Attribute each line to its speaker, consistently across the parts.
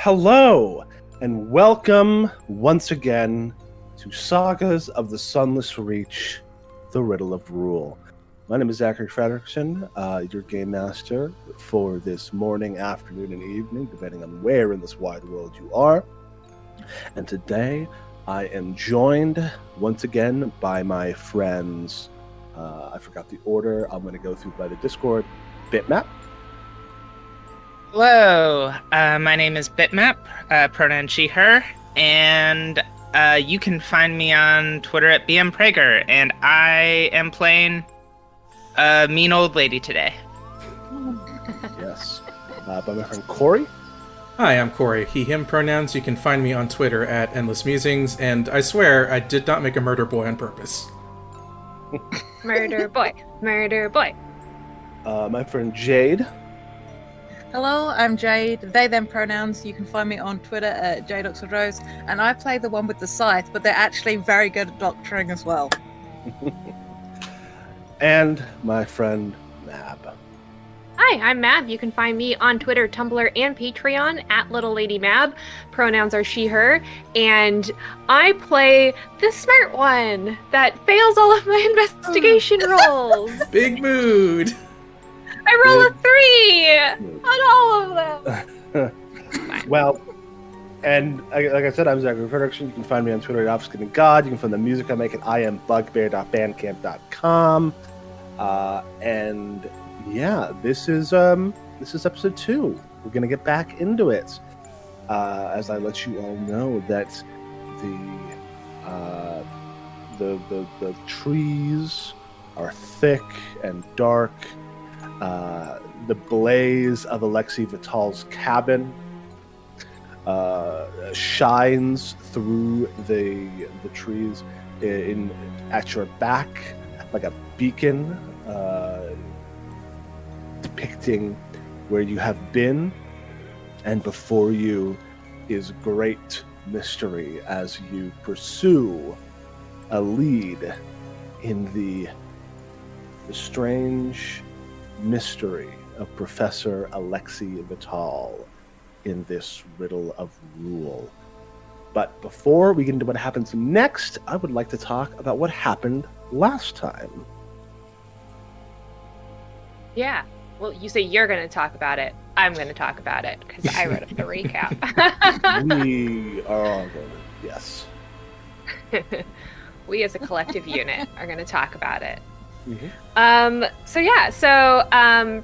Speaker 1: Hello, and welcome once again to Sagas of the Sunless Reach, the Riddle of Rule. My name is Zachary Fredrickson, your game master for this morning, afternoon, and evening, depending on where in this wide world you are. And today, I am joined once again by my friends. I forgot the order. I'm going to go through by the Discord. Bitmap.
Speaker 2: Hello, my name is Bitmap, pronoun she, her, and you can find me on Twitter at BMPrager, and I am playing a mean old lady today.
Speaker 1: Yes. By my friend Cory.
Speaker 3: Hi, I'm Cory. He, him pronouns. You can find me on Twitter at Endless Musings, and I swear I did not make a murder boy on purpose.
Speaker 4: Murder boy, murder boy.
Speaker 1: My friend Jade.
Speaker 5: Hello, I'm Jade. They, them pronouns. You can find me on Twitter at Jade_Rose, and I play the one with the scythe, but they're actually very good at doctoring as well.
Speaker 1: And my friend Mab.
Speaker 4: Hi, I'm Mab. You can find me on Twitter, Tumblr, and Patreon at Little Lady Mab. Pronouns are she, her, and I play the smart one that fails all of my investigation rolls.
Speaker 3: Big mood!
Speaker 4: I roll a 3 on all of them.
Speaker 1: Well, and like I said, I'm Zachary Fredrickson. You can find me on Twitter at OffSkinandGod. You can find the music I make at iambugbear.bandcamp.com. And yeah, this is episode 2. We're gonna get back into it. As I let you all know that the trees are thick and dark. The blaze of Alexei Vital's cabin shines through the trees at your back like a beacon, depicting where you have been, and before you is great mystery as you pursue a lead in the strange mystery of Professor Alexei Vital in this Riddle of Rule. But before we get into what happens next, I would like to talk about what happened last time.
Speaker 4: Yeah. Well, you say you're going to talk about it. I'm going to talk about it because I wrote up the recap.
Speaker 1: We are all going to, yes.
Speaker 4: We as a collective unit are going to talk about it.
Speaker 1: Mm-hmm.
Speaker 4: So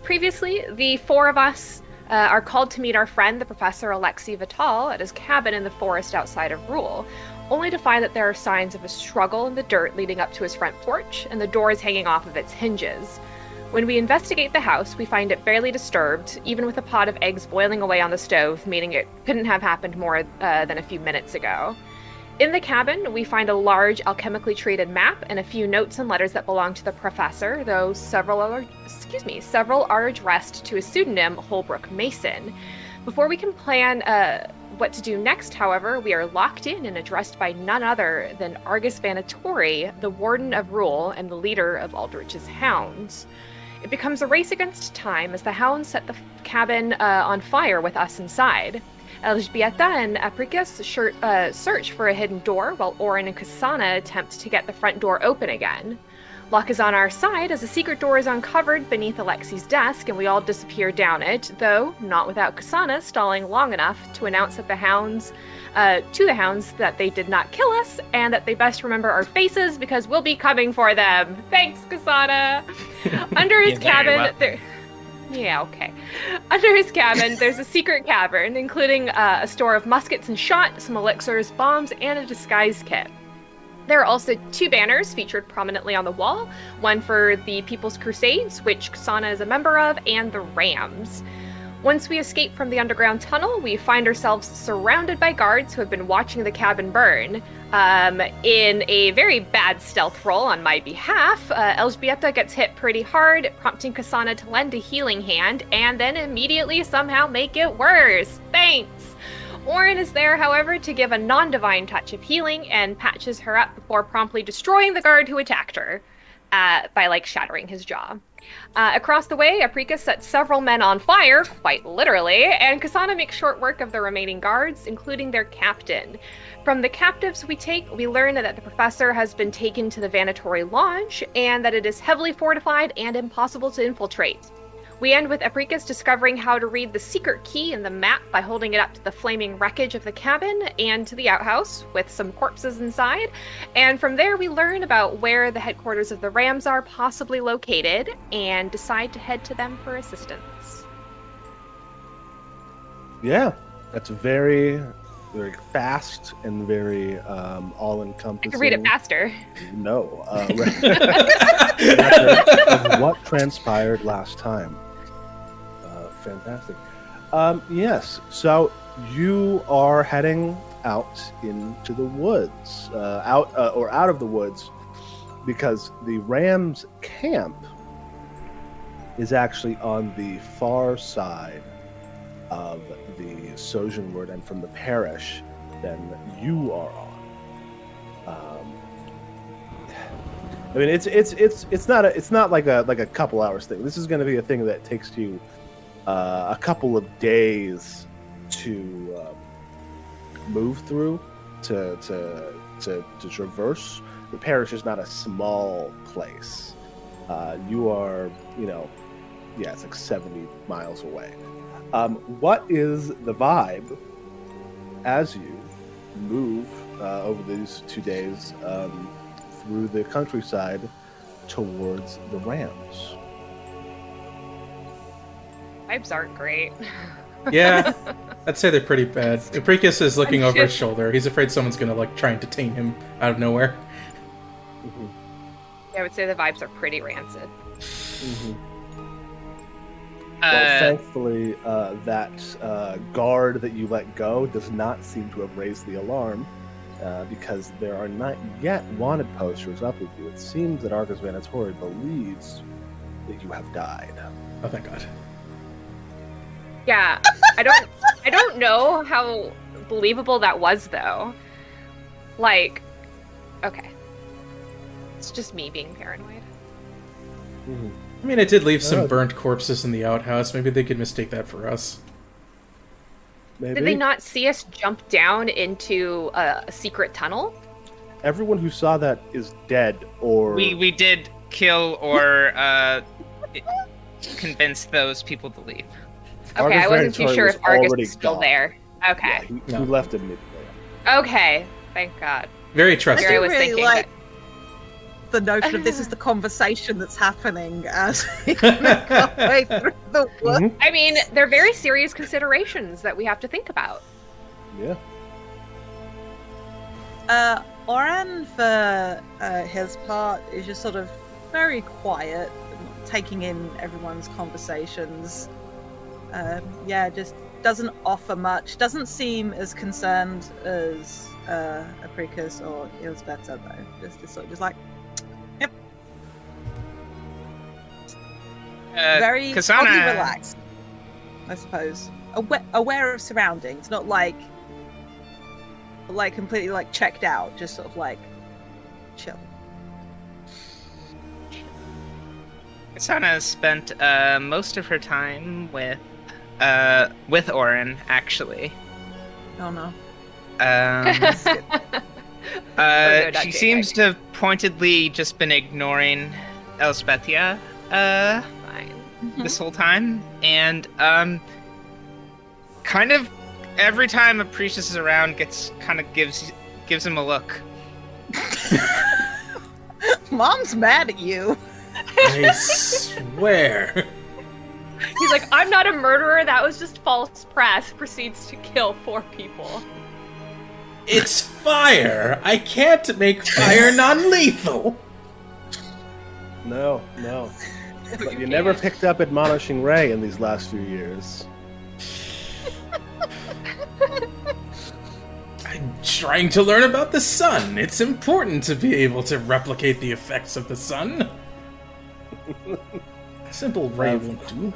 Speaker 4: previously, the 4 of us are called to meet our friend, the Professor Alexei Vital, at his cabin in the forest outside of Rule, only to find that there are signs of a struggle in the dirt leading up to his front porch, and the door is hanging off of its hinges. When we investigate the house, we find it barely disturbed, even with a pot of eggs boiling away on the stove, meaning it couldn't have happened more than a few minutes ago. In the cabin, we find a large alchemically treated map and a few notes and letters that belong to the professor, though several are addressed to his pseudonym, Holbrook Mason. Before we can plan what to do next, however, we are locked in and addressed by none other than Argus Vanatori, the Warden of Rule and the leader of Aldrich's Hounds. It becomes a race against time as the Hounds set the cabin on fire with us inside. ELŻBIETA and APRICUS search for a hidden door, while ORIN and KSANA attempt to get the front door open again. Luck is on our side as a secret door is uncovered beneath Alexei's desk and we all disappear down it, though not without KSANA stalling long enough to announce that the Hounds that they did not kill us and that they best remember our faces because we'll be coming for them. Thanks, KSANA! Under his cabin, Under his cabin, there's a secret cavern, including a store of muskets and shot, some elixirs, bombs, and a disguise kit. There are also 2 banners featured prominently on the wall, one for the People's Crusades, which KSANA is a member of, and the Rams. Once we escape from the underground tunnel, we find ourselves surrounded by guards who have been watching the cabin burn. In a very bad stealth roll on my behalf, ELżBIETA gets hit pretty hard, prompting KSANA to lend a healing hand, and then immediately somehow make it worse. Thanks! ORIN is there, however, to give a non-divine touch of healing and patches her up before promptly destroying the guard who attacked her. by like shattering his jaw. Across the way, APRICUS sets several men on fire, quite literally, and KSANA makes short work of the remaining guards, including their captain. From the captives we learn that the professor has been taken to the Vanatory Lodge, and that it is heavily fortified and impossible to infiltrate. We end with APRICUS discovering how to read the secret key in the map by holding it up to the flaming wreckage of the cabin and to the outhouse with some corpses inside. And from there we learn about where the headquarters of the Rams are possibly located and decide to head to them for assistance.
Speaker 1: Yeah, that's very, very fast and very all-encompassing.
Speaker 4: I can read it faster.
Speaker 1: No. What transpired last time. Fantastic. Yes, so you are heading out into the woods, out of the woods, because the Rams camp is actually on the far side of the Sojanward and from the parish than you are on. I mean, it's not like a couple hours thing. This is going to be a thing that takes you a couple of days to move through, to traverse. The parish is not a small place. You are, it's like 70 miles away. What is the vibe as you move over these 2 days through the countryside towards the Rams?
Speaker 4: Vibes aren't great.
Speaker 3: Yeah, I'd say they're pretty bad. APRICUS is looking over his shoulder. He's afraid someone's gonna try and detain him out of nowhere.
Speaker 1: Mm-hmm.
Speaker 4: Yeah, I would say the vibes are pretty rancid.
Speaker 1: Mm-hmm. Well, thankfully, that guard that you let go does not seem to have raised the alarm, because there are not yet wanted posters up with you. It seems that Argus Vanatory believes that you have died.
Speaker 3: Oh, thank God.
Speaker 4: Yeah, I don't know how believable that was, though. Like, okay. It's just me being paranoid.
Speaker 1: Mm-hmm.
Speaker 3: I mean, it did leave some burnt corpses in the outhouse. Maybe they could mistake that for us.
Speaker 1: Maybe.
Speaker 4: Did they not see us jump down into a secret tunnel?
Speaker 1: Everyone who saw that is dead, or...
Speaker 2: We did kill or convince those people to leave.
Speaker 4: Okay,
Speaker 1: Argus
Speaker 4: I wasn't too
Speaker 1: Vanatory
Speaker 4: sure
Speaker 1: was
Speaker 4: if Argus
Speaker 1: already
Speaker 4: is still
Speaker 1: gone.
Speaker 4: there. Okay.
Speaker 1: Yeah, he left immediately.
Speaker 4: Okay, thank God.
Speaker 3: Very
Speaker 5: I
Speaker 3: trusting.
Speaker 4: Gary
Speaker 5: do
Speaker 4: was
Speaker 5: really
Speaker 4: thinking
Speaker 5: like the notion of this is the conversation that's happening as we go way through the woods.
Speaker 1: Mhm.
Speaker 4: I mean, they're very serious considerations that we have to think about.
Speaker 1: Yeah.
Speaker 5: ORIN, for his part, is just sort of very quiet, taking in everyone's conversations. Just doesn't offer much. Doesn't seem as concerned as APRICUS or ELÇBIETA, though. Just like, yep. Very
Speaker 2: KSANA...
Speaker 5: oddly relaxed, I suppose. Aware of surroundings, not like completely like checked out, just sort of like chill.
Speaker 2: KSANA has spent most of her time with ORIN, actually.
Speaker 5: Oh no.
Speaker 2: She seems to have pointedly just been ignoring ELÇBIETA
Speaker 4: Fine.
Speaker 2: this whole time, and kind of every time APRICUS is around, gives him a look.
Speaker 5: Mom's mad at you.
Speaker 3: I swear.
Speaker 4: He's like, I'm not a murderer, that was just false press. Proceeds to kill 4 people.
Speaker 3: It's fire. I can't make fire non-lethal.
Speaker 1: No. But you never picked up admonishing Ray in these last few years.
Speaker 3: I'm trying to learn about the sun. It's important to be able to replicate the effects of the sun. Simple ray won't do.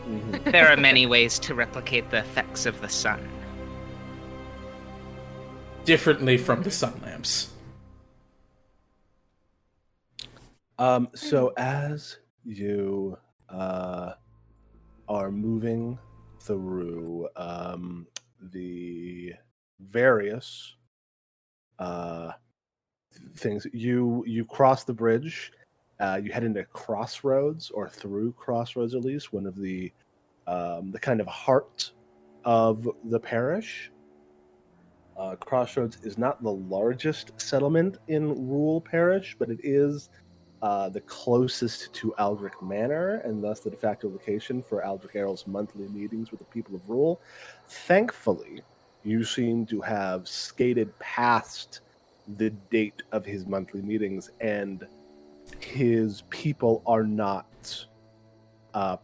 Speaker 1: Mm-hmm.
Speaker 2: There are many ways to replicate the effects of the sun.
Speaker 3: Differently from the sun lamps.
Speaker 1: So as you are moving through the various things, you cross the bridge. You head into Crossroads, or through Crossroads at least, one of the kind of heart of the parish. Crossroads is not the largest settlement in Ruel Parish, but it is the closest to Aldrich Manor, and thus the de facto location for Aldrich Errol's monthly meetings with the people of Ruel. Thankfully, you seem to have skated past the date of his monthly meetings, and his people are not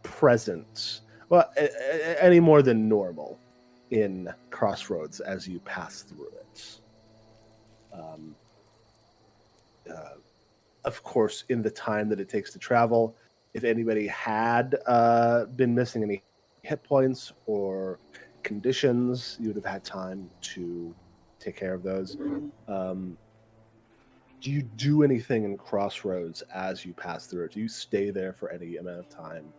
Speaker 1: present, well, any more than normal in Crossroads as you pass through it. Of course, in the time that it takes to travel, if anybody had been missing any hit points or conditions, you would have had time to take care of those. Do you do anything in Crossroads as you pass through it? Do you stay there for any amount of time?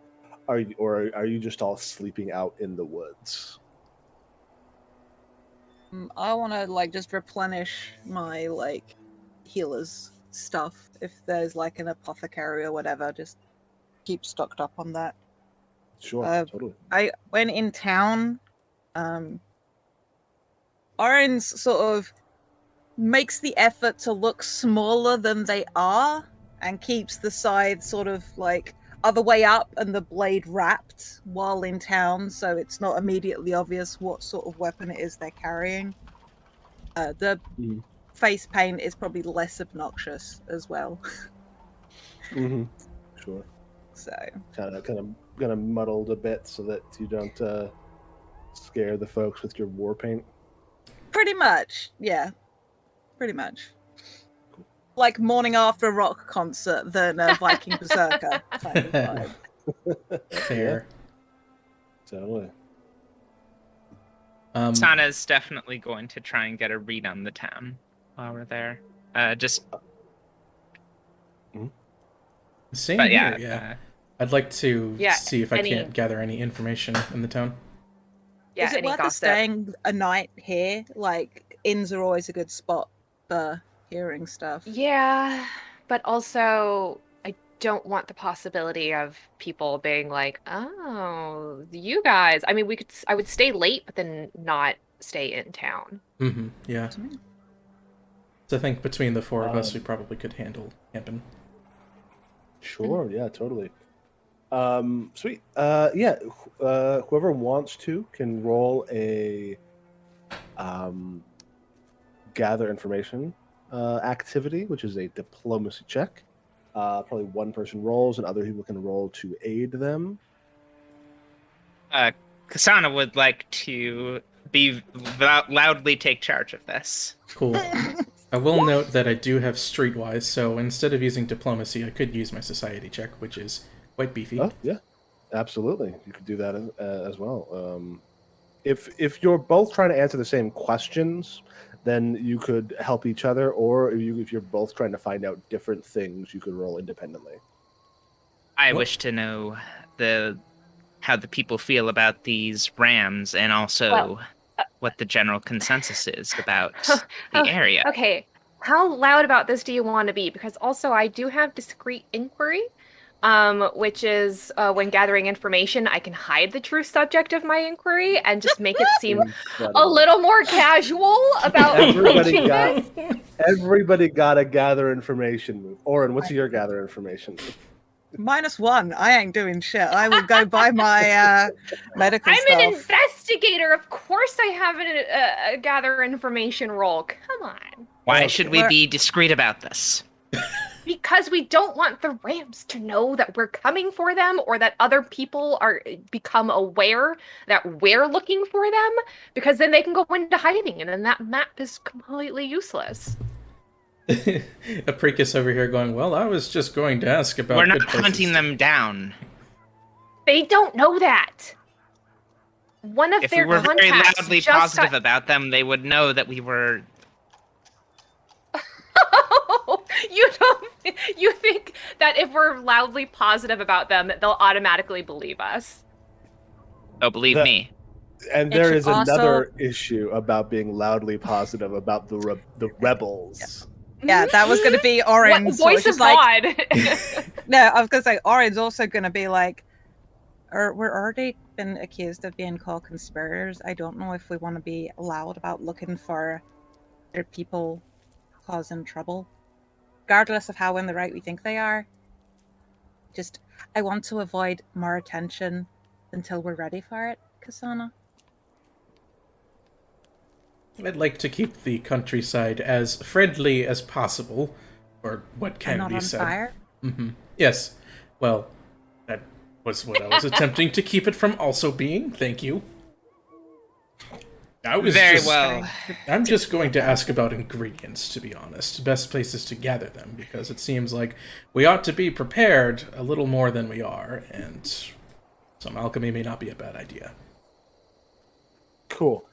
Speaker 1: Are you just all sleeping out in the woods?
Speaker 5: I want to just replenish my healer's stuff. If there's an apothecary or whatever, just keep stocked up on that.
Speaker 1: Sure, totally.
Speaker 5: When in town, Orin's sort of makes the effort to look smaller than they are and keeps the side sort of other way up and the blade wrapped while in town, so it's not immediately obvious what sort of weapon it is they're carrying. The face paint is probably less obnoxious as well.
Speaker 1: Mm-hmm. Sure.
Speaker 5: So
Speaker 1: kind of muddled a bit so that you don't scare the folks with your war paint.
Speaker 5: Pretty much, yeah. Pretty much. Like morning after a rock concert than a Viking Berserker type of vibe.
Speaker 3: Fair.
Speaker 1: Totally.
Speaker 2: Sana's definitely going to try and get a read on the town while we're there.
Speaker 3: Same
Speaker 2: but
Speaker 3: here,
Speaker 2: yeah.
Speaker 3: yeah. I'd like to see if I can't gather any information in the town.
Speaker 4: Yeah,
Speaker 5: is it worth us staying a night here? Inns are always a good spot for hearing stuff.
Speaker 4: Yeah, but also I don't want the possibility of people being like, "Oh, you guys." I mean, I would stay late, but then not stay in town.
Speaker 3: Mm-hmm. Yeah. So I think between the four of us, we probably could handle camping.
Speaker 1: Sure. Yeah. Totally. Sweet. Yeah. Whoever wants to can roll a gather information activity, which is a diplomacy check. Probably one person rolls, and other people can roll to aid them.
Speaker 2: KSANA would like to loudly take charge of this.
Speaker 3: Cool. I will note that I do have streetwise, so instead of using diplomacy, I could use my society check, which is quite beefy.
Speaker 1: Oh, yeah. Absolutely. You could do that as well. If you're both trying to answer the same questions, then you could help each other, or if you're both trying to find out different things, you could roll independently.
Speaker 2: I wish to know how the people feel about these rams, and also what the general consensus is about the area.
Speaker 4: Okay, how loud about this do you want to be? Because also I do have discreet inquiry, which is when gathering information, I can hide the true subject of my inquiry and just make it seem a little more casual about approaching this.
Speaker 1: Everybody got to gather information move. Orin, what's your gather information move?
Speaker 5: -1. I ain't doing shit. I will go buy my medical stuff.
Speaker 4: I'm an investigator. Of course I have a gather information role. Come on.
Speaker 2: Why should we be discreet about this?
Speaker 4: Because we don't want the Rams to know that we're coming for them, or that other people become aware that we're looking for them, because then they can go into hiding, and then that map is completely useless.
Speaker 3: APRICUS over here going, well, I was just going to ask about...
Speaker 2: We're not hunting them down.
Speaker 4: They don't know that. One of their contacts...
Speaker 2: If we were very loudly positive about them, they would know that we were...
Speaker 4: You don't... You think that if we're loudly positive about them, that they'll automatically believe us?
Speaker 2: Oh, believe
Speaker 1: That-
Speaker 2: me.
Speaker 1: And
Speaker 5: It
Speaker 1: there
Speaker 5: should
Speaker 1: is
Speaker 5: also-
Speaker 1: another issue about being loudly positive about the rebels.
Speaker 5: Yeah, that was going to be Orin.
Speaker 4: What, voice of
Speaker 5: like,
Speaker 4: God.
Speaker 5: No, I was going to say Orin's also going to be like, we're already been accused of being co-conspirators. I don't know if we want to be loud about looking for other people causing trouble, regardless of how in the right we think they are. Just, I want to avoid more attention until we're ready for it, KSANA.
Speaker 3: I'd like to keep the countryside as friendly as possible, or what
Speaker 5: I'm
Speaker 3: can
Speaker 5: not
Speaker 3: be
Speaker 5: on
Speaker 3: said.
Speaker 5: fire.
Speaker 3: Yes. Well, that was what I was attempting to keep it from also being. Thank you. I was
Speaker 2: Very
Speaker 3: just,
Speaker 2: well.
Speaker 3: I'm just going to ask about ingredients, to be honest. Best places to gather them, because it seems like we ought to be prepared a little more than we are, and some alchemy may not be a bad idea.
Speaker 1: Cool.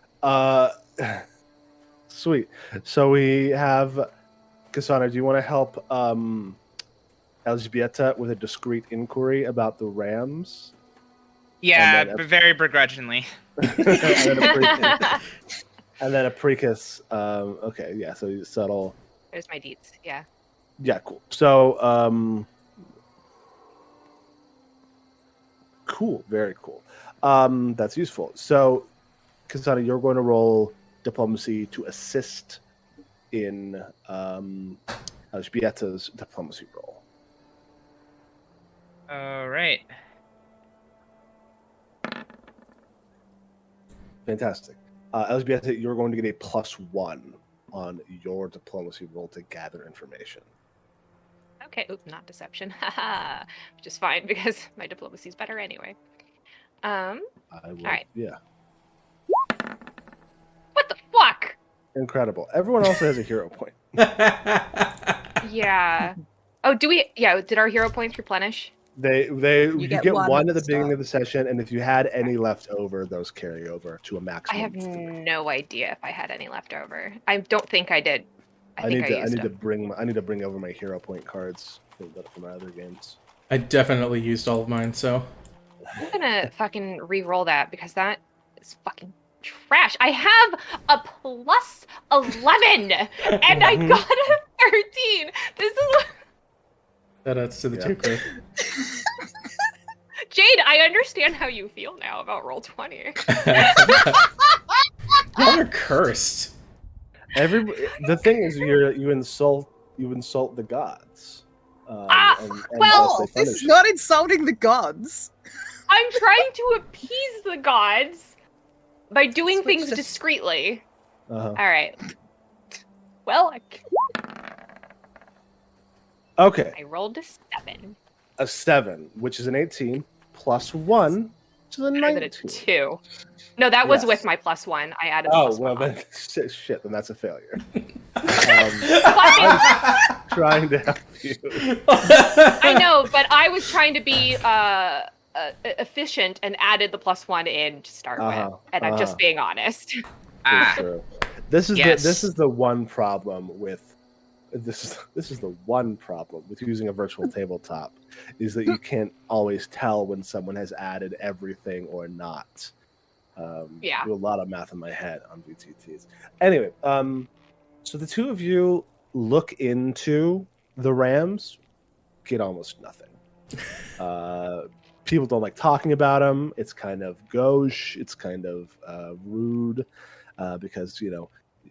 Speaker 1: Sweet. So we have KSANA. Do you want to help ELżBIETA with a discreet inquiry about the Rams?
Speaker 2: Yeah,
Speaker 1: And then
Speaker 2: but very begrudgingly.
Speaker 1: and then APRICUS. Okay, yeah. So you settle.
Speaker 4: There's my deets. Yeah.
Speaker 1: Yeah, cool. So, cool. Very cool. That's useful. So, KSANA, you're going to roll diplomacy to assist in ELżBIETA's diplomacy roll.
Speaker 2: All right.
Speaker 1: Fantastic. ELżBIETA, you're going to get a +1 on your diplomacy roll to gather information.
Speaker 4: Okay. Oop, not deception. Haha. Which is fine because my diplomacy is better anyway.
Speaker 1: I will,
Speaker 4: All right.
Speaker 1: Yeah.
Speaker 4: What the fuck?
Speaker 1: Incredible. Everyone else has a hero point.
Speaker 4: Yeah. Oh, do we? Yeah. Did our hero points replenish?
Speaker 1: You
Speaker 5: get
Speaker 1: get
Speaker 5: one
Speaker 1: one
Speaker 5: at
Speaker 1: at the
Speaker 5: the
Speaker 1: beginning
Speaker 5: start.
Speaker 1: of the session, and if you had any left over, those carry over to a
Speaker 4: I
Speaker 1: maximum.
Speaker 4: have
Speaker 1: of 3.
Speaker 4: no idea if I had any left over. I don't think I did. I
Speaker 1: need
Speaker 4: think I used
Speaker 1: to
Speaker 4: them.
Speaker 1: bring over my hero point cards for my other games.
Speaker 3: I definitely used all of mine, so...
Speaker 4: I'm gonna fucking re-roll that because that is fucking trash. I have a +11 and I got a 13. This is
Speaker 3: Shoutouts to the
Speaker 1: Yeah.
Speaker 3: two crew.
Speaker 4: Jade. I understand how you feel now about roll 20.
Speaker 3: Y'all are cursed.
Speaker 1: The thing is, you insult the gods.
Speaker 4: Well,
Speaker 1: thus they
Speaker 5: This
Speaker 1: punish
Speaker 5: is
Speaker 1: you.
Speaker 5: not insulting the gods.
Speaker 4: I'm trying to appease the gods by doing
Speaker 5: Switch
Speaker 4: things
Speaker 5: to-
Speaker 4: discreetly.
Speaker 1: Uh-huh.
Speaker 4: All right. Well,
Speaker 1: Okay,
Speaker 4: I rolled a 7.
Speaker 1: a 7, which is an 18, +1, which is a
Speaker 4: Better than a
Speaker 1: 19.
Speaker 4: 2. No, that was
Speaker 1: Yes.
Speaker 4: with my +1. I added the
Speaker 1: Oh
Speaker 4: +1
Speaker 1: well,
Speaker 4: on.
Speaker 1: then shit. Then that's a failure.
Speaker 4: Fucking-
Speaker 1: Trying to help you.
Speaker 4: I know, but I was trying to be efficient and added the +1 in to start
Speaker 1: Uh-huh,
Speaker 4: with, and I'm just being honest.
Speaker 1: For
Speaker 2: Ah,
Speaker 1: sure. This is
Speaker 2: Yes.
Speaker 1: this is the one problem with this is the one problem with using a virtual tabletop is that you can't always tell when someone has added everything or not.
Speaker 4: Yeah.
Speaker 1: Do a lot of math in my head on VTTs. Anyway, so the two of you look into the Rams, get almost nothing. People don't like talking about them. It's kind of gauche. It's kind of rude because,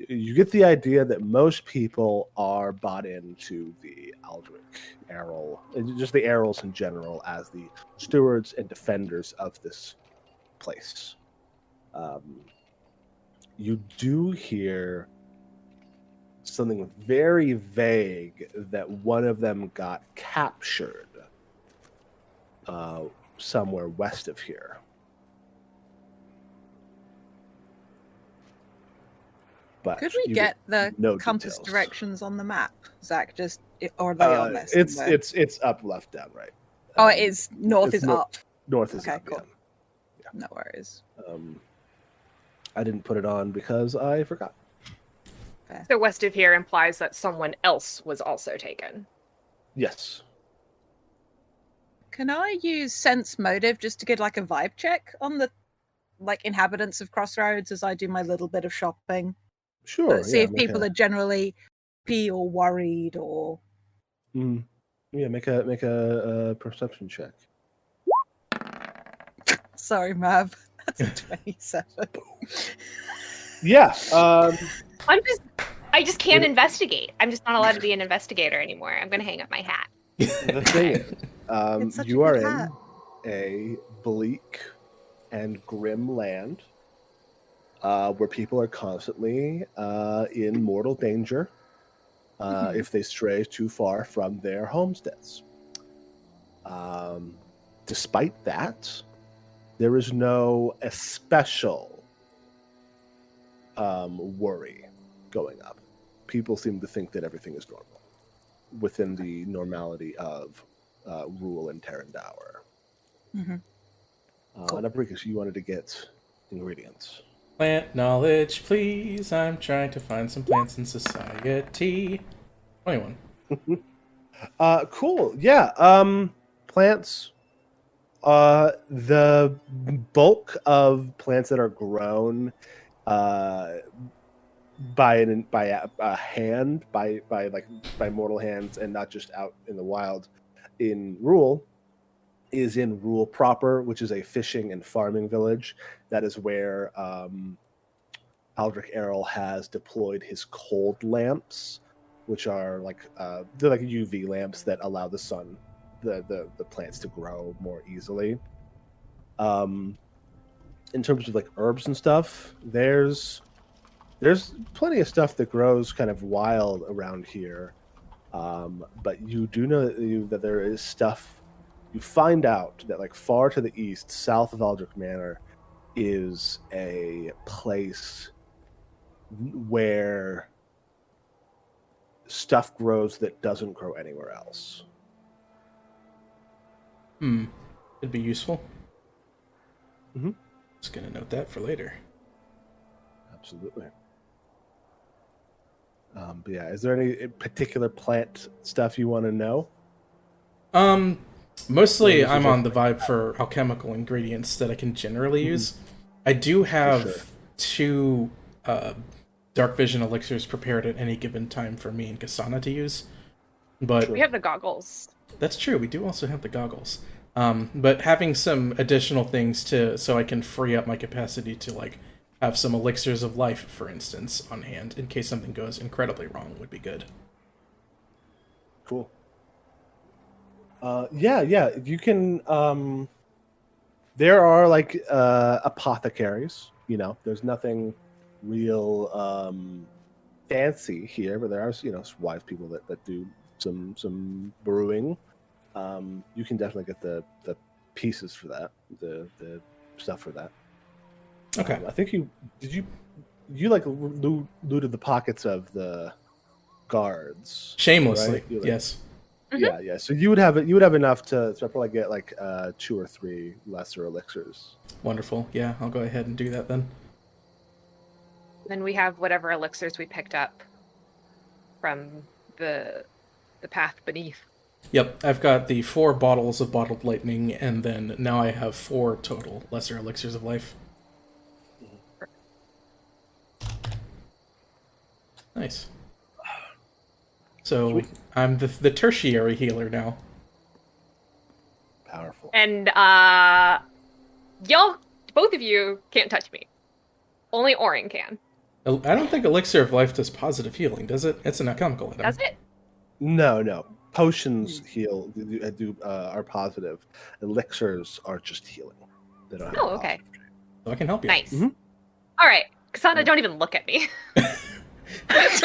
Speaker 1: you get the idea that most people are bought into the Aldrich Errol, and just the Errols in general, as the stewards and defenders of this place. You do hear something very vague that one of them got captured somewhere west of here. But
Speaker 5: Could we
Speaker 1: you
Speaker 5: get the
Speaker 1: no
Speaker 5: compass
Speaker 1: details.
Speaker 5: directions on the map, Zach? Or are they on there
Speaker 1: It's
Speaker 5: somewhere?
Speaker 1: it's up, left, down, right.
Speaker 5: Oh, it is. North
Speaker 1: it's
Speaker 5: is
Speaker 1: nor-
Speaker 5: up.
Speaker 1: North is
Speaker 5: Okay,
Speaker 1: up.
Speaker 5: cool. No worries.
Speaker 1: Yeah. I didn't put it on because I forgot.
Speaker 4: So west of here implies that someone else was also taken.
Speaker 1: Yes.
Speaker 5: Can I use sense motive just to get like a vibe check on the inhabitants of Crossroads as I do my little bit of shopping?
Speaker 1: Sure.
Speaker 5: See
Speaker 1: Yeah.
Speaker 5: if people are generally happy or worried or.
Speaker 1: Yeah. Make a perception check.
Speaker 5: Sorry, Mav. That's a 27.
Speaker 1: Yeah.
Speaker 4: I just can't investigate. I'm just not allowed to be an investigator anymore. I'm gonna hang up my hat.
Speaker 1: The thing is,
Speaker 5: It's such
Speaker 1: you
Speaker 5: a
Speaker 1: are
Speaker 5: good
Speaker 1: in
Speaker 5: hat.
Speaker 1: a bleak and grim land where people are constantly in mortal danger if they stray too far from their homesteads. Despite that, there is no especial worry going up. People seem to think that everything is normal within the normality of rule in Tarandaur.
Speaker 5: Cool.
Speaker 1: And APRICUS, you wanted to get ingredients.
Speaker 3: Plant knowledge, please. I'm trying to find some plants in society. 21.
Speaker 1: Cool. Yeah. Plants. The bulk of plants that are grown by mortal hands and not just out in the wild in Rule is in Rule proper, which is a fishing and farming village. That is where Aldrich Errol has deployed his cold lamps, which are they're like UV lamps that allow the sun the plants to grow more easily. In terms of like herbs and stuff, there's plenty of stuff that grows kind of wild around here, but you do know that there is stuff. You find out that like far to the east, south of Aldrich Manor, is a place where stuff grows that doesn't grow anywhere else.
Speaker 3: It'd be useful.
Speaker 1: Mm-hmm.
Speaker 3: Just gonna note that for later.
Speaker 1: Absolutely. But yeah, is there any particular plant stuff you want to know?
Speaker 3: Mostly I'm on the vibe for alchemical ingredients that I can generally use. I do have 2 dark vision elixirs prepared at any given time for me and KSANA to use. But
Speaker 4: We have the goggles.
Speaker 3: that's true, we do also have the goggles. But having some additional things so I can free up my capacity to have some elixirs of life, for instance, on hand in case something goes incredibly wrong would be good.
Speaker 1: Cool. Yeah. You can. There are apothecaries. There's nothing real fancy here, but there are wise people that do some brewing. You can definitely get the pieces for that, the stuff for that.
Speaker 3: Okay.
Speaker 1: I think you looted the pockets of the guards
Speaker 3: Shamelessly,
Speaker 1: right?
Speaker 3: yes.
Speaker 1: Yeah. So you would have enough to probably get 2 or 3 lesser elixirs.
Speaker 3: Wonderful. Yeah, I'll go ahead and do that then.
Speaker 4: Then we have whatever elixirs we picked up from the path beneath.
Speaker 3: Yep, I've got the 4 bottles of bottled lightning, and then now I have 4 total lesser elixirs of life. Nice. So
Speaker 1: Sweet.
Speaker 3: I'm the tertiary healer now.
Speaker 1: Powerful.
Speaker 4: And y'all, both of you can't touch me. Only ORIN can.
Speaker 3: I don't think elixir of life does positive healing, does it? It's an alchemical item.
Speaker 4: Does it?
Speaker 1: No. Potions are positive. Elixirs are just healing. They don't have
Speaker 4: Oh, okay.
Speaker 1: positive.
Speaker 3: So I can help you.
Speaker 4: Nice.
Speaker 1: Mhm.
Speaker 4: All right, KSANA, don't even look at me.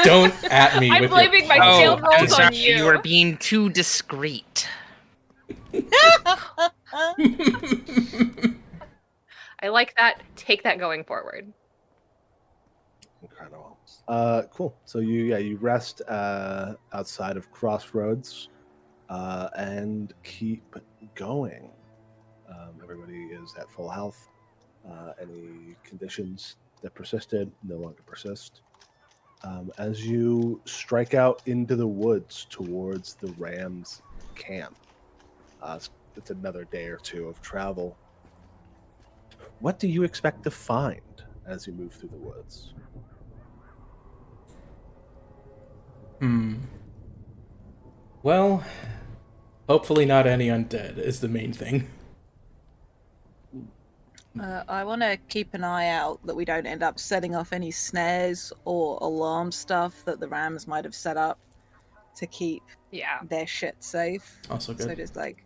Speaker 3: Don't at me
Speaker 4: I'm
Speaker 3: with
Speaker 4: blaming
Speaker 3: your
Speaker 4: my
Speaker 3: puzzle.
Speaker 4: failed rolls
Speaker 2: I'm
Speaker 4: on
Speaker 2: sorry,
Speaker 4: you.
Speaker 2: you are being too discreet.
Speaker 4: I like that. Take that going forward.
Speaker 1: Incredible. Cool. So you rest outside of Crossroads and keep going. Everybody is at full health. Any conditions that persisted no longer persist. as you strike out into the woods towards the Rams' camp. It's another day or two of travel. What do you expect to find as you move through the woods?
Speaker 3: Well, hopefully not any undead is the main thing.
Speaker 5: I want to keep an eye out that we don't end up setting off any snares or alarm stuff that the Rams might have set up to keep their shit safe.
Speaker 3: Also good.
Speaker 5: So just like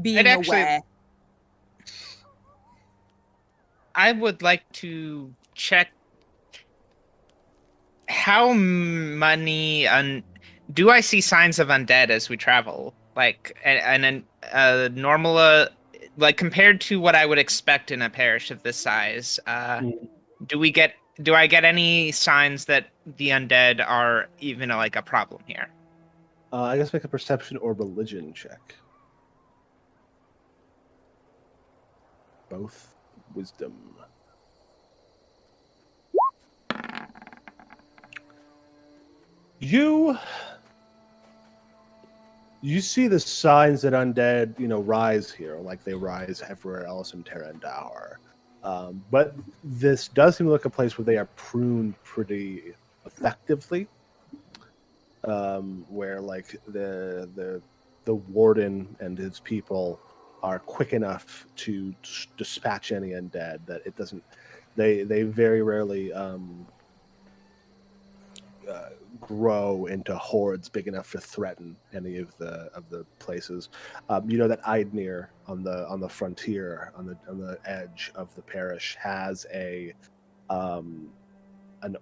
Speaker 5: being aware.
Speaker 2: I would like to check how many do I see signs of undead as we travel? Like and normal like compared to what I would expect in a parish of this size. Do I get any signs that the undead are even like a problem here?
Speaker 1: I guess make a perception or religion check. Both wisdom. You see the signs that undead, rise here, like they rise everywhere else in Tarandaur. But this does seem like a place where they are pruned pretty effectively. Where like the warden and his people are quick enough to dispatch any undead that it doesn't. They very rarely grow into hordes big enough to threaten any of the places. That Eidnir on the frontier on the edge of the parish has an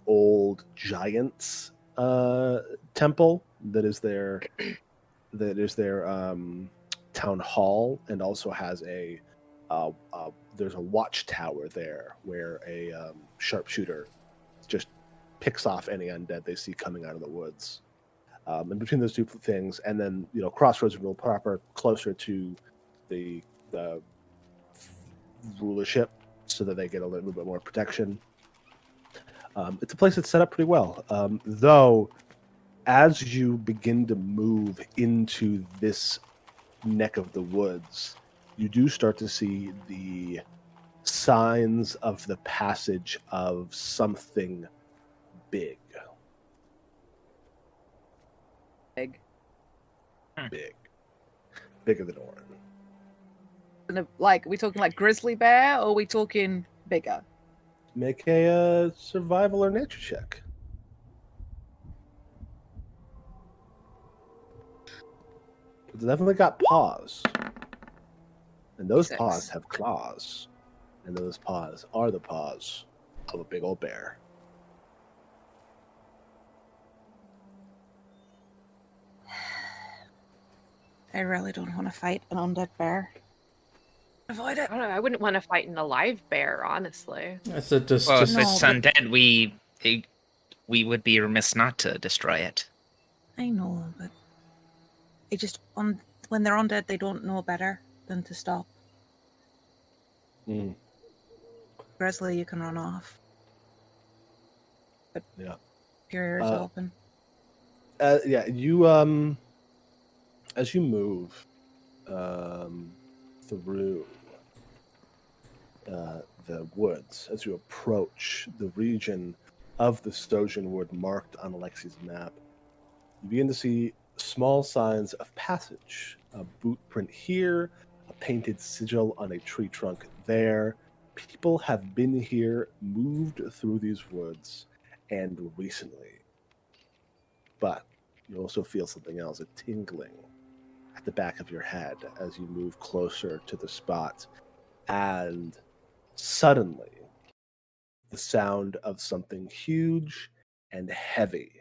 Speaker 1: old giant's temple that is their town hall, and also has there's a watchtower there where a sharpshooter just picks off any undead they see coming out of the woods. And between those two things, and then Crossroads Rule proper closer to the rulership, so that they get a little bit more protection. It's a place that's set up pretty well. Though, as you begin to move into this neck of the woods, you do start to see the signs of the passage of something big. Bigger than Orin.
Speaker 5: Like, are we talking like grizzly bear, or are we talking bigger?
Speaker 1: Make a survival or nature check. It's definitely got paws. And those paws have claws. And those paws are the paws of a big old bear.
Speaker 5: I really don't want to fight an undead bear. Avoid it.
Speaker 4: I don't know. I wouldn't want to fight an alive bear, honestly.
Speaker 3: That's a just.
Speaker 2: Well,
Speaker 3: just
Speaker 2: if it's undead, we would be remiss not to destroy it.
Speaker 5: I know, but it just when they're undead, they don't know better than to stop. Grizzly, you can run off. But
Speaker 1: yeah,
Speaker 5: your ears open.
Speaker 1: You as you move through the woods, as you approach the region of the Stojan Wood marked on Alexi's map, you begin to see small signs of passage. A boot print here, a painted sigil on a tree trunk there. People have been here, moved through these woods, and recently. But you also feel something else, a tingling at the back of your head as you move closer to the spot. And suddenly, the sound of something huge and heavy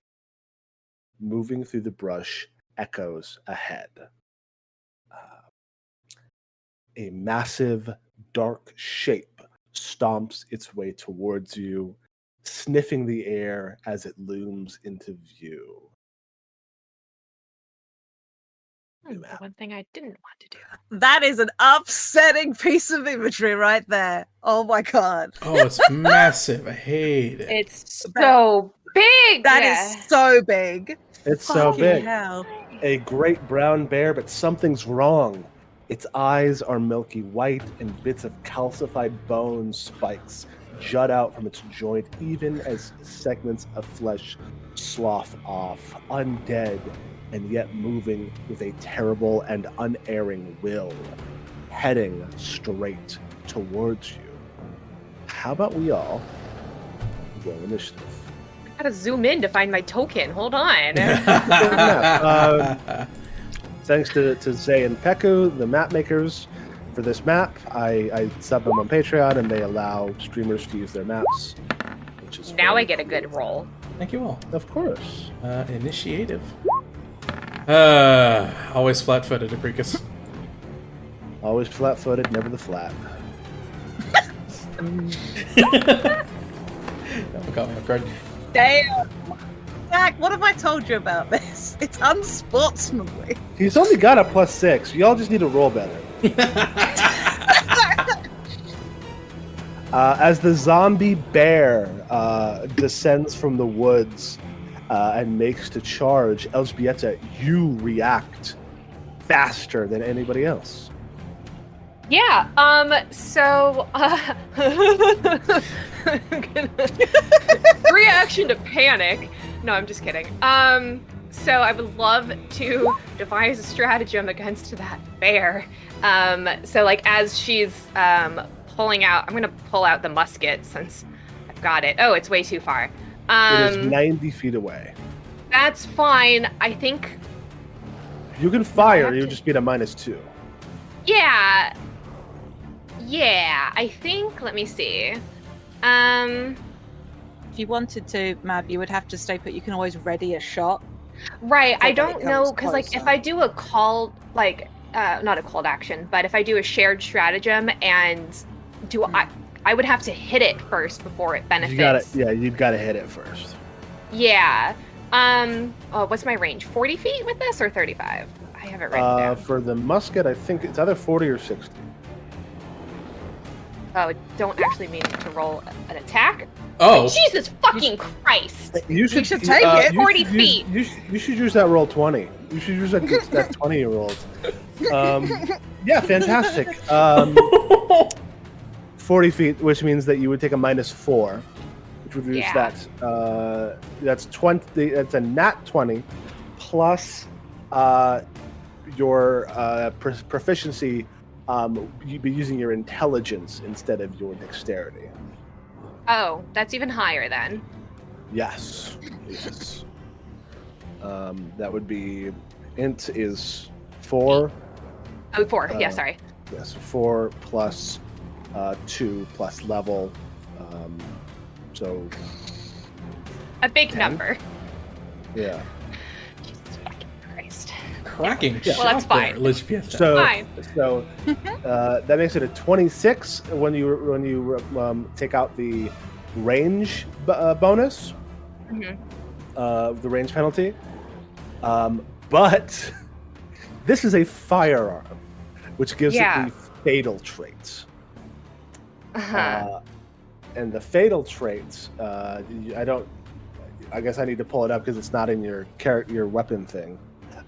Speaker 1: moving through the brush echoes ahead. A massive, dark shape stomps its way towards you, sniffing the air as it looms into view.
Speaker 4: The one thing I didn't want to do.
Speaker 5: That is an upsetting piece of imagery right there. Oh my god.
Speaker 3: Oh, it's massive. I hate it.
Speaker 4: It's so big.
Speaker 5: That is so big.
Speaker 1: It's so
Speaker 5: Fucking
Speaker 1: big.
Speaker 5: hell.
Speaker 1: A great brown bear, but something's wrong. Its eyes are milky white, and bits of calcified bone spikes jut out from its joint, even as segments of flesh slough off, undead, and yet moving with a terrible and unerring will, heading straight towards you. How about we all roll initiative?
Speaker 4: I gotta zoom in to find my token. Hold on.
Speaker 1: Thanks to Zay and Peku, the map makers, for this map. I sub them on Patreon, and they allow streamers to use their maps, which is
Speaker 4: Now
Speaker 1: very
Speaker 4: I get a good
Speaker 1: cool.
Speaker 4: roll.
Speaker 3: Thank you all.
Speaker 1: Of course.
Speaker 3: Initiative. Always flat-footed, APRICUS.
Speaker 1: Always flat-footed, never the flat.
Speaker 3: That one caught me off guard.
Speaker 5: Damn. Zach, what have I told you about this? It's unsportsmanly.
Speaker 1: He's only got a +6. Y'all just need to roll better. As the zombie bear descends from the woods and makes to charge, ELżBIETA, you react faster than anybody else.
Speaker 4: Yeah, so, reaction to panic. No, I'm just kidding. So I would love to devise a stratagem against that bear. So like as she's, pulling out, I'm gonna pull out the musket since I've got it. Oh, it's way too far.
Speaker 1: It is 90 feet away.
Speaker 4: That's fine. I think,
Speaker 1: You can fire, you just be at a -2.
Speaker 4: yeah, I think, let me see.
Speaker 5: If you wanted to, Mab, you would have to stay put. You can always ready a shot.
Speaker 4: Right, I
Speaker 5: when it
Speaker 4: don't know,
Speaker 5: comes
Speaker 4: because like if
Speaker 5: closer.
Speaker 4: I do a call, like not a called action, but if I do a shared stratagem and do I would have to hit it first before it benefits.
Speaker 1: You gotta, yeah, you've got to hit it first.
Speaker 4: Yeah. Oh, what's my range? 40 feet with this or 35? I have it written down.
Speaker 1: For the musket, I think it's either 40 or 60.
Speaker 4: Oh, don't actually mean to roll an attack.
Speaker 3: Oh,
Speaker 4: Jesus fucking Christ!
Speaker 1: You
Speaker 5: should take it.
Speaker 4: 40 feet.
Speaker 1: You should use that roll 20. You should use that 20 you rolled. Yeah, fantastic. 40 feet, which means that you would take a -4, which would reduce
Speaker 4: Yeah.
Speaker 1: that. That's 20. That's a nat 20 plus your proficiency. You'd be using your intelligence instead of your dexterity.
Speaker 4: Oh, that's even higher then.
Speaker 1: Yes. That would be int is 4.
Speaker 4: Oh, 4. Yeah, sorry.
Speaker 1: Yes, 4 plus 2 plus level. So
Speaker 4: A big
Speaker 1: 10?
Speaker 4: number.
Speaker 1: yeah.
Speaker 4: Jesus fucking Christ.
Speaker 3: cracking
Speaker 1: Yeah.
Speaker 3: shot
Speaker 4: Well, that's
Speaker 3: there,
Speaker 4: fine.
Speaker 3: ELŽBIETA.
Speaker 1: So that makes it a 26 when you take out the range bonus,
Speaker 4: Mhm.
Speaker 1: the range penalty. But this is a firearm, which gives
Speaker 4: Yeah.
Speaker 1: it the fatal traits.
Speaker 4: Uh-huh.
Speaker 1: And the fatal traits, I guess I need to pull it up because it's not in your weapon thing.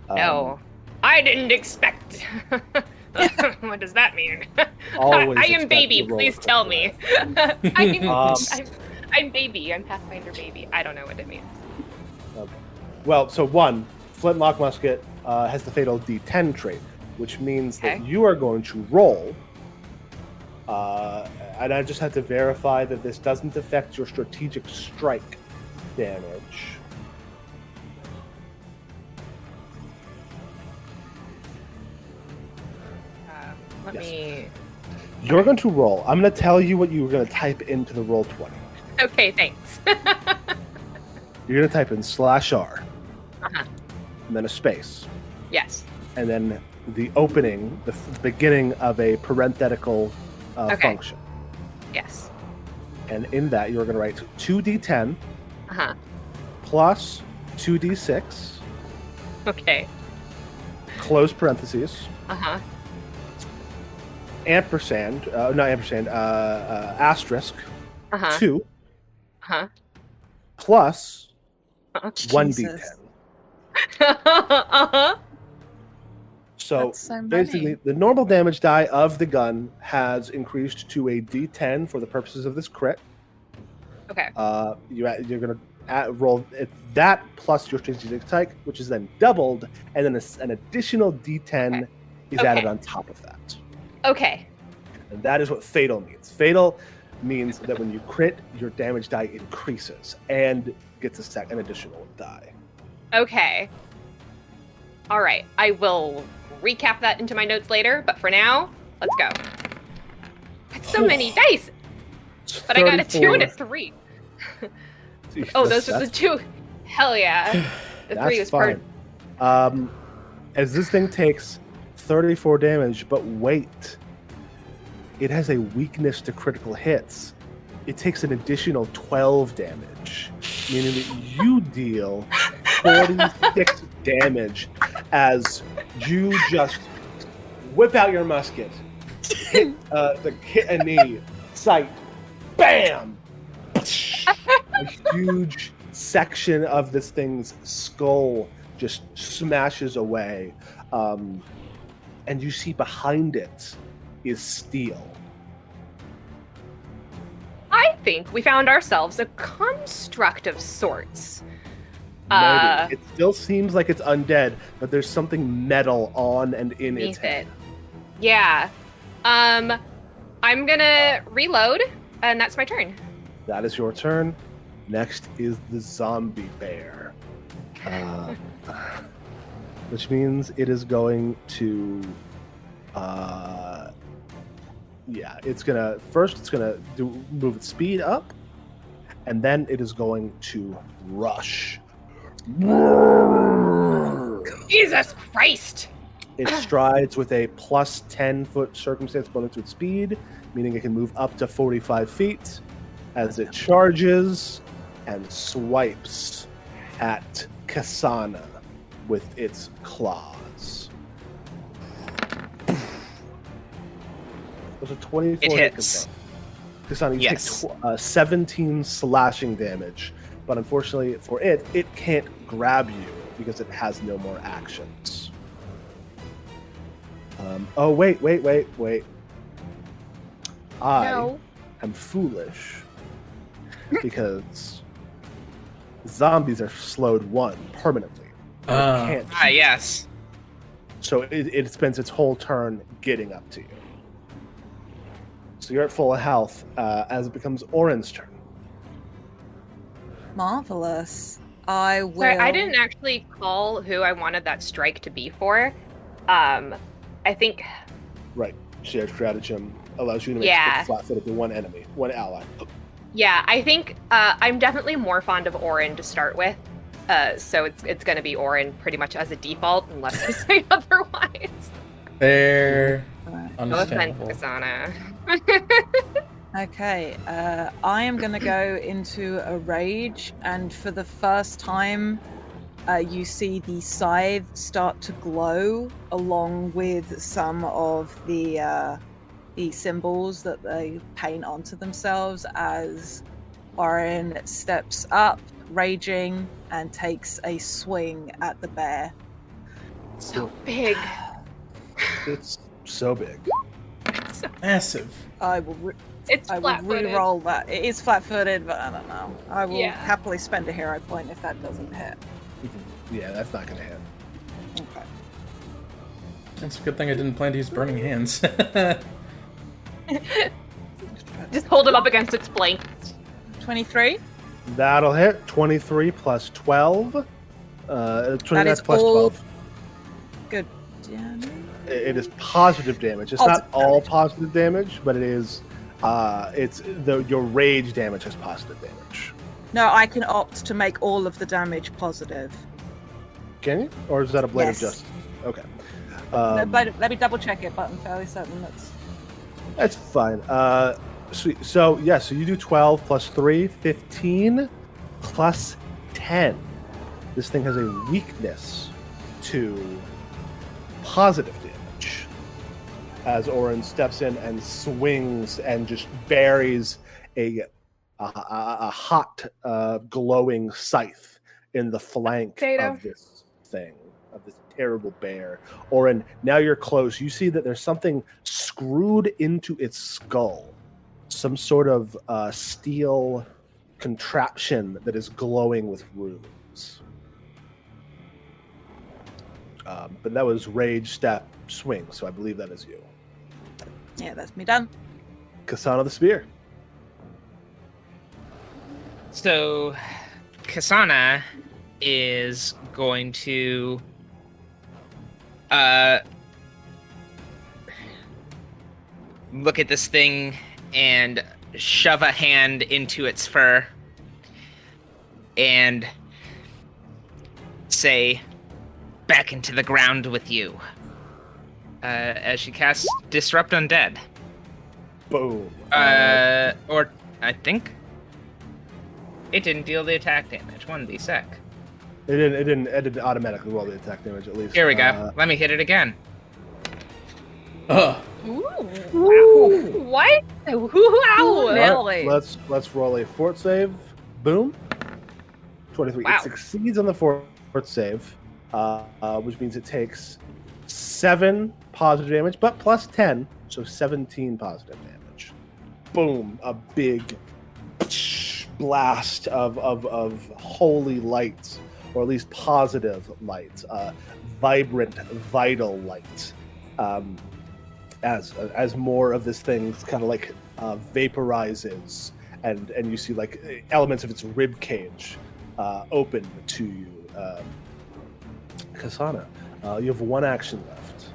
Speaker 4: No. I didn't expect. What does that mean?
Speaker 1: Always
Speaker 4: I am
Speaker 1: expect
Speaker 4: baby,
Speaker 1: to roll
Speaker 4: please
Speaker 1: a
Speaker 4: tell me. I'm baby, I'm Pathfinder baby. I don't know what it means.
Speaker 1: Well, so 1, flintlock musket has the fatal D10 trait, which means
Speaker 4: Okay.
Speaker 1: that you are going to roll. And I just have to verify that this doesn't affect your strategic strike damage.
Speaker 4: Let
Speaker 1: Yes.
Speaker 4: me.
Speaker 1: You're going to roll. I'm going to tell you what you're going to type into the roll 20.
Speaker 4: Okay, thanks.
Speaker 1: You're going to type in /R,
Speaker 4: Uh-huh.
Speaker 1: and then a space,
Speaker 4: Yes.
Speaker 1: and then the opening, the beginning of a parenthetical
Speaker 4: Okay.
Speaker 1: function.
Speaker 4: Yes.
Speaker 1: And in that, you're going to write 2d10
Speaker 4: Uh-huh.
Speaker 1: plus 2d6,
Speaker 4: Okay.
Speaker 1: close parentheses,
Speaker 4: Uh-huh.
Speaker 1: ampersand, not ampersand, asterisk,
Speaker 4: Uh-huh.
Speaker 1: 2,
Speaker 4: Uh-huh.
Speaker 1: plus 1d10.
Speaker 4: Uh-huh.
Speaker 1: So
Speaker 5: That's so many.
Speaker 1: basically, the normal damage die of the gun has increased to a d10 for the purposes of this crit.
Speaker 4: Okay.
Speaker 1: You're going to roll that plus your strategic type, which is then doubled, and then an additional d10 is added on top of that.
Speaker 4: Okay.
Speaker 1: And that is what fatal means. Fatal means that when you crit, your damage die increases and gets an additional die.
Speaker 4: Okay. All right. I will recap that into my notes later, but for now, let's go. That's so many dice. But I got a 2 and a 3. Oh, those are the 2. Hell yeah. The 3 is
Speaker 1: fine. As this thing takes 34 damage, but wait. It has a weakness to critical hits. It takes an additional 12 damage, meaning that you deal 46 damage as you just whip out your musket, hit a knee, sight, bam! A huge section of this thing's skull just smashes away, and you see behind it is steel.
Speaker 4: I think we found ourselves a construct of sorts.
Speaker 1: Maybe. It still seems like it's undead, but there's something metal on and in its head.
Speaker 4: Yeah. I'm gonna reload, and that's my turn.
Speaker 1: That is your turn. Next is the zombie bear. Which means it is going to it's gonna move its speed up, and then it is going to rush.
Speaker 4: Jesus Christ!
Speaker 1: It strides with a plus 10-foot circumstance bonus to its speed, meaning it can move up to 45 feet as it charges and swipes at KSANA with its claws. Those are 24
Speaker 2: It hits.
Speaker 1: KSANA, you
Speaker 2: Yes.
Speaker 1: take 17 slashing damage, but unfortunately for it can't grab you because it has no more actions. Wait. I am foolish because zombies are slowed 1 permanently. It can't.
Speaker 2: Yes.
Speaker 1: So it spends its whole turn getting up to you. So you're at full health as it becomes Orin's turn.
Speaker 5: Marvelous. I will.
Speaker 4: Sorry, I didn't actually call who I wanted that strike to be for. I think.
Speaker 1: Right. Shared stratagem allows you to make flat-footed to one enemy, one ally.
Speaker 4: Yeah, I think I'm definitely more fond of Orin to start with. So it's going to be Orin pretty much as a default, unless I say otherwise.
Speaker 3: Fair.
Speaker 4: No offense,
Speaker 3: Understandable.
Speaker 4: KSANA.
Speaker 5: Okay, I am going to go into a rage, and for the first time, you see the scythe start to glow along with some of the symbols that they paint onto themselves as Orin steps up, raging, and takes a swing at the bear.
Speaker 4: So big.
Speaker 1: It's so big.
Speaker 3: Massive.
Speaker 5: I will
Speaker 4: Flat-footed.
Speaker 5: re-roll that. It is flat-footed, but I don't know. I will
Speaker 4: Yeah.
Speaker 5: happily spend a hero point if that doesn't hit.
Speaker 1: Yeah, that's not going to hit.
Speaker 5: Okay.
Speaker 3: It's a good thing I didn't plan to use Burning Hands.
Speaker 4: Just hold him up against its flank.
Speaker 5: 23.
Speaker 1: That'll hit. 23 plus 12. 20
Speaker 5: That is
Speaker 1: plus
Speaker 5: all
Speaker 1: 12.
Speaker 5: good damage.
Speaker 1: It is positive damage. It's not all positive damage, but it is. Your rage damage has positive damage.
Speaker 5: No, I can opt to make all of the damage positive.
Speaker 1: Can you? Or is that a blade
Speaker 5: Yes.
Speaker 1: of justice? Okay.
Speaker 5: Let me double check it, but I'm fairly certain
Speaker 1: That's fine. So you do 12 plus 3, 15 plus 10. This thing has a weakness to positive damage. As Orin steps in and swings and just buries a hot, glowing scythe in the flank
Speaker 4: Potato.
Speaker 1: of this thing, of this terrible bear. Orin, now you're close. You see that there's something screwed into its skull, some sort of steel contraption that is glowing with runes. But that was rage, step, swing, so I believe that is you.
Speaker 5: Yeah, that's me done.
Speaker 1: KSANA the spear.
Speaker 2: So, KSANA is going to look at this thing and shove a hand into its fur and say, "Back into the ground with you," as she casts Disrupt Undead.
Speaker 1: Boom.
Speaker 2: Or I think it didn't deal the attack damage. 1d6.
Speaker 1: It didn't automatically roll the attack damage, at least.
Speaker 2: Here we go. Let me hit it again.
Speaker 3: Ugh.
Speaker 4: Ooh. What? Wow.
Speaker 5: Really?
Speaker 1: Let's roll a fort save. Boom. 23.
Speaker 4: Wow.
Speaker 1: It succeeds on the fort save, which means it takes 7 positive damage, but plus 10, so 17 positive damage. Boom! A big blast of holy light, or at least positive light, vibrant, vital light. As more of this thing kind of like vaporizes, and you see like elements of its rib cage open to you. KSANA, you have 1 action left.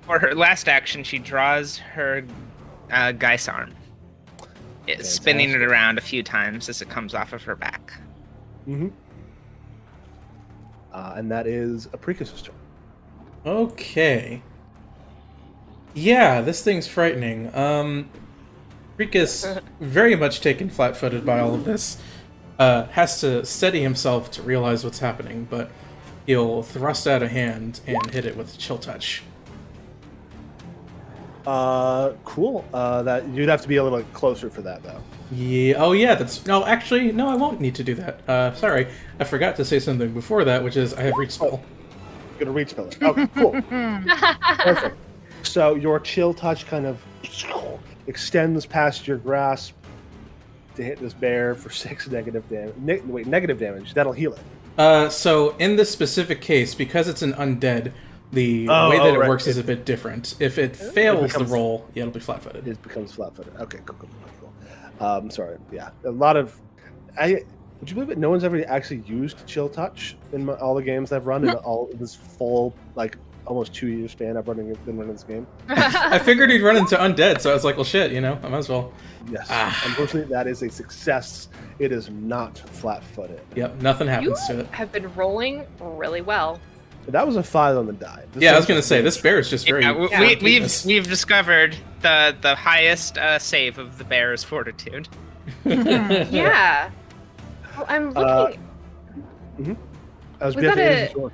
Speaker 2: For her last action, she draws her Geis arm, spinning it around a few times as it comes off of her back.
Speaker 1: Mm-hmm. And that is APRICUS' turn.
Speaker 3: Okay. Yeah, this thing's frightening. APRICUS, very much taken flat-footed by all of this, has to steady himself to realize what's happening, but he'll thrust out a hand and hit it with Chill Touch.
Speaker 1: Cool. That you'd have to be a little closer for that, though.
Speaker 3: Yeah. Oh, yeah. That's no. Actually, no. I won't need to do that. Sorry, I forgot to say something before that, which is I have reach spell.
Speaker 1: You're gonna reach spell it. Okay, cool. Perfect. So your chill touch kind of extends past your grasp to hit this bear for 6 negative damage. Negative damage. That'll heal it.
Speaker 3: So in this specific case, because it's an undead, the way that it
Speaker 1: right.
Speaker 3: works is a bit different. If it fails the roll, yeah, it'll be flat-footed.
Speaker 1: It becomes flat-footed. Okay, cool. Sorry. Yeah, a lot of. Would you believe it? No one's ever actually used chill touch in all the games I've run in all this full almost 2-year span I've been running this game.
Speaker 3: I figured he'd run into undead, so I was like, well, shit, I might as well.
Speaker 1: Yes. Unfortunately, that is a success. It is not flat-footed.
Speaker 3: Yep, nothing happens to it.
Speaker 4: Have been rolling really well.
Speaker 1: That was a 5 on the die.
Speaker 3: Yeah, I was gonna say this bear is just very.
Speaker 2: We've discovered the highest save of the bear is Fortitude.
Speaker 4: Yeah. Well, I'm looking.
Speaker 1: Was
Speaker 4: that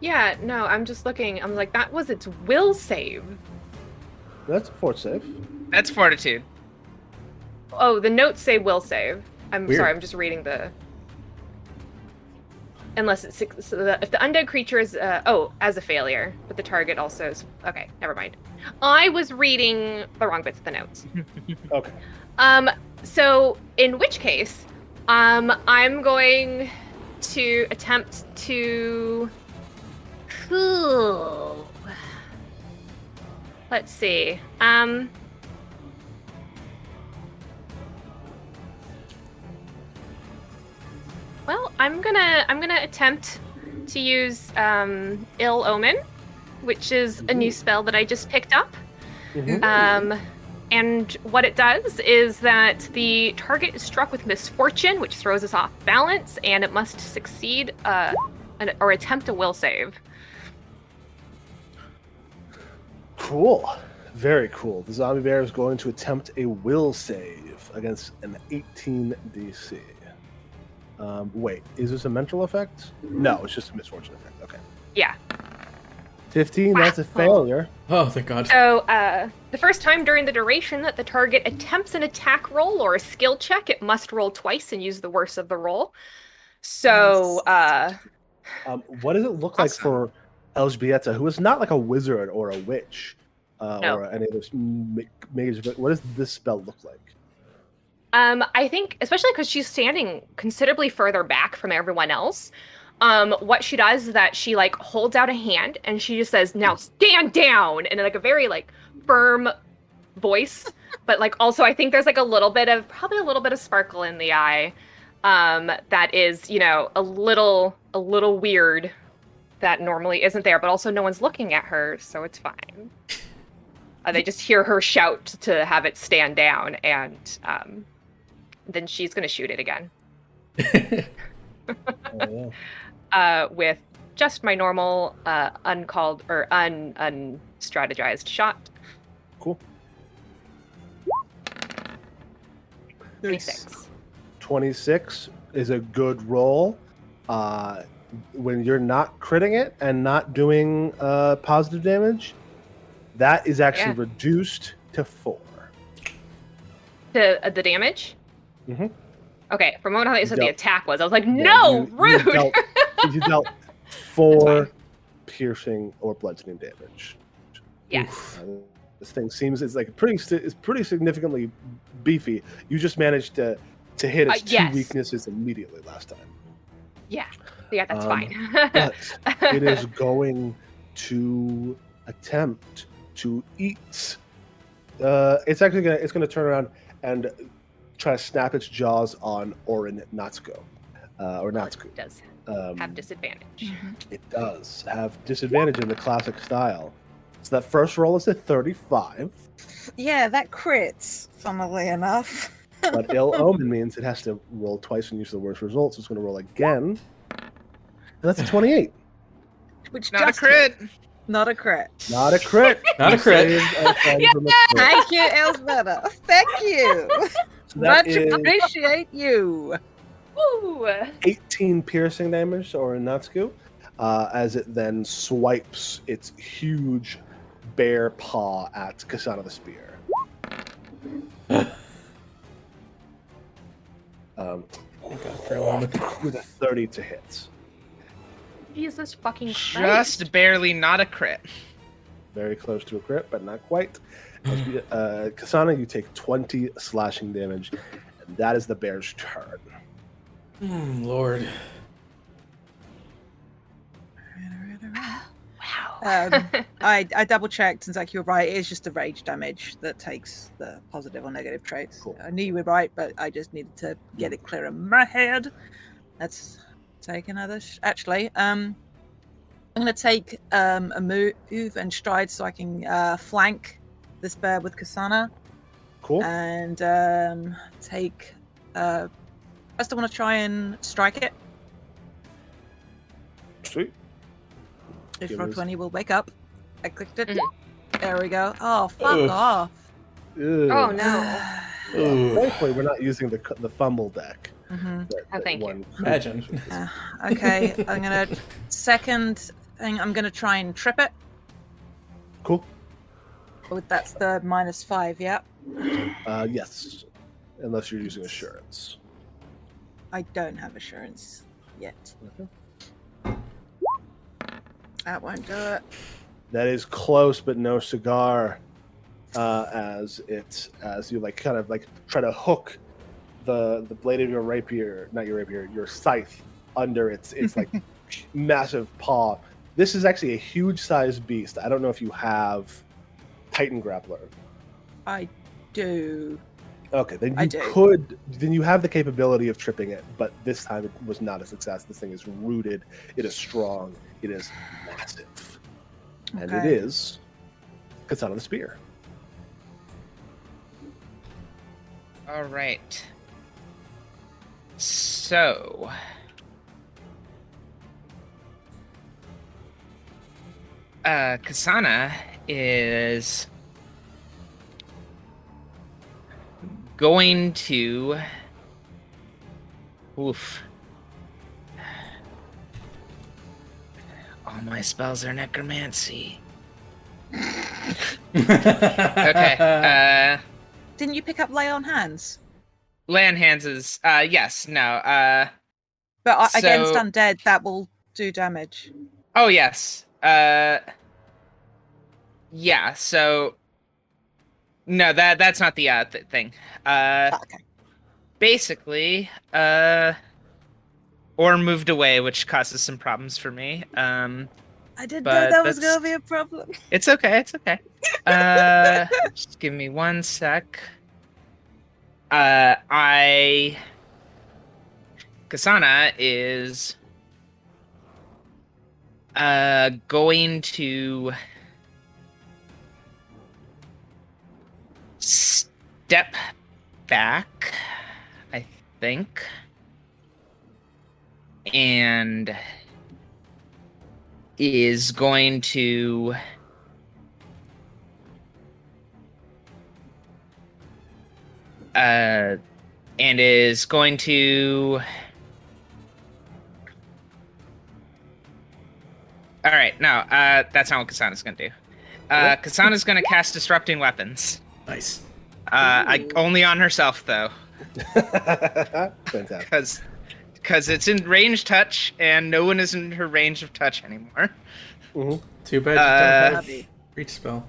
Speaker 4: Yeah, no, I'm just looking. I'm like, that was its will save.
Speaker 1: That's a fort save.
Speaker 2: That's Fortitude.
Speaker 4: Oh, the notes say will save. I'm
Speaker 3: Weird.
Speaker 4: sorry, I'm just reading the. Unless it's if the undead creature is as a failure, but the target also is okay. Never mind. I was reading the wrong bits of the notes.
Speaker 1: Okay.
Speaker 4: So in which case, I'm going to attempt to. Let's see. Well, I'm gonna attempt to use Ill Omen, which is a new spell that I just picked up. And what it does is that the target is struck with misfortune, which throws us off balance, and it must succeed or attempt a will save.
Speaker 1: Cool. Very cool. The zombie bear is going to attempt a will save against an 18 DC. Wait, is this a mental effect? No, it's just a misfortune effect. Okay.
Speaker 4: Yeah.
Speaker 1: 15, that's a failure.
Speaker 3: Oh, thank God.
Speaker 4: So, the first time during the duration that the target attempts an attack roll or a skill check, it must roll twice and use the worst of the roll. So,
Speaker 1: What does it look like
Speaker 2: Awesome.
Speaker 1: for ELżBIETA, who is not like a wizard or a witch
Speaker 4: No.
Speaker 1: or any of those mages? But what does this spell look like?
Speaker 4: I think, especially because she's standing considerably further back from everyone else, what she does is that she like holds out a hand and she just says, "Now stand down," and in like a very like firm voice, but like also I think there's like probably a little bit of sparkle in the eye, that is, you know, a little weird, that normally isn't there, but also no one's looking at her, so it's fine. They just hear her shout to have it stand down, and then she's gonna shoot it again.
Speaker 1: Oh, yeah.
Speaker 4: With just my normal uncalled or unstrategized shot.
Speaker 1: Cool.
Speaker 4: 26.
Speaker 1: 26 is a good roll. When you're not critting it and not doing positive damage, that is actually reduced to 4.
Speaker 4: The damage?
Speaker 1: Mhm.
Speaker 4: Okay, for a moment I thought you said the
Speaker 1: dealt-
Speaker 4: attack was. I was like,
Speaker 1: Yeah,
Speaker 4: no,
Speaker 1: you
Speaker 4: rude!
Speaker 1: you dealt 4 piercing or bludgeoning damage.
Speaker 4: Yes.
Speaker 1: This thing seems it's like pretty significantly beefy. You just managed to hit its 2
Speaker 4: yes.
Speaker 1: weaknesses immediately last time.
Speaker 4: Yeah, that's fine.
Speaker 1: But it is going to attempt to eat. It's gonna turn around and try to snap its jaws on ORIN NÄTTSKU, or NÄTTSKU.
Speaker 4: It does
Speaker 1: Um,
Speaker 4: have disadvantage.
Speaker 1: It does have disadvantage in the classic style. So that first roll is a 35,
Speaker 5: Yeah, that crits, funnily enough.
Speaker 1: but ill omen means it has to roll twice and use the worst results. So it's going to roll again, and that's a 28.
Speaker 5: Which
Speaker 2: Not a
Speaker 5: just
Speaker 2: crit.
Speaker 5: hit. Not a crit.
Speaker 1: Not a crit.
Speaker 3: Not a
Speaker 1: You
Speaker 3: crit.
Speaker 1: saved our friend from a crit.
Speaker 5: Thank you, ELŽBIETA. Thank you.
Speaker 1: So that
Speaker 5: Much
Speaker 1: is
Speaker 5: appreciate you.
Speaker 4: Woo!
Speaker 1: 18 piercing damage to ORIN NÄTTSKU, as it then swipes its huge bear paw at KSANA the spear.
Speaker 3: For a moment.
Speaker 1: With a 30 to hit.
Speaker 4: Jesus fucking Christ.
Speaker 2: Just barely not a crit.
Speaker 1: Very close to a crit, but not quite. KSANA, you take 20 slashing damage, and that is the bear's turn.
Speaker 3: Lord.
Speaker 4: Wow.
Speaker 5: I double checked, and Zach, you were right. It is just the rage damage that takes the positive or negative traits.
Speaker 1: Cool.
Speaker 5: I knew you were right, but I just needed to get it clear in my head. Let's take another. Actually, I'm going to take a move and stride so I can flank this bear with KSANA,
Speaker 1: Cool.
Speaker 5: and take. First, I want to try and strike it.
Speaker 1: Sweet.
Speaker 5: If
Speaker 1: Give
Speaker 5: roll
Speaker 1: us-
Speaker 5: 20 will wake up. I clicked it.
Speaker 4: Mhm.
Speaker 5: There we go. Oh, fuck
Speaker 3: Ugh.
Speaker 5: off.
Speaker 1: Ew.
Speaker 4: Oh no.
Speaker 3: Ooh.
Speaker 1: Thankfully, we're not using the fumble deck.
Speaker 5: Mhm.
Speaker 1: that
Speaker 4: thank you.
Speaker 1: one
Speaker 3: Imagine.
Speaker 5: Okay, I'm gonna second thing. I'm gonna try and trip it.
Speaker 1: Cool.
Speaker 5: Oh, that's the -5. Yeah,
Speaker 1: Yes. Unless you're using assurance.
Speaker 5: I don't have assurance yet.
Speaker 1: Okay.
Speaker 5: That won't do it.
Speaker 1: That is close, but no cigar. As you like kind of like try to hook the blade of your rapier, not your rapier, your scythe under its like massive paw. This is actually a huge sized beast. I don't know if you have Titan Grappler.
Speaker 5: I do.
Speaker 1: Okay, then
Speaker 5: I
Speaker 1: you
Speaker 5: do.
Speaker 1: then you have the capability of tripping it, but this time it was not a success. This thing is rooted, it is strong, it is massive. And it
Speaker 5: Okay.
Speaker 1: is KSANA the spear.
Speaker 2: All right. So. KSANA is going to. Oof. All my spells are necromancy. Okay.
Speaker 5: Didn't you pick up lay on hands?
Speaker 2: Land hands is yes, no.
Speaker 5: But
Speaker 2: So-
Speaker 5: against undead, that will do damage.
Speaker 2: Oh yes. Yeah. So no, that's not the thing.
Speaker 5: Okay.
Speaker 2: Basically, or moved away, which causes some problems for me.
Speaker 5: I didn't know
Speaker 2: but
Speaker 5: that was
Speaker 2: that's-
Speaker 5: going to be a problem.
Speaker 2: It's okay. It's okay. Just give me 1 sec. KSANA is going to step back, I think, and is going to all right, no, that's not what KSANA's gonna do. KSANA's gonna cast Disrupting Weapons.
Speaker 3: Nice.
Speaker 2: Only on herself though,
Speaker 1: Fantastic.
Speaker 2: because it's in range touch, and no one is in her range of touch anymore.
Speaker 1: Mhm.
Speaker 3: Too bad you don't
Speaker 5: Love
Speaker 3: have
Speaker 5: it.
Speaker 3: reach spell.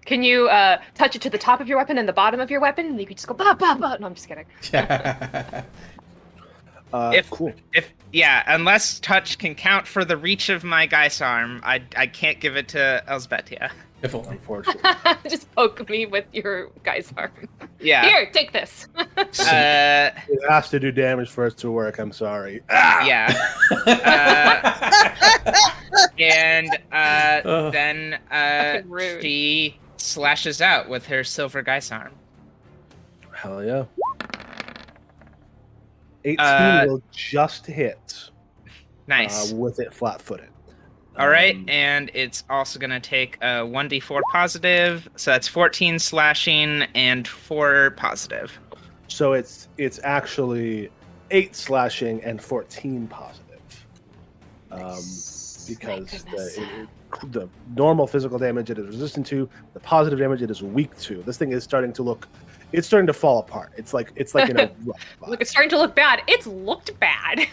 Speaker 4: Can you touch it to the top of your weapon and the bottom of your weapon? And you could just go ba ba ba. No, I'm just kidding.
Speaker 1: Cool.
Speaker 2: Unless touch can count for the reach of my Geis arm, I can't give it to ELŞBIETA.
Speaker 3: If only.
Speaker 1: Unfortunately.
Speaker 4: Just poke me with your guy's arm.
Speaker 2: Yeah.
Speaker 4: Here, take this.
Speaker 1: It has to do damage for it to work. I'm sorry.
Speaker 2: Yeah. And then
Speaker 4: Fucking rude.
Speaker 2: she slashes out with her silver Geis arm.
Speaker 1: Hell yeah. 18 will just hit.
Speaker 2: Nice.
Speaker 1: With it flat-footed.
Speaker 2: All right, and it's also going to take a 1d4 positive, so that's 14 slashing and 4 positive.
Speaker 1: So it's actually 8 slashing and 14 positive. Because the normal physical damage it is resistant to, the positive damage it is weak to. This thing is starting to look, it's starting to fall apart. It's like in a rough spot.
Speaker 4: Look, it's starting to look bad. It's looked bad.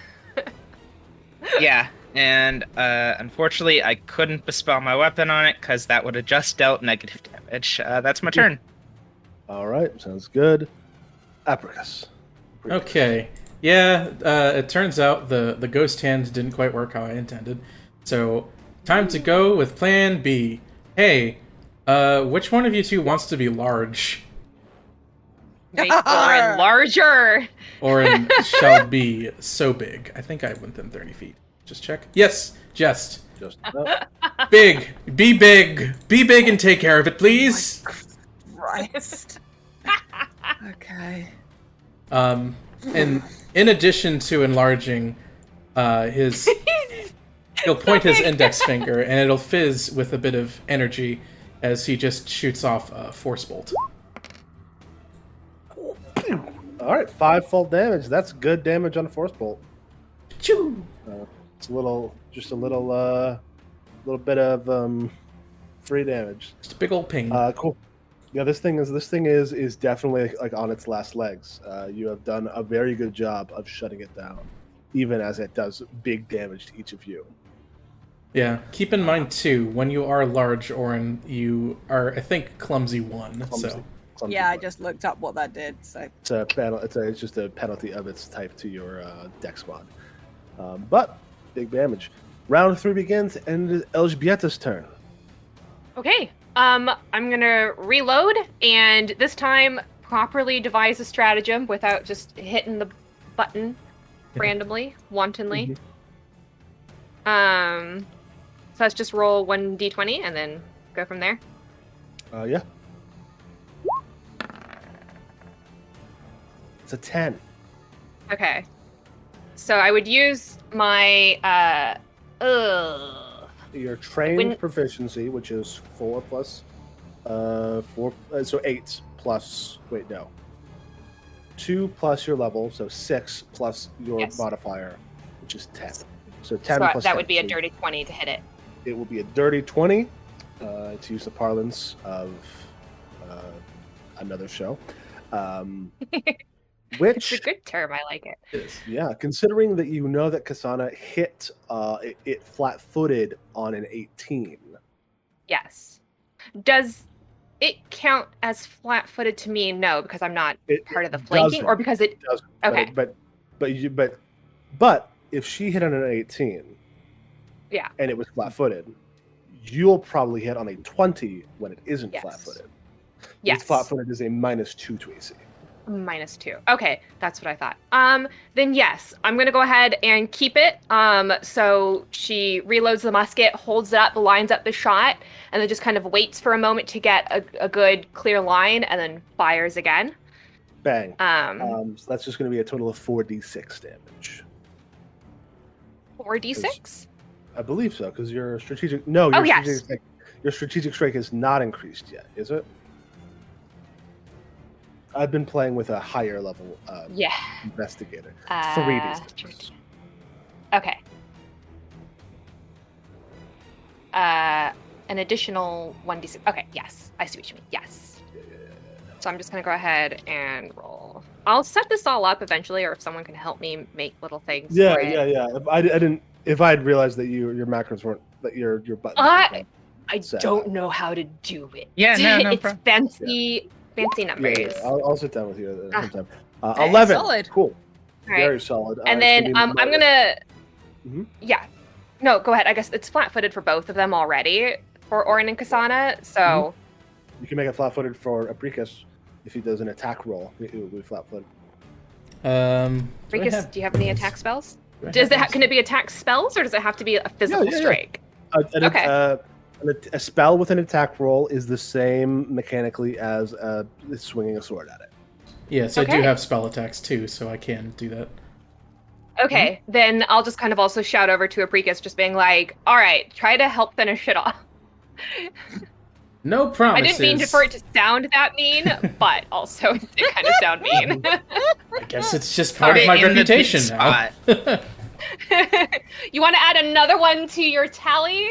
Speaker 2: Yeah, and unfortunately, I couldn't bespell my weapon on it because that would have just dealt negative damage. That's my turn.
Speaker 1: All right, sounds good. Apricus.
Speaker 3: Okay. Yeah, it turns out the ghost hand didn't quite work how I intended. So, time to go with plan B. Hey, which one of you two wants to be large?
Speaker 4: Make Orin larger.
Speaker 3: Orin shall be so big. I think I went them 30 feet. Just check. Yes, just.
Speaker 1: Just
Speaker 3: Big. Be big. Be big and take care of it, please.
Speaker 5: Christ. Okay.
Speaker 3: And in addition to enlarging, he'll point his index finger and it'll fizz with a bit of energy as he just shoots off a force bolt.
Speaker 1: all right, 5 full damage. That's good damage on a force bolt.
Speaker 3: Choo!
Speaker 1: It's a little bit of free damage.
Speaker 3: Just a big old ping.
Speaker 1: Cool. Yeah, this thing is definitely like on its last legs. You have done a very good job of shutting it down, even as it does big damage to each of you.
Speaker 3: Yeah, keep in mind too, when you are large, Orin, you are, I think, clumsy 1. So
Speaker 1: Clumsy
Speaker 5: Yeah, I
Speaker 1: one.
Speaker 5: just looked up what that did. So
Speaker 1: It's a panel. It's just a penalty of its type to your dex mod. But big damage. Round 3 begins, and it is ELŽBIETA's turn.
Speaker 4: Okay. I'm gonna reload and this time properly devise a stratagem without just hitting the button randomly, wantonly. So let's just roll 1d20 and then go from there.
Speaker 1: Yeah. It's a 10.
Speaker 4: Okay. So I would use my
Speaker 1: Your trained
Speaker 4: When-
Speaker 1: proficiency, which is 4 plus 4, so 8 plus. Wait, no. 2 plus your level, so 6 plus your
Speaker 4: Yes.
Speaker 1: modifier, which is 10. So
Speaker 4: so
Speaker 1: 10 plus
Speaker 4: that
Speaker 1: 10,
Speaker 4: would be a
Speaker 1: so
Speaker 4: dirty 20 to hit it.
Speaker 1: It will be a dirty 20, to use the parlance of another show.
Speaker 4: It's
Speaker 1: which
Speaker 4: a good term. I like it.
Speaker 3: It is.
Speaker 1: yeah, considering that you know that KSANA hit it flat-footed on an 18.
Speaker 4: Yes. Does it count as flat-footed to me? No, because I'm not part of the flanking, or because it.
Speaker 1: doesn't.
Speaker 4: Okay.
Speaker 1: But if she hit on an 18,
Speaker 4: Yeah.
Speaker 1: and it was flat-footed, you'll probably hit on a 20 when it isn't
Speaker 4: Yes.
Speaker 1: flat-footed.
Speaker 4: Yes.
Speaker 1: It's flat-footed is a -2 to AC.
Speaker 4: -2. Okay, that's what I thought. Then yes, I'm gonna go ahead and keep it. So she reloads the musket, holds it up, lines up the shot, and then just kind of waits for a moment to get a good clear line, and then fires again.
Speaker 1: Bang.
Speaker 4: Um,
Speaker 1: So that's just going to be a total of 4d6 damage.
Speaker 4: 4d6.
Speaker 1: I believe so, because your strategic. No,
Speaker 4: Oh,
Speaker 1: your
Speaker 4: yes.
Speaker 1: your strategic strike is not increased yet, is it? I've been playing with a higher level
Speaker 4: Yeah.
Speaker 1: investigator.
Speaker 4: Uh,
Speaker 1: 3d6.
Speaker 4: Okay. An additional 1d6. Okay, yes. I see what you mean. Yes. So I'm just going to go ahead and roll. I'll set this all up eventually, or if someone can help me make little things.
Speaker 1: Yeah,
Speaker 4: for it.
Speaker 1: yeah. I didn't. If I had realized that your macros weren't that your buttons.
Speaker 4: I
Speaker 1: So-
Speaker 4: don't know how to do it.
Speaker 2: Yeah, no
Speaker 4: It's
Speaker 2: problem.
Speaker 4: fancy numbers.
Speaker 1: Yeah. I'll sit down with you sometime.
Speaker 5: Okay,
Speaker 1: 11.
Speaker 5: solid.
Speaker 1: Cool.
Speaker 4: All right.
Speaker 1: Very solid.
Speaker 4: And
Speaker 1: it's
Speaker 4: then
Speaker 1: gonna be
Speaker 4: I'm
Speaker 1: minus-
Speaker 4: gonna.
Speaker 1: Mhm.
Speaker 4: Yeah. No, go ahead. I guess it's flat-footed for both of them already for Orin and KSANA. So
Speaker 1: You can make it flat-footed for APRICUS if he does an attack roll. It will be flat-footed.
Speaker 4: Ricus, do you have any attack spells?
Speaker 3: do I
Speaker 4: Does
Speaker 3: have
Speaker 4: it
Speaker 3: those?
Speaker 4: can it be attack spells, or does it have to be a physical
Speaker 1: yeah.
Speaker 4: strike? Okay.
Speaker 1: A spell with an attack roll is the same mechanically as swinging a sword at it.
Speaker 3: Yes, I do
Speaker 4: Okay.
Speaker 3: have spell attacks too, so I can do that.
Speaker 4: Okay, then I'll just kind of also shout over to Apricus, just being like, "All right, try to help finish it off."
Speaker 3: No
Speaker 4: I
Speaker 3: promises.
Speaker 4: didn't mean for it to sound that mean, but also it did kind of sound mean.
Speaker 3: I guess it's just part
Speaker 2: Put
Speaker 3: of my
Speaker 2: it in the
Speaker 3: reputation
Speaker 2: big
Speaker 3: now.
Speaker 2: spot.
Speaker 4: You want to add another one to your tally?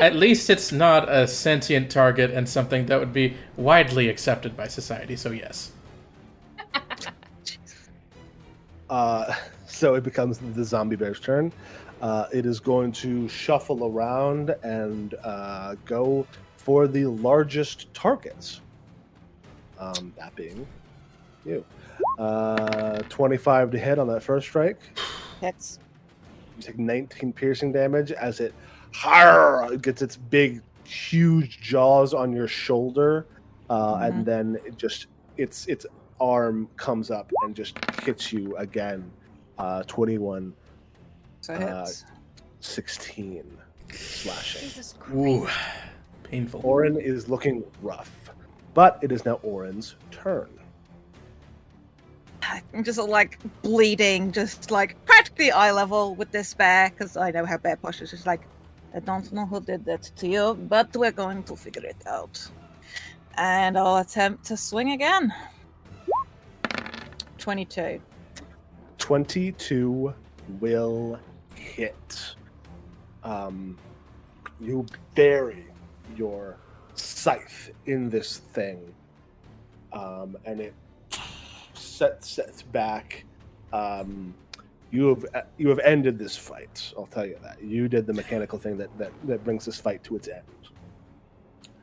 Speaker 3: At least it's not a sentient target and something that would be widely accepted by society, so yes.
Speaker 1: So it becomes the zombie bear's turn. It is going to shuffle around and go for the largest targets. That being you. 25 to hit on that first strike.
Speaker 5: Hits.
Speaker 1: You take 19 piercing damage as it gets its big, huge jaws on your shoulder, and then it just its arm comes up and just hits you again. 21,
Speaker 5: So hits.
Speaker 1: 16 slashing.
Speaker 4: Jesus Christ.
Speaker 3: Ooh, painful.
Speaker 1: Orin is looking rough, but it is now Orin's turn.
Speaker 5: I'm just like bleeding, just like practically eye level with despair, because I know how bear push is. Just like, I don't know who did that to you, but we're going to figure it out. And I'll attempt to swing again. 22.
Speaker 1: 22 will hit. You bury your scythe in this thing, and it sets back. You have ended this fight. I'll tell you that. You did the mechanical thing that brings this fight to its end.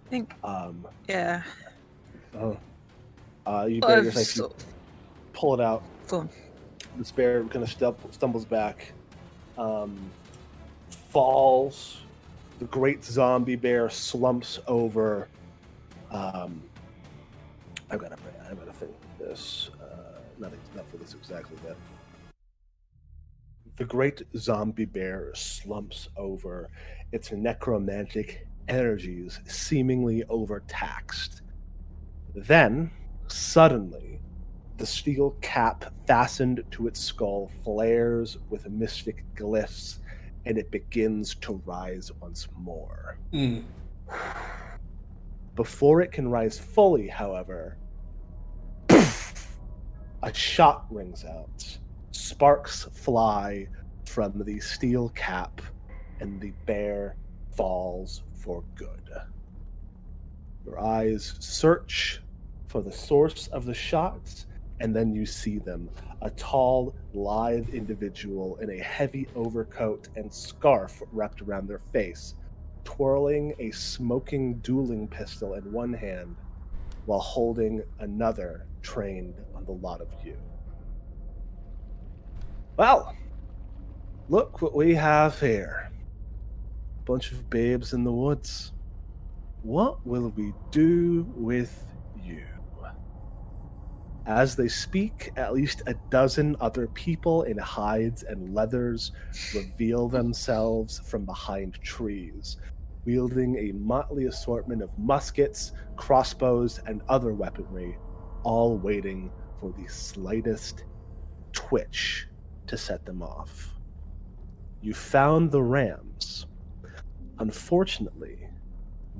Speaker 5: I think,
Speaker 1: Um,
Speaker 5: yeah.
Speaker 1: you bury your scythe.
Speaker 5: So,
Speaker 1: You pull it out.
Speaker 5: fun.
Speaker 1: This bear kind of stumbles back, falls. The great zombie bear slumps over. I've got to think this. Not for this exactly, but the great zombie bear slumps over. Its necromantic energies seemingly overtaxed. Then, suddenly, the steel cap fastened to its skull flares with mystic glyphs, and it begins to rise once more.
Speaker 3: Mm.
Speaker 1: Before it can rise fully, however, a shot rings out. Sparks fly from the steel cap, and the bear falls for good. Your eyes search for the source of the shot, and then you see them. A tall, lithe individual in a heavy overcoat and scarf wrapped around their face, twirling a smoking dueling pistol in one hand while holding another trained on the lot of you. Well, look what we have here. A bunch of babes in the woods. What will we do with you? As they speak, at least a dozen other people in hides and leathers reveal themselves from behind trees, wielding a motley assortment of muskets, crossbows, and other weaponry, all waiting for the slightest twitch to set them off. You found the rams. Unfortunately,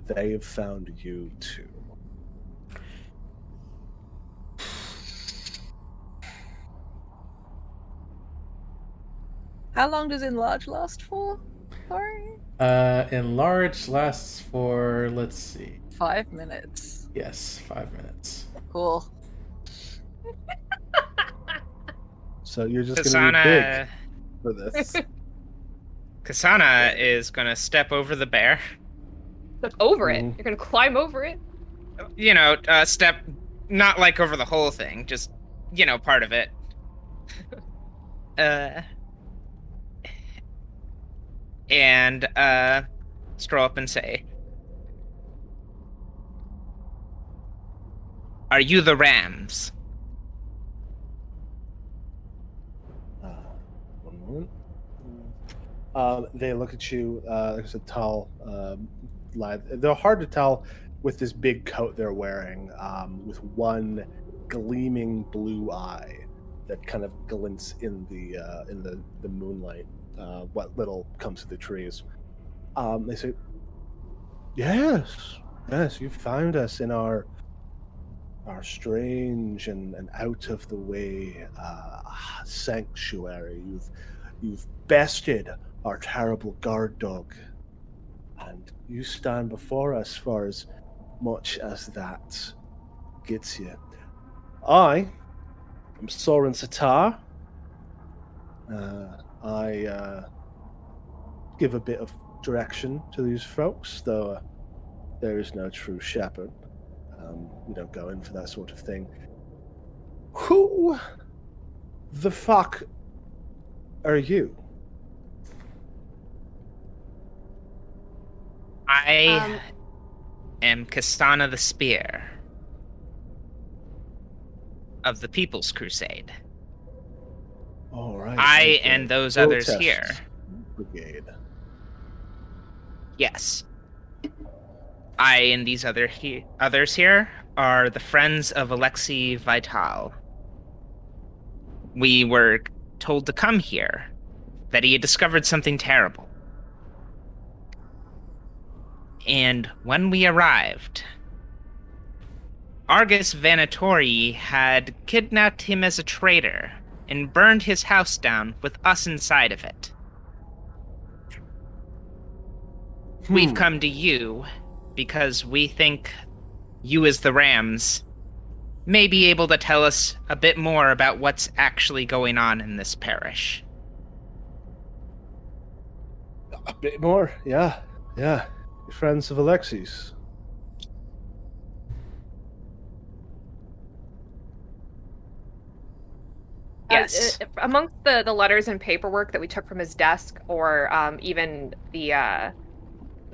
Speaker 1: they have found you too.
Speaker 5: How long does enlarge last for? Sorry?
Speaker 3: Enlarge lasts for, let's see.
Speaker 5: 5 minutes.
Speaker 3: Yes, 5 minutes.
Speaker 5: Cool.
Speaker 1: So you're just going to be big
Speaker 2: KSANA,
Speaker 1: for this.
Speaker 2: KSANA is gonna step over the bear.
Speaker 4: Step over it.
Speaker 1: Mhm.
Speaker 4: You're gonna climb over it.
Speaker 2: You know, step not like over the whole thing, just part of it. And stroll up and say, "Are you the rams?"
Speaker 1: One moment. They look at you. There's a tall, lithe. They're hard to tell with this big coat they're wearing, with one gleaming blue eye that kind of glints in the moonlight. What little comes to the trees. They say, yes, you found us in our strange and out of the way sanctuary. You've bested our terrible guard dog, and you stand before us for as much as that gets you. I am Soren Satar. I give a bit of direction to these folks, though there is no true shepherd. We don't go in for that sort of thing. Who the fuck are you?
Speaker 2: I am KSANA the Spear of the People's Crusade.
Speaker 1: All right.
Speaker 2: I
Speaker 1: okay.
Speaker 2: and those others
Speaker 1: Protest
Speaker 2: here.
Speaker 1: Brigade.
Speaker 2: Yes. I and these others here are the friends of Alexei Vital. We were told to come here, that he had discovered something terrible. And when we arrived, Argus Vanatori had kidnapped him as a traitor and burned his house down with us inside of it. We've come to you because we think you, as the Rams, may be able to tell us a bit more about what's actually going on in this parish.
Speaker 1: A bit more, yeah. You're friends of Alexei's.
Speaker 2: Yes.
Speaker 4: Amongst the letters and paperwork that we took from his desk, or even the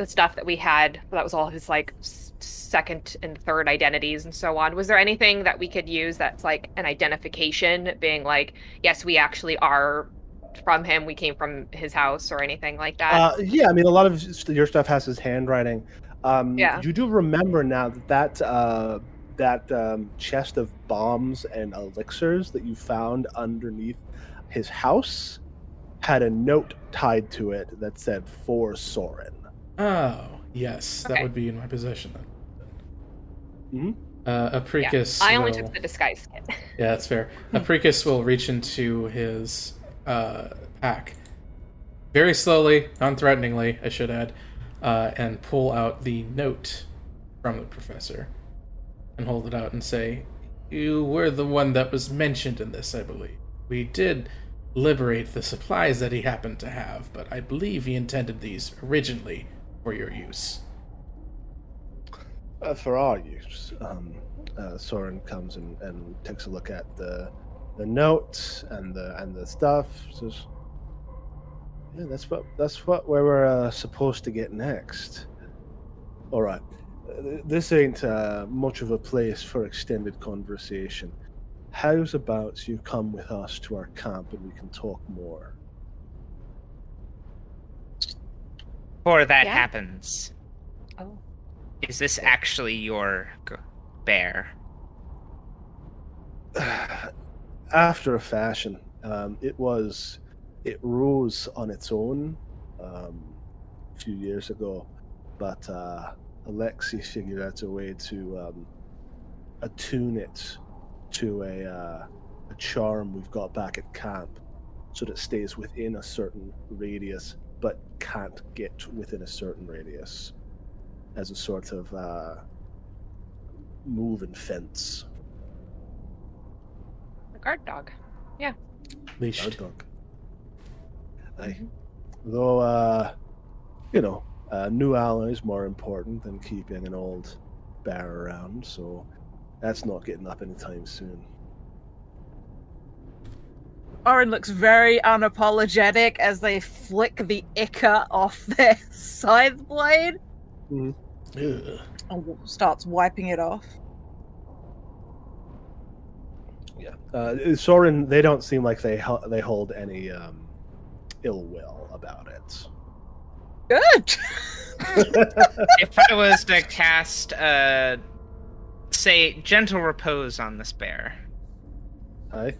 Speaker 4: stuff that we had, that was all his like second and third identities and so on. Was there anything that we could use that's like an identification, being like, yes, we actually are from him, we came from his house, or anything like that?
Speaker 1: Yeah, I mean, a lot of your stuff has his handwriting.
Speaker 4: Yeah.
Speaker 1: You do remember now that chest of bombs and elixirs that you found underneath his house had a note tied to it that said, "For Soren."
Speaker 3: Oh, yes,
Speaker 4: Okay.
Speaker 3: that would be in my possession then.
Speaker 1: Mhm.
Speaker 3: APRICUS.
Speaker 4: I only
Speaker 3: will...
Speaker 4: took the disguise kit.
Speaker 3: Yeah, that's fair. APRICUS will reach into his pack very slowly, non-threateningly, I should add, and pull out the note from the professor and hold it out and say, You were the one that was mentioned in this, I believe. We did liberate the supplies that he happened to have, but I believe he intended these originally for your use.
Speaker 1: For our use, Soren comes and takes a look at the notes and the stuff. Says, "Yeah, that's what we were supposed to get next." All right, this ain't much of a place for extended conversation. How's about you come with us to our camp and we can talk more?
Speaker 2: Before that
Speaker 4: Yeah.
Speaker 2: happens,
Speaker 4: Oh.
Speaker 2: is this actually your bear?
Speaker 1: After a fashion, it rose on its own a few years ago, but Alexi figured out a way to attune it to a charm we've got back at camp, so that it stays within a certain radius, but can't get within a certain radius, as a sort of moving fence.
Speaker 4: A guard dog.
Speaker 3: Leashed.
Speaker 1: Guard dog. Aye.
Speaker 4: Mhm.
Speaker 1: Though, new ally is more important than keeping an old bear around, so that's not getting up anytime soon.
Speaker 5: Orin looks very unapologetic as they flick the ichor off their scythe blade
Speaker 3: Ugh.
Speaker 5: and starts wiping it off.
Speaker 1: Yeah. Soren, they don't seem like they hold any ill will about it.
Speaker 5: Good!
Speaker 2: If I was to cast, say, gentle repose on this bear,
Speaker 1: Aye.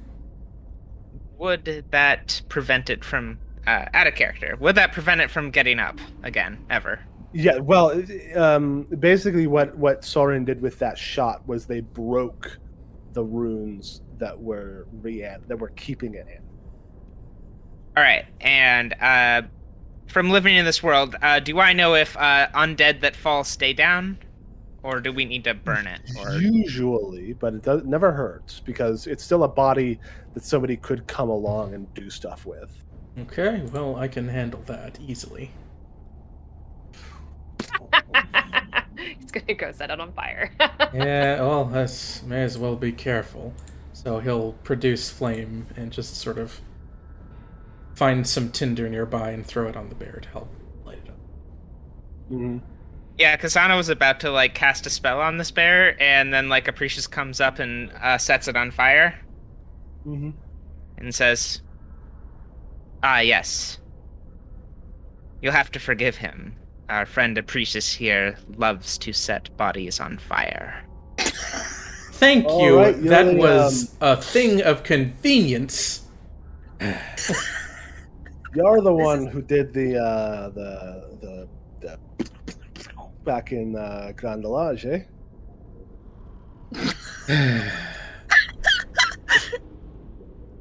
Speaker 2: would that prevent it from, out of character, would that prevent it from getting up again, ever?
Speaker 1: Yeah, well, basically what Soren did with that shot was they broke the runes that were keeping it in.
Speaker 2: All right, and from living in this world, do I know if undead that fall stay down, or do we need to burn it? Or...
Speaker 1: Usually, but it never hurts because it's still a body that somebody could come along and do stuff with.
Speaker 3: Okay, well, I can handle that easily.
Speaker 4: He's gonna go set it on fire.
Speaker 3: Yeah, well, may as well be careful. So he'll produce flame and just sort of find some tinder nearby and throw it on the bear to help light it up.
Speaker 1: Mm-hmm.
Speaker 2: Yeah, KSANA was about to like cast a spell on this bear, and then like APRICUS comes up and sets it on fire,
Speaker 1: Mm-hmm.
Speaker 2: and says, "Ah, yes. You'll have to forgive him. Our friend APRICUS here loves to set bodies on fire."
Speaker 3: Thank
Speaker 1: All
Speaker 3: you.
Speaker 1: right,
Speaker 3: That
Speaker 1: really,
Speaker 3: was a thing of convenience.
Speaker 1: You're the one who did the back in Grand Lodge, eh?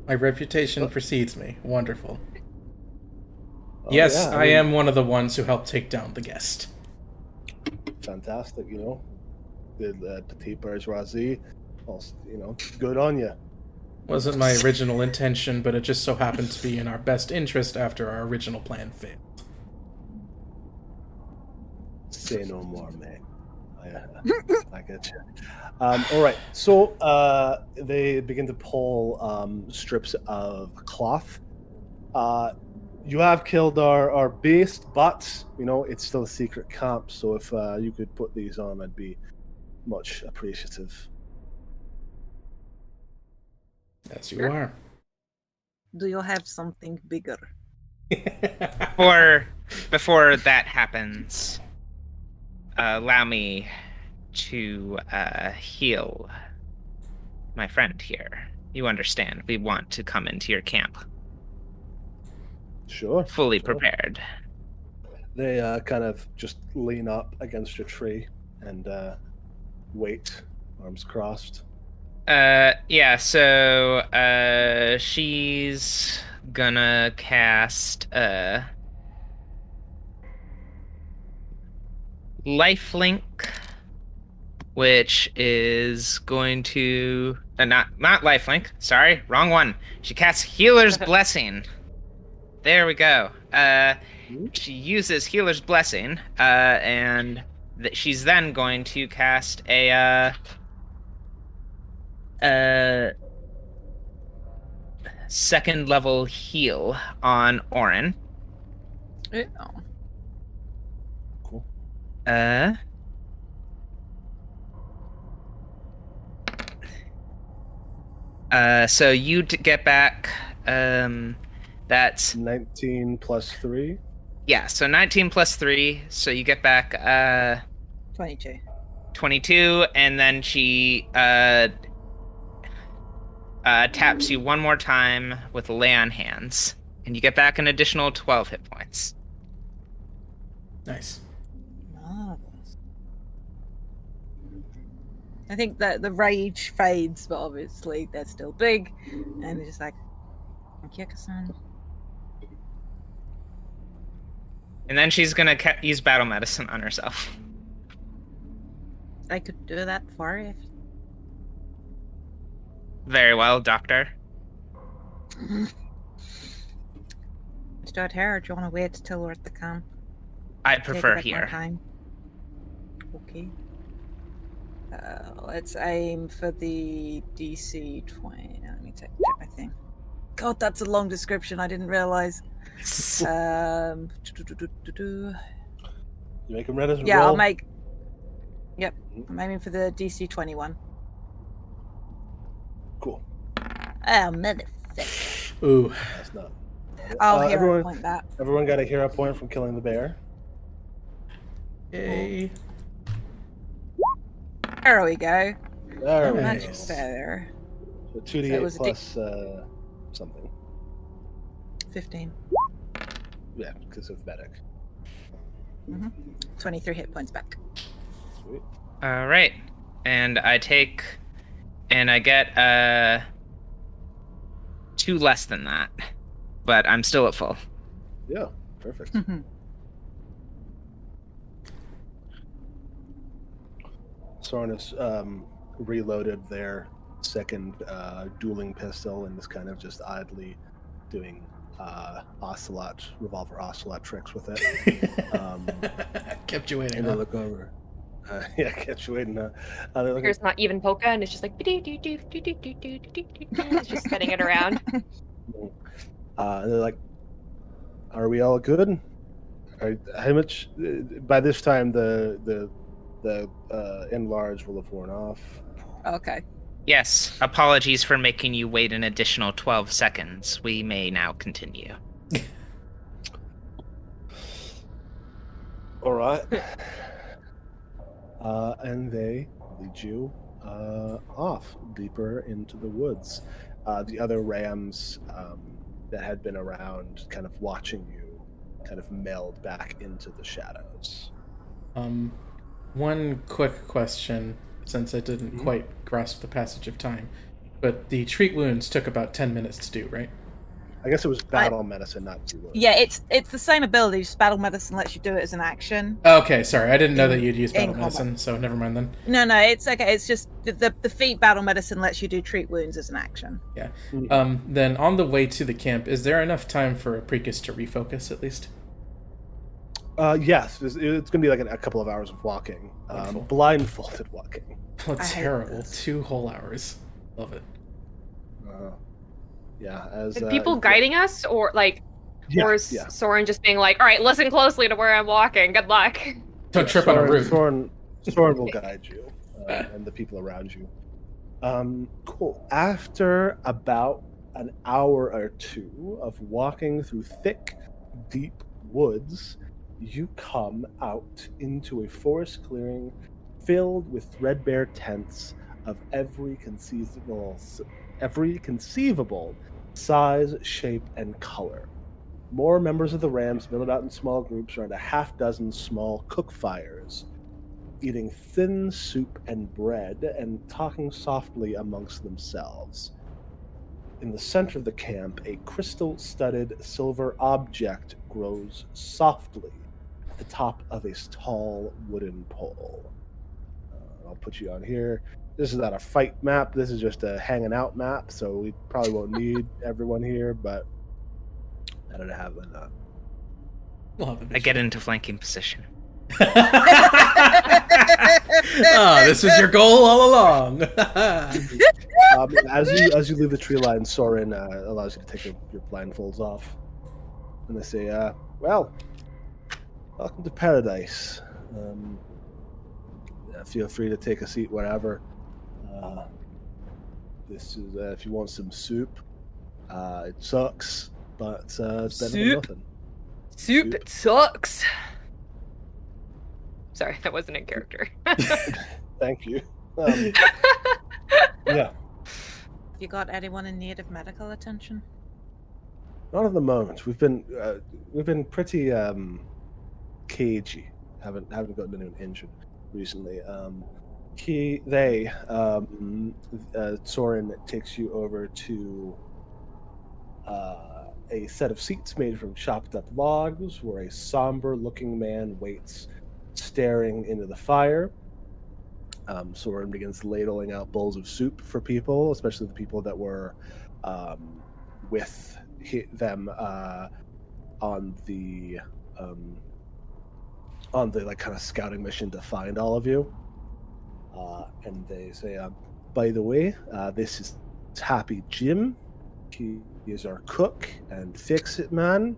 Speaker 3: My reputation precedes me. Wonderful.
Speaker 1: Oh,
Speaker 3: Yes,
Speaker 1: yeah,
Speaker 3: I am one of the ones who helped take down the guest.
Speaker 1: Fantastic, Did Petit Bourgeoisie. Good on you.
Speaker 3: Wasn't my original intention, but it just so happened to be in our best interest after our original plan failed.
Speaker 1: Say no more, man. I get you. All right, so they begin to pull strips of cloth. You have killed our beast, but it's still a secret camp. So if you could put these on, I'd be much appreciative.
Speaker 3: As you are.
Speaker 5: Do you have something bigger?
Speaker 2: Before that happens, allow me to heal my friend here. You understand, we want to come into your camp
Speaker 1: Sure.
Speaker 2: fully
Speaker 1: sure.
Speaker 2: prepared.
Speaker 1: They kind of just lean up against a tree and wait, arms crossed.
Speaker 2: Yeah, so she's gonna cast Lifelink, which is going to Not lifelink. Sorry, wrong one. She casts Healer's Blessing. There we go. She uses Healer's Blessing, and she's then going to cast a second level heal on ORIN.
Speaker 5: Oh.
Speaker 1: Cool.
Speaker 2: So you get back, that's
Speaker 1: 19 plus 3.
Speaker 2: yeah, so 19 plus 3, so you get back
Speaker 5: 22.
Speaker 2: 22, and then she taps you one more time with Lay on Hands, and you get back an additional 12 hit points.
Speaker 3: Nice.
Speaker 5: Marvelous. I think that the rage fades, but obviously they're still big, and they're just like, thank you, KSANA.
Speaker 2: And then she's gonna use Battle Medicine on herself.
Speaker 5: I could do that for you.
Speaker 2: Very well, Doctor.
Speaker 5: Start here, or do you want to wait till we're at the camp?
Speaker 2: I
Speaker 5: Take
Speaker 2: prefer
Speaker 5: a bit more
Speaker 2: here.
Speaker 5: time. Okay. Let's aim for the DC 20. Let me check my thing. God, that's a long description. I didn't realize.
Speaker 1: You make him red as a
Speaker 5: Yeah,
Speaker 1: roll?
Speaker 5: I'll make. Yep, I'm aiming for the DC 21.
Speaker 1: Cool.
Speaker 5: Oh, motherfucker.
Speaker 3: Ooh.
Speaker 1: That's not.
Speaker 5: I'll hero
Speaker 1: everyone,
Speaker 5: point that.
Speaker 1: everyone got a hero point from killing the bear.
Speaker 3: Yay.
Speaker 5: There we go.
Speaker 1: There we
Speaker 3: Nice.
Speaker 1: go.
Speaker 5: Much better.
Speaker 1: So
Speaker 5: So
Speaker 1: 2d8
Speaker 5: it was a
Speaker 1: plus something.
Speaker 5: 15.
Speaker 1: Yeah, because of medic.
Speaker 5: 23 hit points back.
Speaker 1: Sweet.
Speaker 2: All right, and I get 2 less than that, but I'm still at full.
Speaker 1: Yeah, perfect. Soren has reloaded their second dueling pistol and is kind of just idly doing revolver ocelot tricks with it.
Speaker 3: Kept you waiting.
Speaker 1: And they
Speaker 3: Huh?
Speaker 1: look over. Yeah, kept you waiting. They look
Speaker 4: Fingers not even polka, and it's just like it's just spinning it around.
Speaker 1: and they're like, "Are we all good? How much?" By this time, the enlarge will have worn off.
Speaker 5: Okay.
Speaker 2: Yes, apologies for making you wait an additional 12 seconds. We may now continue.
Speaker 1: All right. And they lead you off deeper into the woods. The other rams that had been around, kind of watching you, kind of meld back into the shadows.
Speaker 3: One quick question, since I didn't quite grasp the passage of time, but the treat wounds took about 10 minutes to do, right?
Speaker 1: I guess it was battle medicine, not dueling.
Speaker 5: Yeah, it's the same ability. Just battle medicine lets you do it as an action.
Speaker 3: Okay, sorry, I didn't know that you'd use
Speaker 5: in
Speaker 3: battle
Speaker 5: combat.
Speaker 3: medicine, so never mind then.
Speaker 5: No, it's okay. It's just the feat battle medicine lets you do treat wounds as an action.
Speaker 3: Yeah. Then on the way to the camp, is there enough time for APRICUS to refocus at least?
Speaker 1: Yes, it's going to be like a couple of hours of walking,
Speaker 3: Wonderful.
Speaker 1: blindfolded walking.
Speaker 3: Oh,
Speaker 5: I hate
Speaker 3: terrible.
Speaker 5: this.
Speaker 3: 2 whole hours. Love it.
Speaker 1: Yeah, as
Speaker 4: Are people guiding us, or like,
Speaker 1: Yeah,
Speaker 4: or is
Speaker 1: yeah.
Speaker 4: Soren just being like, "All right, listen closely to where I'm walking. Good luck."
Speaker 3: Don't trip on a root.
Speaker 1: Soren will guide you and the people around you. Cool. After about an hour or two of walking through thick, deep woods, you come out into a forest clearing filled with threadbare tents of every conceivable size, shape, and color. More members of the Rams milled out in small groups around a half dozen small cook fires, eating thin soup and bread and talking softly amongst themselves. In the center of the camp, a crystal-studded silver object grows softly at the top of a tall wooden pole. I'll put you on here. this is not a fight map. This is just a hanging out map. So we probably won't need everyone here, but I don't have enough.
Speaker 3: We'll have a
Speaker 2: I get into flanking position.
Speaker 3: This was your goal all along.
Speaker 1: As you leave the tree line, Soren allows you to take your blindfolds off, and they say, "Well, welcome to paradise. Feel free to take a seat wherever. This is if you want some soup. It sucks, but it's better than nothing.
Speaker 4: Soup, it sucks. Sorry, that wasn't in character.
Speaker 5: Have
Speaker 1: Thank you. Yeah,
Speaker 5: you got anyone in need of medical attention?
Speaker 1: not at the moment. We've been pretty cagey. Haven't gotten anyone injured recently. Soren takes you over to a set of seats made from chopped up logs where a somber-looking man waits, staring into the fire. Soren begins ladling out bowls of soup for people, especially the people that were with them on the like kind of scouting mission to find all of you. And they say, by the way, this is Happy Jim. He is our cook and fix-it man.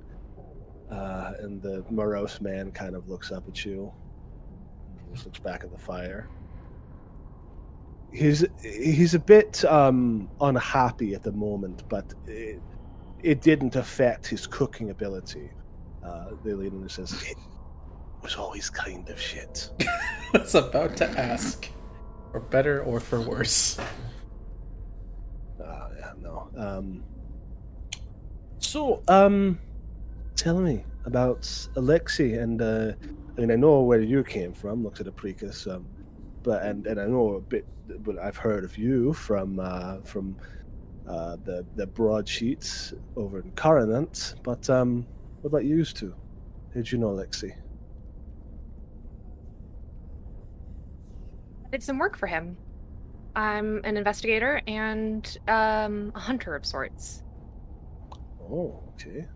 Speaker 1: And the morose man kind of looks up at you and just looks back at the fire. He's a bit unhappy at the moment, but it didn't affect his cooking ability. The leader says, "It was always kind of shit."
Speaker 3: I was about to ask, for better or for worse.
Speaker 1: Yeah, no. So, tell me about Alexei, and I mean, I know where you came from. Looks at APRICUS, but I know a bit. But I've heard of you from the broadsheets over in Corinant. But what about you two? How did you know Alexei?
Speaker 4: I did some work for him. I'm an investigator and a hunter of sorts.
Speaker 1: Oh, okay.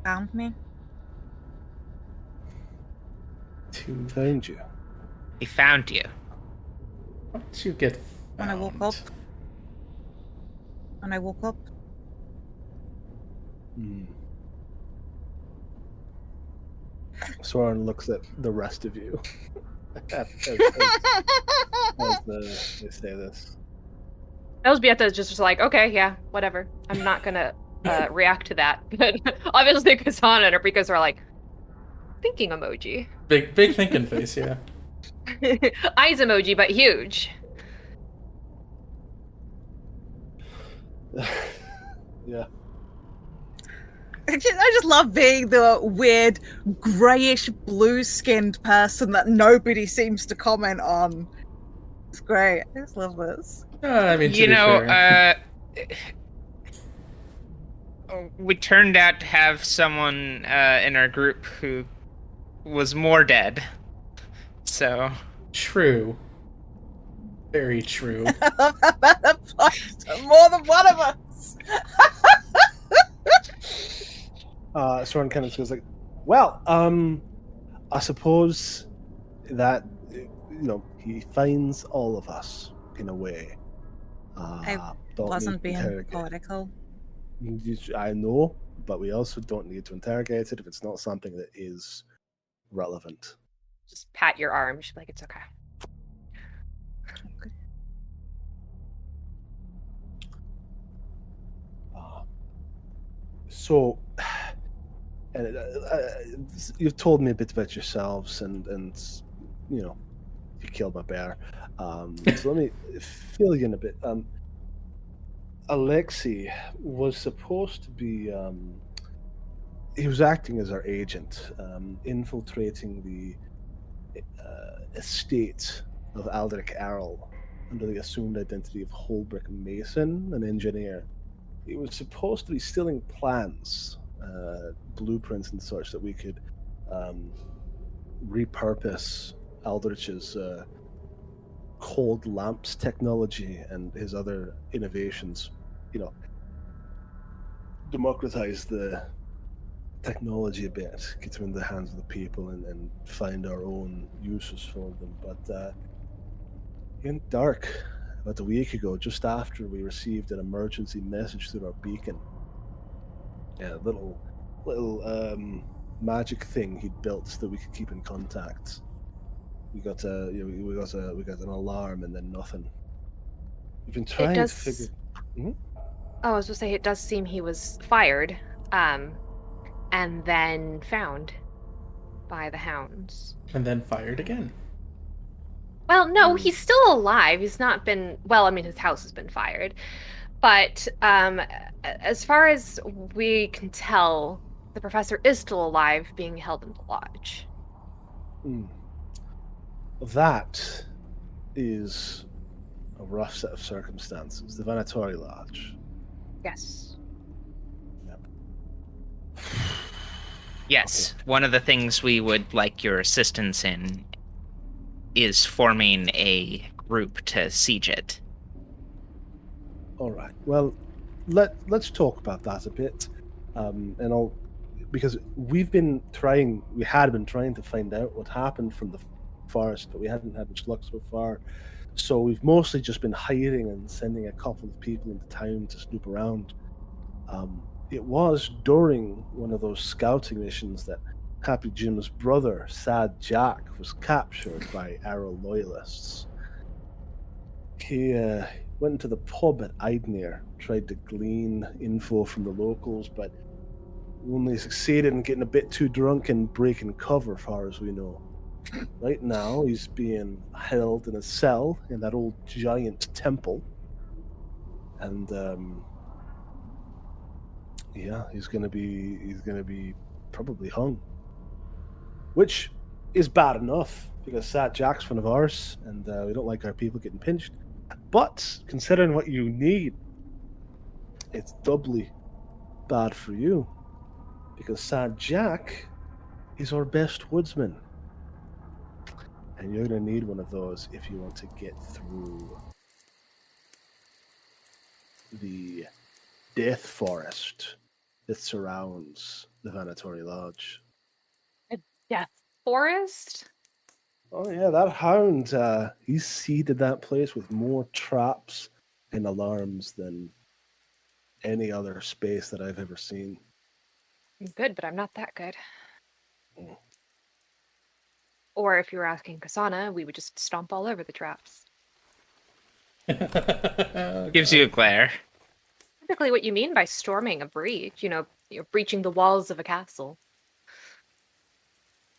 Speaker 5: Found me.
Speaker 3: To
Speaker 1: Found you.
Speaker 2: He found you.
Speaker 3: once you get
Speaker 5: When I woke up.
Speaker 3: found.
Speaker 5: When I woke up.
Speaker 1: Soren looks at the rest of you as they say this.
Speaker 4: ELŽBIETA is just like, okay, yeah, whatever. I'm not gonna react to that. But obviously, KSANA and APRICUS are like, thinking emoji.
Speaker 3: Big thinking face, yeah.
Speaker 4: Eyes emoji, but huge.
Speaker 1: Yeah.
Speaker 5: I just love being the weird greyish blue-skinned person that nobody seems to comment on. It's great. I just love this.
Speaker 3: I mean, to
Speaker 2: You
Speaker 3: be
Speaker 2: know,
Speaker 3: fair.
Speaker 2: we turned out to have someone in our group who was more dead. So
Speaker 3: True. Very true.
Speaker 5: I love how that applies to more than one of us.
Speaker 1: Soren kind of goes like, well, I suppose that, he finds all of us in a way.
Speaker 5: I
Speaker 1: Don't
Speaker 5: wasn't
Speaker 1: need to
Speaker 5: being
Speaker 1: interrogate.
Speaker 5: political.
Speaker 1: I know, but we also don't need to interrogate it if it's not something that is relevant.
Speaker 4: Just pat your arm. She's like, it's okay.
Speaker 1: So, and you've told me a bit about yourselves, and you killed my bear. So let me fill you in a bit. Alexei was supposed to be. He was acting as our agent, infiltrating the estate of Aldrich Errol under the assumed identity of Holbrick Mason, an engineer. It was supposed to be stealing plans, blueprints and such that we could repurpose Aldrich's cold lamps technology and his other innovations. Democratize the technology a bit, get them in the hands of the people, and find our own uses for them. But in dark, about a week ago, just after we received an emergency message through our beacon, a little magic thing he'd built so that we could keep in contact. We got an alarm and then nothing. We've been trying to figure.
Speaker 4: Oh, I was going to say, it does seem he was fired, and then found by the hounds.
Speaker 3: And then fired again.
Speaker 4: Well, no, he's still alive. He's not been... Well, I mean, his house has been fired. But as far as we can tell, the professor is still alive, being held in the lodge.
Speaker 1: That is a rough set of circumstances. The Vanatory Lodge.
Speaker 4: Yes.
Speaker 1: Yep.
Speaker 2: Yes, one of the things we would like your assistance in is forming a group to siege it.
Speaker 1: All right. Well, let's talk about that a bit, because we had been trying to find out what happened from the forest, but we hadn't had much luck so far. So we've mostly just been hiring and sending a couple of people into town to snoop around. It was during one of those scouting missions that Happy Jim's brother, Sad Jack, was captured by Arrow loyalists. He went into the pub at Eidnir, tried to glean info from the locals, but only succeeded in getting a bit too drunk and breaking cover, far as we know. Right now, he's being held in a cell in that old giant temple, and he's gonna be probably hung, which is bad enough because Sad Jack's one of ours, and we don't like our people getting pinched. But considering what you need, it's doubly bad for you because Sad Jack is our best woodsman. And you're going to need one of those if you want to get through the death forest that surrounds the Vanatory Lodge.
Speaker 4: A death forest?
Speaker 1: Oh yeah, that hound, he seeded that place with more traps and alarms than any other space that I've ever seen.
Speaker 4: I'm good, but I'm not that good. Or if you were asking KSANA, we would just stomp all over the traps.
Speaker 2: Gives you a glare.
Speaker 4: Typically what you mean by storming a breach, you're breaching the walls of a castle.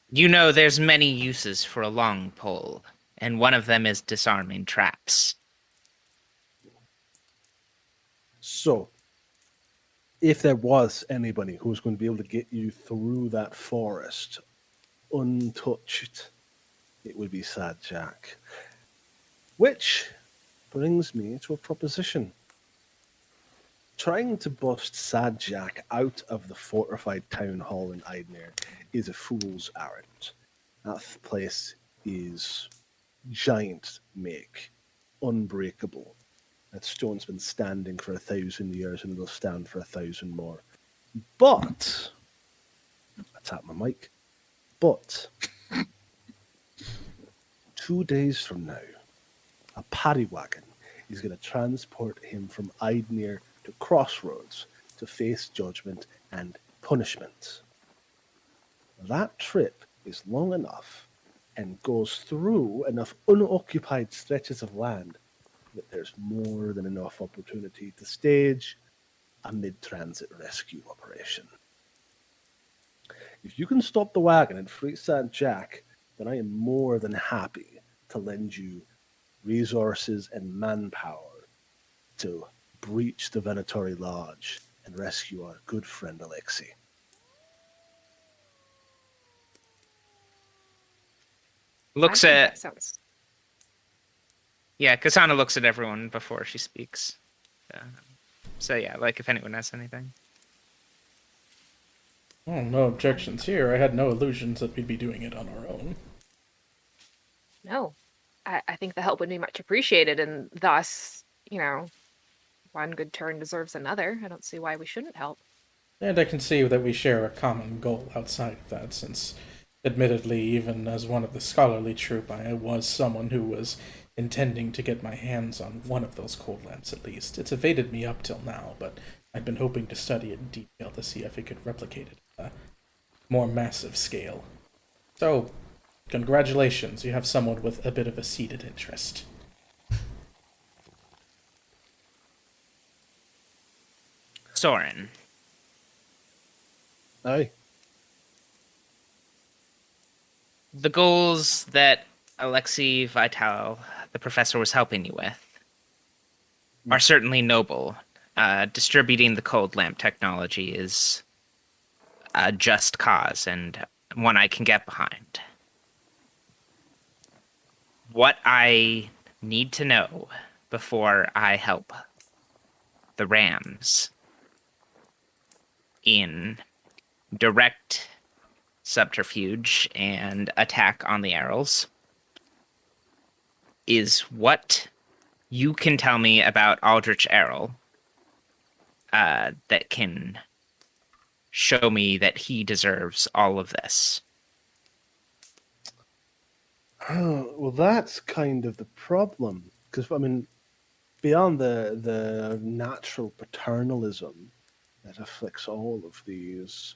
Speaker 2: You know there's many uses for a long pole, and one of them is disarming traps.
Speaker 1: So, if there was anybody who was going to be able to get you through that forest untouched, it would be Sad Jack. Which brings me to a proposition. Trying to bust Sad Jack out of the fortified town hall in Eidnir is a fool's errand. That place is giant make, unbreakable. That stone's been standing for 1,000 years and it'll stand for 1,000 more. But, I tap my mic, but 2 days from now, a paddy wagon is going to transport him from Eidnir to Crossroads to face judgment and punishment. That trip is long enough and goes through enough unoccupied stretches of land that there's more than enough opportunity to stage a mid-transit rescue operation. If you can stop the wagon and free Sad Jack, then I am more than happy to lend you resources and manpower to breach the Vanatory Lodge and rescue our good friend Alexei.
Speaker 2: Looks
Speaker 4: I think
Speaker 2: at...
Speaker 4: that sounds...
Speaker 2: Yeah, KSANA looks at everyone before she speaks. So yeah, like if anyone has anything.
Speaker 3: Oh, no objections here. I had no illusions that we'd be doing it on our own.
Speaker 4: No, I think the help would be much appreciated, and thus, one good turn deserves another. I don't see why we shouldn't help.
Speaker 3: And I can see that we share a common goal outside of that, since, admittedly, even as one of the scholarly troop, I was someone who was intending to get my hands on one of those cold lamps at least. It's evaded me up till now, but I've been hoping to study it in detail to see if I could replicate it at a more massive scale. So, congratulations, you have someone with a bit of a seated interest.
Speaker 2: Soren.
Speaker 1: Aye.
Speaker 2: The goals that Alexei Vital, the professor, was helping you with are certainly noble. Distributing the cold lamp technology is a just cause and one I can get behind. What I need to know before I help the Rams in direct subterfuge and attack on the Arrows is what you can tell me about Aldrich Errol that can show me that he deserves all of this.
Speaker 1: Well, that's kind of the problem, because beyond the natural paternalism that afflicts all of these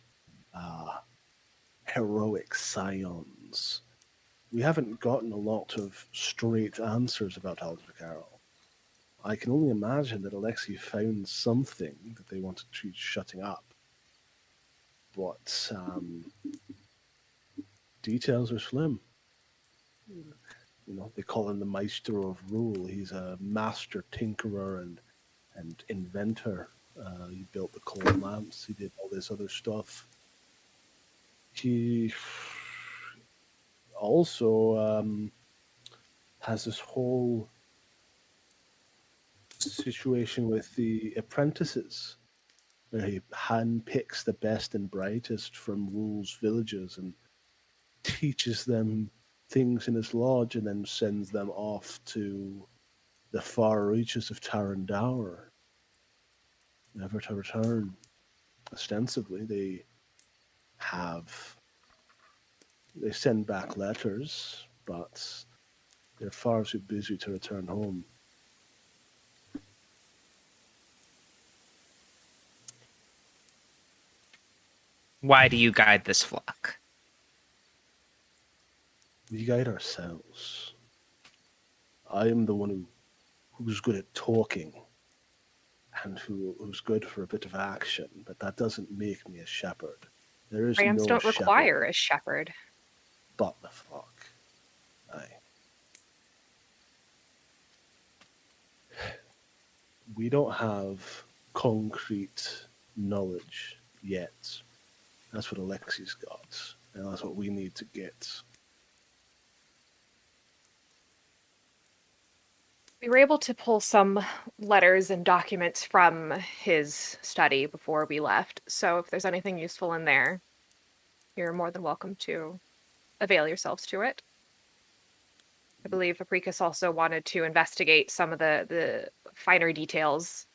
Speaker 1: heroic scions, we haven't gotten a lot of straight answers about Aldrich Errol. I can only imagine that Alexei found something that they wanted to shutting up, but details are slim. They call him the Maestro of Rule. He's a master tinkerer and inventor. He built the cold lamps. He did all this other stuff. He also has this whole situation with the apprentices, where he handpicks the best and brightest from Rule's villages and teaches them things in his lodge and then sends them off to the far reaches of Tarandaur, never to return. Ostensibly, they send back letters, but they're far too busy to return home.
Speaker 2: Why do you guide this flock?
Speaker 1: We guide ourselves. I am the one who's good at talking and who's good for a bit of action, but that doesn't make me a shepherd. There is
Speaker 4: Rams
Speaker 1: no
Speaker 4: don't
Speaker 1: shepherd
Speaker 4: require a shepherd.
Speaker 1: but the flock. Aye. We don't have concrete knowledge yet. That's what Alexei's got, and that's what we need to get.
Speaker 4: We were able to pull some letters and documents from his study before we left, so if there's anything useful in there, you're more than welcome to avail yourselves to it. I believe APRICUS also wanted to investigate some of the finer details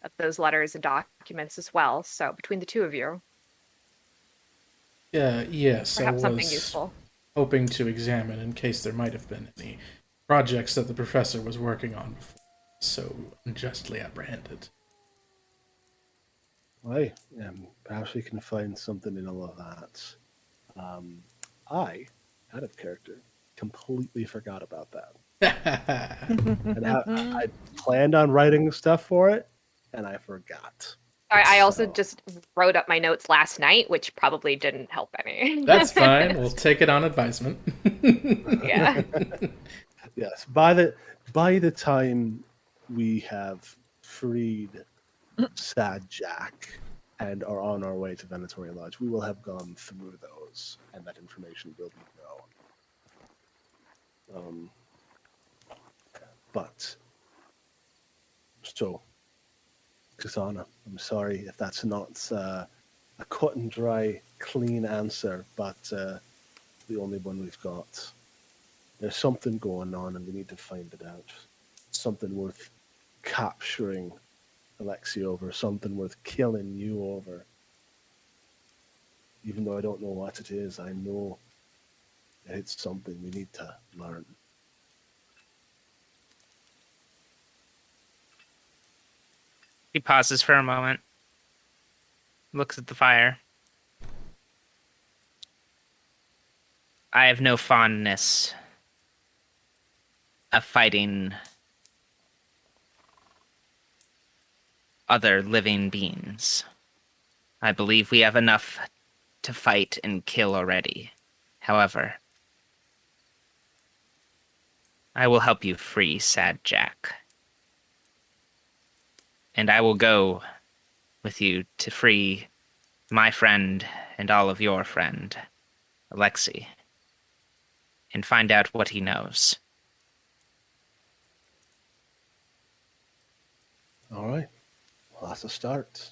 Speaker 4: of those letters and documents as well, so between the two of you,
Speaker 3: Yes,
Speaker 4: perhaps
Speaker 3: I
Speaker 4: something
Speaker 3: was
Speaker 4: useful.
Speaker 3: hoping to examine in case there might have been any projects that the professor was working on before so unjustly apprehended.
Speaker 1: Aye, perhaps we can find something in all of that. I, out of character, completely forgot about that. And I planned on writing stuff for it, and I forgot.
Speaker 4: I also
Speaker 1: So-
Speaker 4: just wrote up my notes last night, which probably didn't help any.
Speaker 3: That's fine. We'll take it on advisement.
Speaker 4: Yeah.
Speaker 1: Yes, by the time we have freed Sad Jack and are on our way to Venatori Lodge, we will have gone through those, and that information will be known. But so KSANA, I'm sorry if that's not a cut and dry, clean answer, but the only one we've got. There's something going on, and we need to find it out. Something worth capturing Alexi over, something worth killing you over. Even though I don't know what it is, I know that it's something we need to learn.
Speaker 2: He pauses for a moment, looks at the fire. I have no fondness of fighting other living beings. I believe we have enough to fight and kill already. However, I will help you free Sad Jack. And I will go with you to free my friend and all of your friend, Alexi, and find out what he knows.
Speaker 1: All right. Well, that's a start.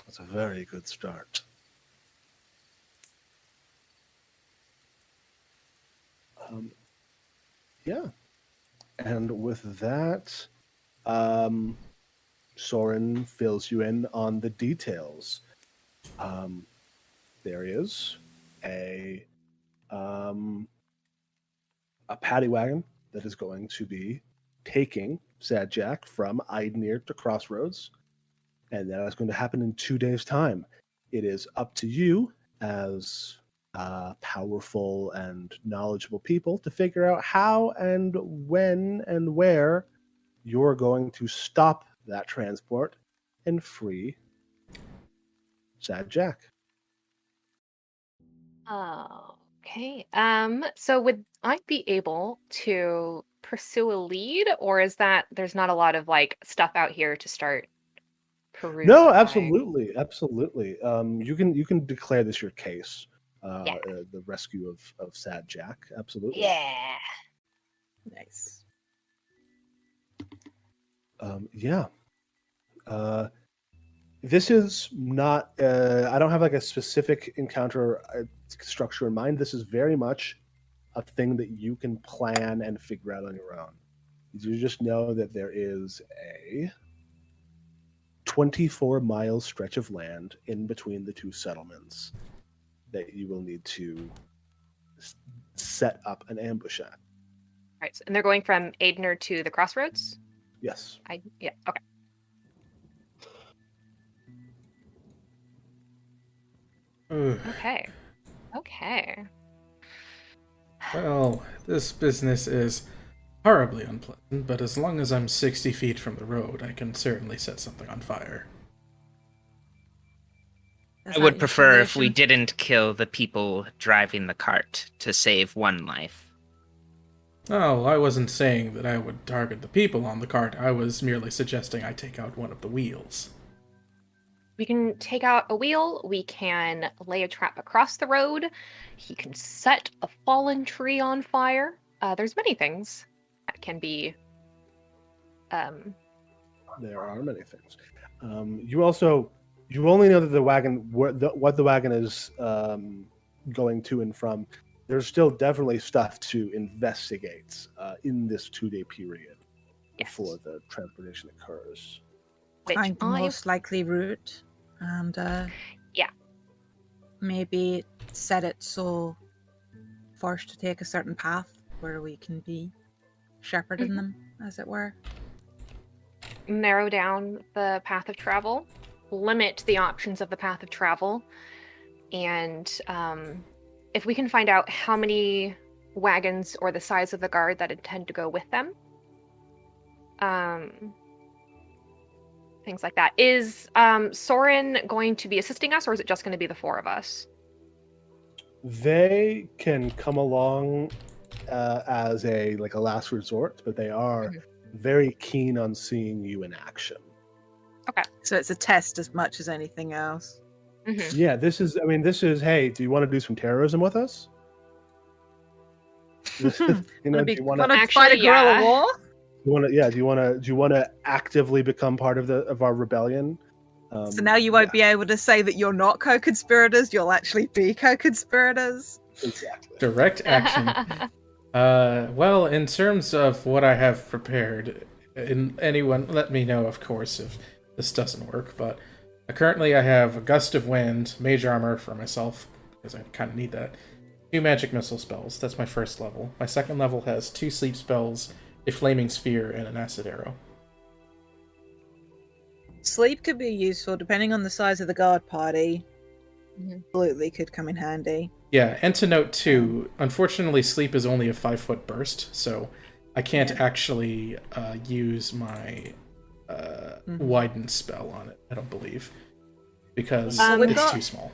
Speaker 1: That's a very good start. Yeah. And with that, Soren fills you in on the details. There is a paddy wagon that is going to be taking Sad Jack from Eidnir to Crossroads, and that is going to happen in 2 days' time. It is up to you as powerful and knowledgeable people to figure out how and when and where you're going to stop that transport and free Sad Jack.
Speaker 4: Okay. So would I be able to pursue a lead, or is that there's not a lot of like stuff out here to start perusing?
Speaker 1: No, absolutely, absolutely. You can declare this your case.
Speaker 4: Yeah.
Speaker 1: The rescue of Sad Jack. Absolutely.
Speaker 4: Yeah.
Speaker 5: Nice.
Speaker 1: Yeah. This is not. I don't have like a specific encounter structure in mind. This is very much a thing that you can plan and figure out on your own. You just know that there is a 24-mile stretch of land in between the two settlements that you will need to set up an ambush at.
Speaker 4: Right. And they're going from Eidnir to the Crossroads?
Speaker 1: Yes.
Speaker 4: Yeah. Okay. Okay. Okay.
Speaker 3: Well, this business is horribly unpleasant, but as long as I'm 60 feet from the road, I can certainly set something on fire.
Speaker 5: Is
Speaker 2: I
Speaker 5: that
Speaker 2: would
Speaker 5: your
Speaker 2: prefer if we
Speaker 5: solution?
Speaker 2: didn't kill the people driving the cart to save one life.
Speaker 3: Oh, I wasn't saying that I would target the people on the cart. I was merely suggesting I take out one of the wheels.
Speaker 4: We can take out a wheel. We can lay a trap across the road. He can set a fallen tree on fire. There's many things that can be.
Speaker 1: There are many things. You only know that the wagon, what the wagon is going to and from. There's still definitely stuff to investigate in this 2-day period before the transportation occurs.
Speaker 4: Which
Speaker 5: Find the most likely route and
Speaker 4: Yeah.
Speaker 5: maybe set it so forced to take a certain path where we can be shepherding them, as it were.
Speaker 4: narrow down the path of travel, limit the options of the path of travel, and if we can find out how many wagons or the size of the guard that intend to go with them, things like that. Is Soren going to be assisting us, or is it just going to be the four of us?
Speaker 1: They can come along as a last resort, but they are very keen on seeing you in action.
Speaker 4: Okay.
Speaker 5: So it's a test as much as anything else.
Speaker 4: Mm-hmm.
Speaker 1: Yeah, this is, hey, do you want to do some terrorism with us? Do you
Speaker 5: Want
Speaker 1: want
Speaker 5: to
Speaker 1: to
Speaker 5: fight a
Speaker 4: Actually,
Speaker 5: guerrilla
Speaker 4: yeah.
Speaker 5: war?
Speaker 1: Do you want to actively become part of our rebellion?
Speaker 5: So now you won't be able to say that you're not co-conspirators. You'll actually be co-conspirators.
Speaker 1: Exactly.
Speaker 3: Direct action. Well, in terms of what I have prepared, anyone let me know, of course, if this doesn't work, but currently I have a Gust of Wind, Mage Armor for myself, because I kind of need that, 2 Magic Missile spells, that's my first level. My second level has 2 Sleep spells, a Flaming Sphere, and an Acid Arrow.
Speaker 5: Sleep could be useful depending on the size of the guard party. Absolutely could come in handy.
Speaker 3: Yeah, and to note too, unfortunately Sleep is only a 5-foot burst, so I can't actually use my Widen spell on it, I don't believe, because it's too small.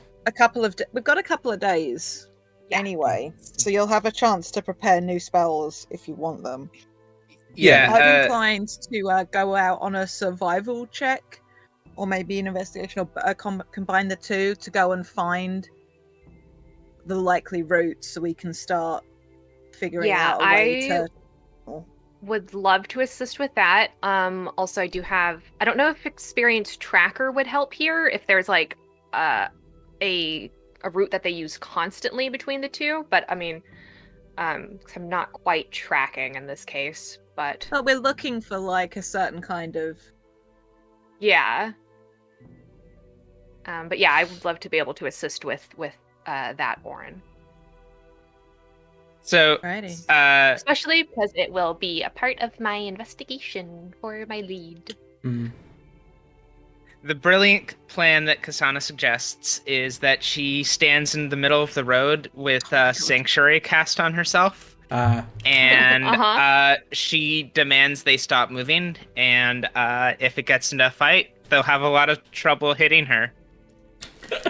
Speaker 5: We've got a couple of days anyway, so you'll have a chance to prepare new spells if you want them.
Speaker 2: Yeah,
Speaker 5: I'm inclined to go out on a survival check, or maybe an investigation, or combine the two to go and find the likely route, so we can start figuring out a way to.
Speaker 4: Would love to assist with that. Also, I don't know if Experience Tracker would help here, if there's like a route that they use constantly between the two, but I mean, 'cause I'm not quite tracking in this case, but
Speaker 5: we're looking for like a certain kind of
Speaker 4: but yeah, I would love to be able to assist with that, ORIN.
Speaker 2: So,
Speaker 4: especially because it will be a part of my investigation for my lead.
Speaker 2: The brilliant plan that KSANA suggests is that she stands in the middle of the road with Sanctuary cast on herself. And she demands they stop moving, and if it gets into a fight, they'll have a lot of trouble hitting her.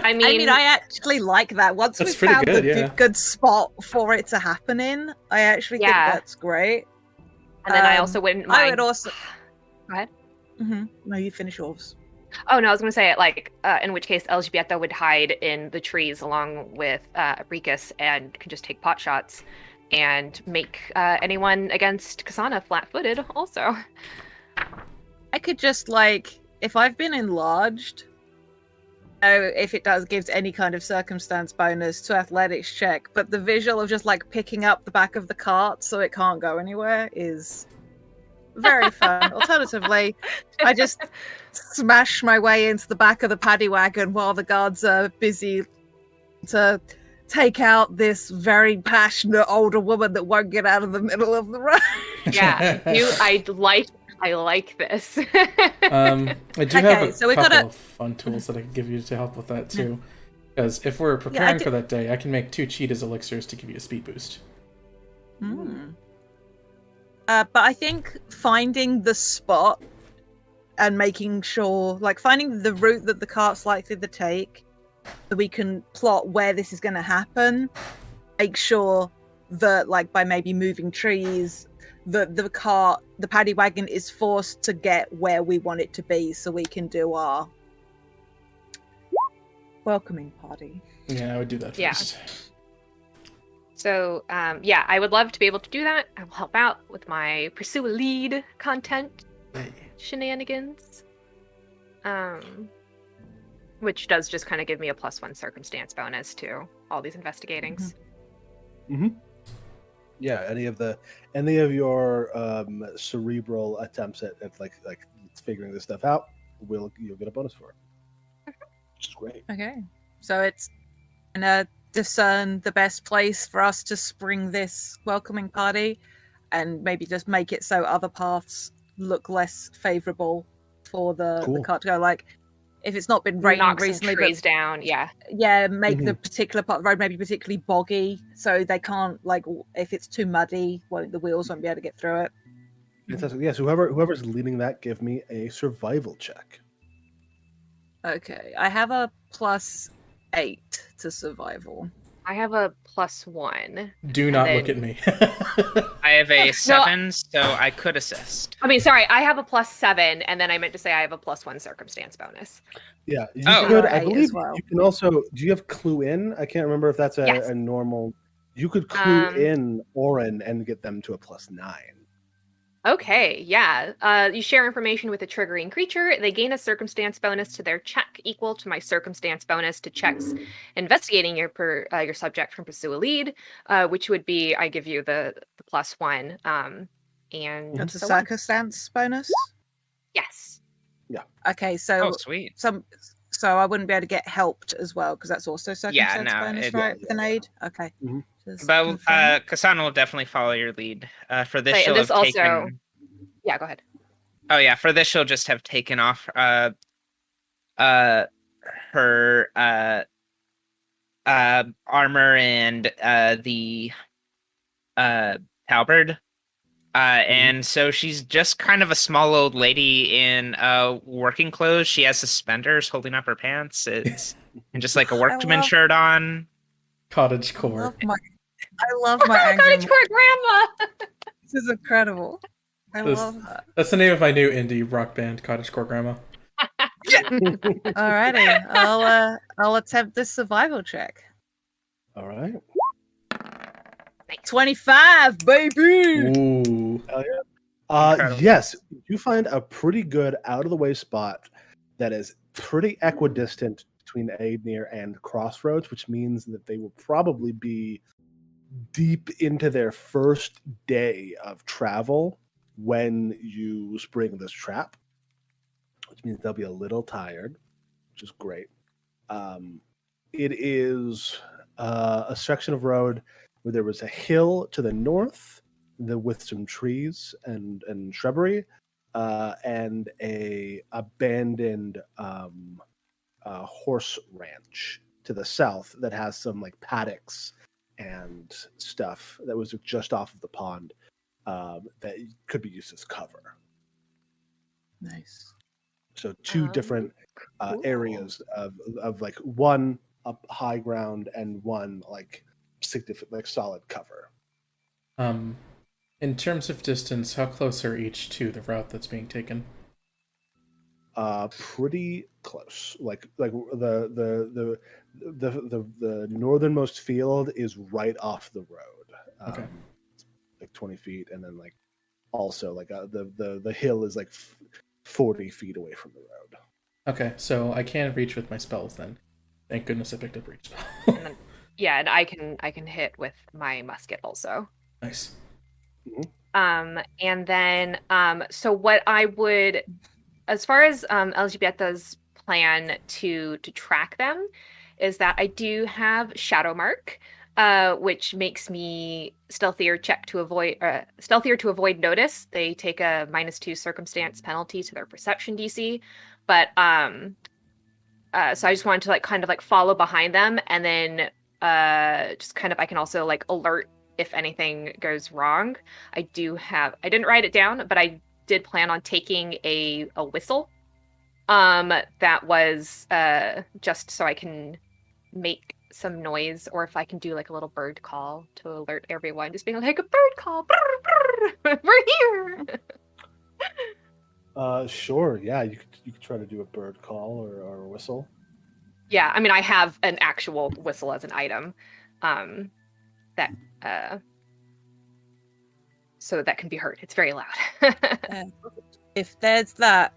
Speaker 4: I mean,
Speaker 5: I actually like that. Once we found the good spot for it to happen in, I actually think that's great.
Speaker 4: And then I also wouldn't mind.
Speaker 5: I would also.
Speaker 4: Go ahead.
Speaker 5: No, you finish yours.
Speaker 4: Oh no, I was going to say, like, in which case ELŽBIETA would hide in the trees along with APRICUS and could just take pot shots and make anyone against KSANA flat-footed. Also,
Speaker 5: I could just if I've been enlarged. If it gives any kind of circumstance bonus to athletics check, but the visual of just picking up the back of the cart so it can't go anywhere is very fun. Alternatively, I just smash my way into the back of the paddy wagon while the guards are busy to take out this very passionate older woman that won't get out of the middle of the road.
Speaker 4: Yeah, I like this.
Speaker 3: I do have a couple of fun tools that I can give you to help with that too. Because if we're preparing for that day, I can make 2 Cheetah's elixirs to give you a speed boost.
Speaker 5: But I think finding the spot and making sure, finding the route that the cart's likely to take, so we can plot where this is going to happen, make sure that, by maybe moving trees, the paddy wagon is forced to get where we want it to be, so we can do our welcoming party.
Speaker 3: Yeah, I would do that first.
Speaker 4: So, I would love to be able to do that. I will help out with my pursue a lead content shenanigans, which does just kind of give me a +1 circumstance bonus to all these investigatings.
Speaker 1: Yeah, any of your cerebral attempts at figuring this stuff out, you'll get a bonus for it, which is great.
Speaker 5: Okay, so it's gonna discern the best place for us to spring this welcoming party, and maybe just make it so other paths look less favorable for the cart to go. If it's not been raining recently,
Speaker 4: trees down,
Speaker 5: make the particular part of the road maybe particularly boggy, so they can't if it's too muddy, the wheels won't be able to get through it.
Speaker 1: Fantastic. Yes, whoever's leading that, give me a survival check.
Speaker 5: Okay, I have a +8 to survival.
Speaker 4: I have a +1.
Speaker 3: Do not look at me.
Speaker 2: I have a 7, so I could assist.
Speaker 4: I mean, sorry, I have a +7, and then I meant to say I have a +1 circumstance bonus.
Speaker 1: Yeah, you could. I believe you can also. Do you have clue in? I can't remember if that's a normal. You could clue in ORIN and get them to a +9.
Speaker 4: Okay, yeah. You share information with a triggering creature. They gain a circumstance bonus to their check equal to my circumstance bonus to checks investigating your subject from pursue a lead, which would be I give you the +1. And
Speaker 5: That's a
Speaker 4: so on.
Speaker 5: circumstance bonus.
Speaker 4: Yes.
Speaker 5: Okay,
Speaker 2: Oh,
Speaker 5: so
Speaker 2: sweet.
Speaker 5: so I wouldn't be able to get helped as well because that's also
Speaker 2: Yeah,
Speaker 5: circumstance
Speaker 2: no,
Speaker 5: bonus,
Speaker 2: it-
Speaker 5: right? With an aid. Okay.
Speaker 1: Mhm.
Speaker 5: Just
Speaker 2: But
Speaker 5: confirm.
Speaker 2: KSANA will definitely follow your lead. For this,
Speaker 4: Right,
Speaker 2: she'll
Speaker 4: and this
Speaker 2: have
Speaker 4: also.
Speaker 2: taken.
Speaker 4: Yeah, go ahead.
Speaker 2: Oh yeah, for this she'll just have taken off her armor and the halberd. And so she's just kind of a small old lady in working clothes. She has suspenders holding up her pants. It's and just like a workman
Speaker 5: love-
Speaker 2: shirt on.
Speaker 3: Cottage
Speaker 5: I
Speaker 3: core.
Speaker 5: love my
Speaker 4: Cottage
Speaker 5: angry.
Speaker 4: Core Grandma.
Speaker 5: This is incredible. I
Speaker 3: This-
Speaker 5: love that.
Speaker 3: That's the name of my new indie rock band, Cottage Core Grandma.
Speaker 5: Alrighty, I'll attempt this survival check.
Speaker 1: All right.
Speaker 5: 25, baby.
Speaker 3: Ooh.
Speaker 2: Incredible.
Speaker 1: Yes, you find a pretty good out of the way spot that is pretty equidistant between Aidnir and Crossroads, which means that they will probably be deep into their first day of travel when you spring this trap, which means they'll be a little tired, which is great. It is a section of road where there was a hill to the north with some trees and shrubbery, and a abandoned horse ranch to the south that has some like paddocks and stuff that was just off of the pond that could be used as cover.
Speaker 5: Nice.
Speaker 1: So two different
Speaker 4: Cool.
Speaker 1: areas of like one up high ground and one like significant like solid cover.
Speaker 3: In terms of distance, how close are each to the route that's being taken?
Speaker 1: Pretty close. Like the northernmost field is right off the road.
Speaker 3: Okay.
Speaker 1: Like 20 feet, and then like also like the hill is like 40 feet away from the road.
Speaker 3: Okay, so I can reach with my spells then. Thank goodness I picked up reach spell.
Speaker 4: And then, yeah, and I can hit with my musket also.
Speaker 3: Nice.
Speaker 4: And then so what I would, as far as ELŽBIETA's plan to track them, is that I do have Shadow Mark, which makes me stealthier to avoid notice. They take a -2 circumstance penalty to their perception DC, but so I just wanted to like kind of like follow behind them, and then just kind of I can also like alert if anything goes wrong. I didn't write it down, but I did plan on taking a whistle that was just so I can make some noise, or if I can do like a little bird call to alert everyone, just being like a bird call, brr, brr, we're here.
Speaker 1: Sure, yeah, you could try to do a bird call or a whistle.
Speaker 4: Yeah, I mean I have an actual whistle as an item that so that can be heard. It's very loud.
Speaker 5: If there's that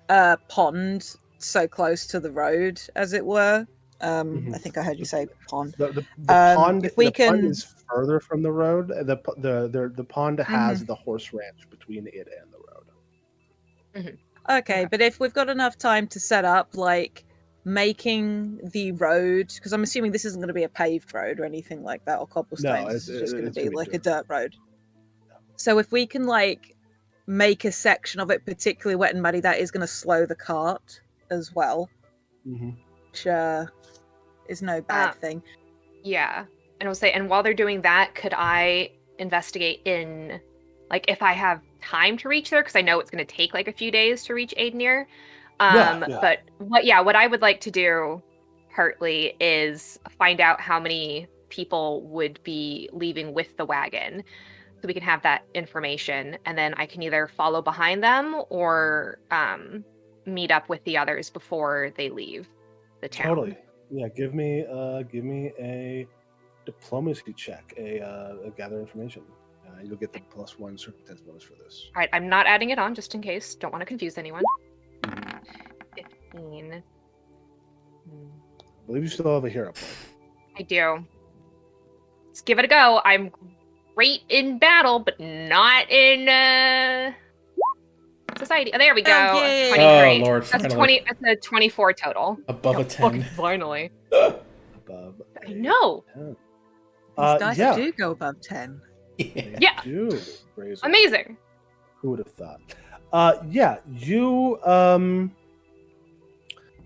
Speaker 5: pond so close to the road, as it were, I think I heard you say pond.
Speaker 1: The pond.
Speaker 5: If we
Speaker 1: the pond
Speaker 5: can-
Speaker 1: is further from the road. The pond has the horse ranch between it and the road.
Speaker 5: Okay, but if we've got enough time to set up, like making the road, because I'm assuming this isn't going to be a paved road or anything like that, or cobblestones. This is just going to be like a dirt road. So if we can like make a section of it particularly wet and muddy, that is going to slow the cart as well, which is no bad thing.
Speaker 4: Yeah, and I'll say, and while they're doing that, could I investigate in, like, if I have time to reach there, because I know it's going to take like a few days to reach Aidnir. But what I would like to do partly is find out how many people would be leaving with the wagon, so we can have that information, and then I can either follow behind them or meet up with the others before they leave the town.
Speaker 1: Totally. Yeah, give me a diplomacy check, a gather information. You'll get the +1 circumstance bonus for this.
Speaker 4: All right, I'm not adding it on just in case. Don't want to confuse anyone. 15.
Speaker 1: I believe you still have a hero point.
Speaker 4: I do. Let's give it a go. I'm great in battle, but not in society. Oh, there we go.
Speaker 5: yay.
Speaker 4: 23.
Speaker 3: Oh, Lord,
Speaker 4: That's
Speaker 3: finally.
Speaker 4: 20. That's a 24 total.
Speaker 3: Above a 10.
Speaker 4: Finally.
Speaker 1: Above.
Speaker 4: I know.
Speaker 1: 10.
Speaker 5: These dice
Speaker 1: yeah.
Speaker 5: do go above 10.
Speaker 1: They
Speaker 4: Yeah.
Speaker 1: do. Razor.
Speaker 4: Amazing.
Speaker 1: Who would have thought? Yeah, you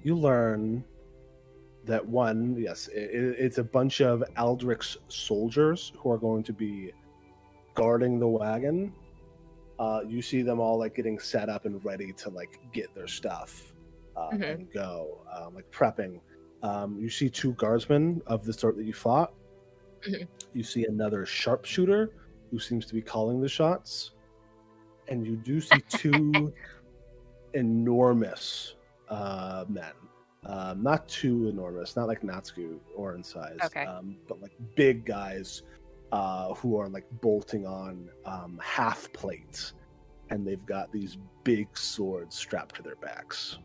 Speaker 1: learn that it's a bunch of Aldrich's soldiers who are going to be guarding the wagon. You see them all like getting set up and ready to like get their stuff and go, like prepping. You see 2 guardsmen of the sort that you fought. You see another sharpshooter who seems to be calling the shots. And you do see 2 enormous men. Not too enormous, not like NÄTTSKU or in size, but like big guys who are like bolting on half plates. And they've got these big swords strapped to their backs.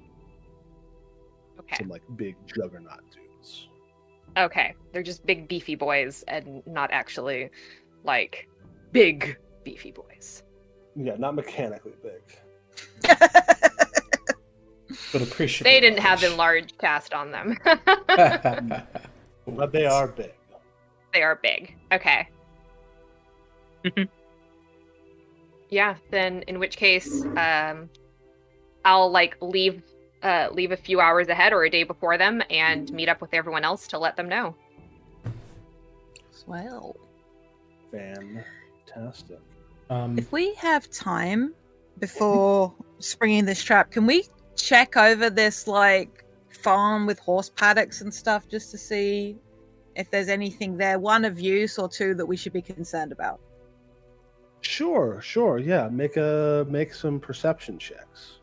Speaker 4: Okay.
Speaker 1: Some like big juggernaut dudes.
Speaker 4: Okay. They're just big beefy boys and not actually like big beefy boys.
Speaker 1: Yeah, not mechanically big.
Speaker 3: But appreciate
Speaker 4: They didn't have enlarged cast on them.
Speaker 1: But they are big.
Speaker 4: They are big. Okay. Yeah, then in which case, I'll like leave a few hours ahead or a day before them and meet up with everyone else to let them know.
Speaker 5: Well,
Speaker 1: Fantastic.
Speaker 5: if we have time before springing this trap, can we check over this like farm with horse paddocks and stuff just to see if there's anything there, 1 of use or 2 that we should be concerned about?
Speaker 1: Sure. Yeah, make some perception checks.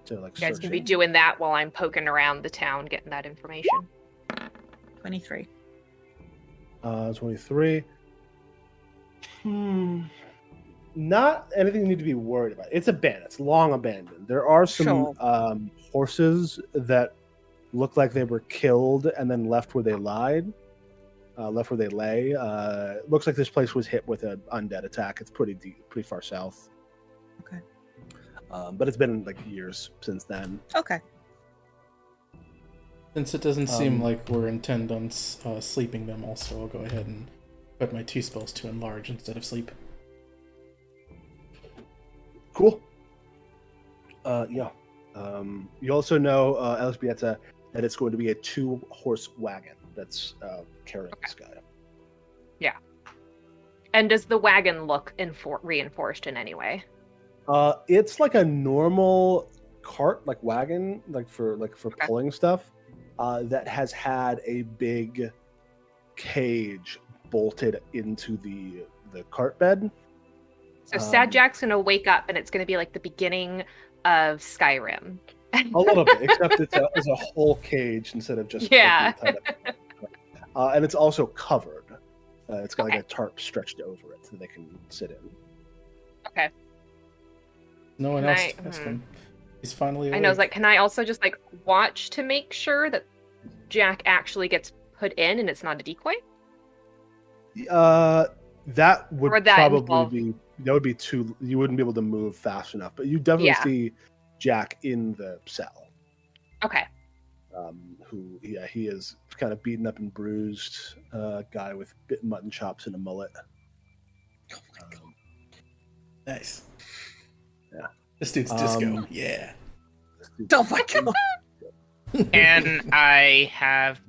Speaker 1: To like
Speaker 4: You guys
Speaker 1: search
Speaker 4: can be
Speaker 1: it.
Speaker 4: doing that while I'm poking around the town getting that information.
Speaker 5: 23.
Speaker 1: 23. Not anything you need to be worried about. It's abandoned. It's long abandoned. There are some horses that look like they were killed and then left where they lay. Looks like this place was hit with an undead attack. It's pretty deep, pretty far south.
Speaker 5: Okay.
Speaker 1: But it's been like years since then.
Speaker 5: Okay.
Speaker 3: Since it doesn't seem like we're intent on sleeping them, also, I'll go ahead and put my 2 spells to enlarge instead of sleep.
Speaker 1: Cool. Yeah. You also know, ELŽBIETA, that it's going to be a 2-horse wagon that's carrying this guy.
Speaker 4: Yeah. And does the wagon look reinforced in any way?
Speaker 1: It's like a normal cart, like wagon, like for pulling stuff, that has had a big cage bolted into the cart bed.
Speaker 4: So Sad Jack's gonna wake up and it's gonna be like the beginning of Skyrim.
Speaker 1: A little bit, except it's a whole cage instead of just and it's also covered. It's got like a tarp stretched over it so they can sit in.
Speaker 4: Okay.
Speaker 3: No one else to ask him. He's finally awake.
Speaker 4: I know. It's like, can I also just like watch to make sure that Jack actually gets put in and it's not a decoy?
Speaker 1: That would probably
Speaker 4: involve...
Speaker 1: be. That would be too. You wouldn't be able to move fast enough, but you definitely see Jack in the cell.
Speaker 4: Okay.
Speaker 1: He is kind of beaten up and bruised. Guy with bit mutton chops and a mullet.
Speaker 5: Oh my god.
Speaker 3: Nice.
Speaker 1: Yeah.
Speaker 3: This dude's disco. Yeah.
Speaker 5: Oh my god.
Speaker 2: And I have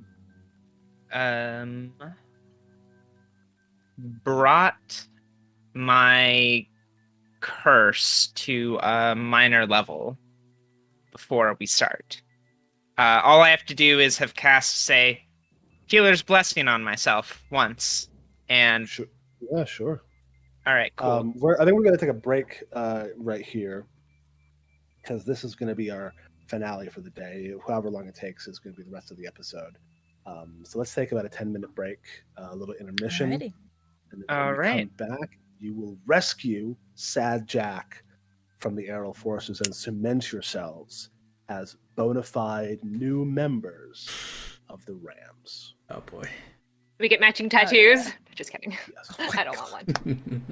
Speaker 2: brought my curse to a minor level before we start. All I have to do is have cast, say, Healer's Blessing on myself once. And
Speaker 1: Sure. Yeah, sure.
Speaker 2: all right, cool.
Speaker 1: I think we're going to take a break right here because this is going to be our finale for the day. However long it takes is going to be the rest of the episode. So let's take about a 10-minute break, a little intermission.
Speaker 5: Alrighty.
Speaker 1: And then
Speaker 2: All
Speaker 1: when we
Speaker 2: right.
Speaker 1: come back, you will rescue Sad Jack from the Aerial Forces and cement yourselves as bona fide new members of the Rams.
Speaker 3: Oh boy.
Speaker 4: We get matching tattoos.
Speaker 5: yeah.
Speaker 4: Just kidding.
Speaker 1: Yes.
Speaker 4: I don't want one.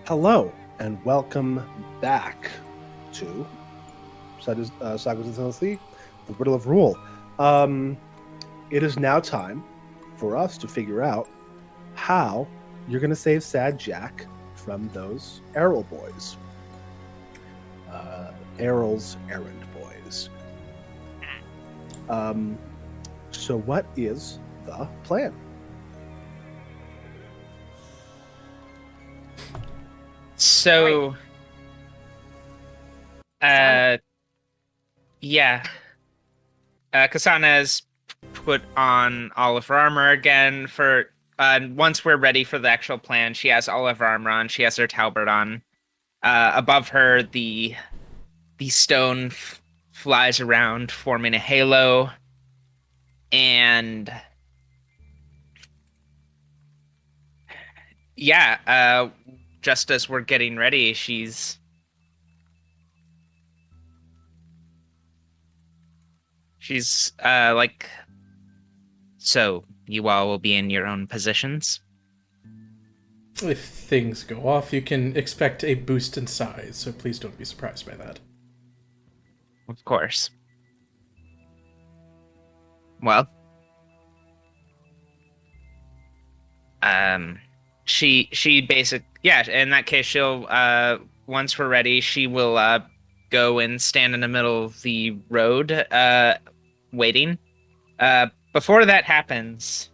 Speaker 1: Hello, and welcome back to Sagas of the Riddle of Rule. It is now time for us to figure out how you're going to save Sad Jack from those Errol boys. Errol's errand boys. So what is the plan?
Speaker 2: So, yeah. KSANA has put on all of her armor again for, once we're ready for the actual plan, she has all of her armor on, she has her talbot on. Above her, the stone flies around, forming a halo, and yeah, just as we're getting ready, she's like, so you all will be in your own positions?
Speaker 3: If things go off, you can expect a boost in size, so please don't be surprised by that.
Speaker 2: Of course. Well, she in that case, she'll, once we're ready, she will, go and stand in the middle of the road, waiting. Before that happens,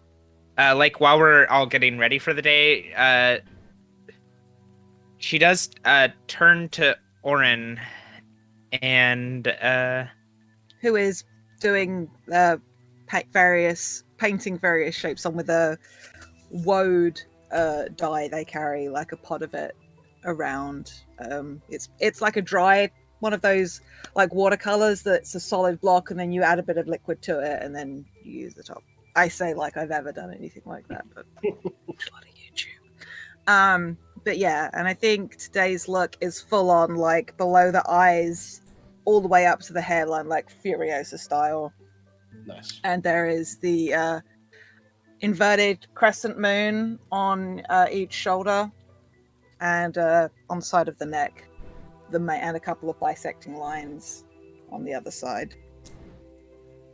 Speaker 2: like, while we're all getting ready for the day, she does, turn to ORIN and,
Speaker 5: Who is doing painting various shapes on with a woad dye they carry, like a pot of it around. It's like a dry one of those like watercolors that's a solid block, and then you add a bit of liquid to it, and then you use the top. I say like I've ever done anything like that, but watch a lot of YouTube. But yeah, and I think today's look is full on like below the eyes, all the way up to the hairline, like Furiosa style.
Speaker 1: Nice.
Speaker 5: And there is the inverted crescent moon on each shoulder, and on the side of the neck, and a couple of bisecting lines on the other side.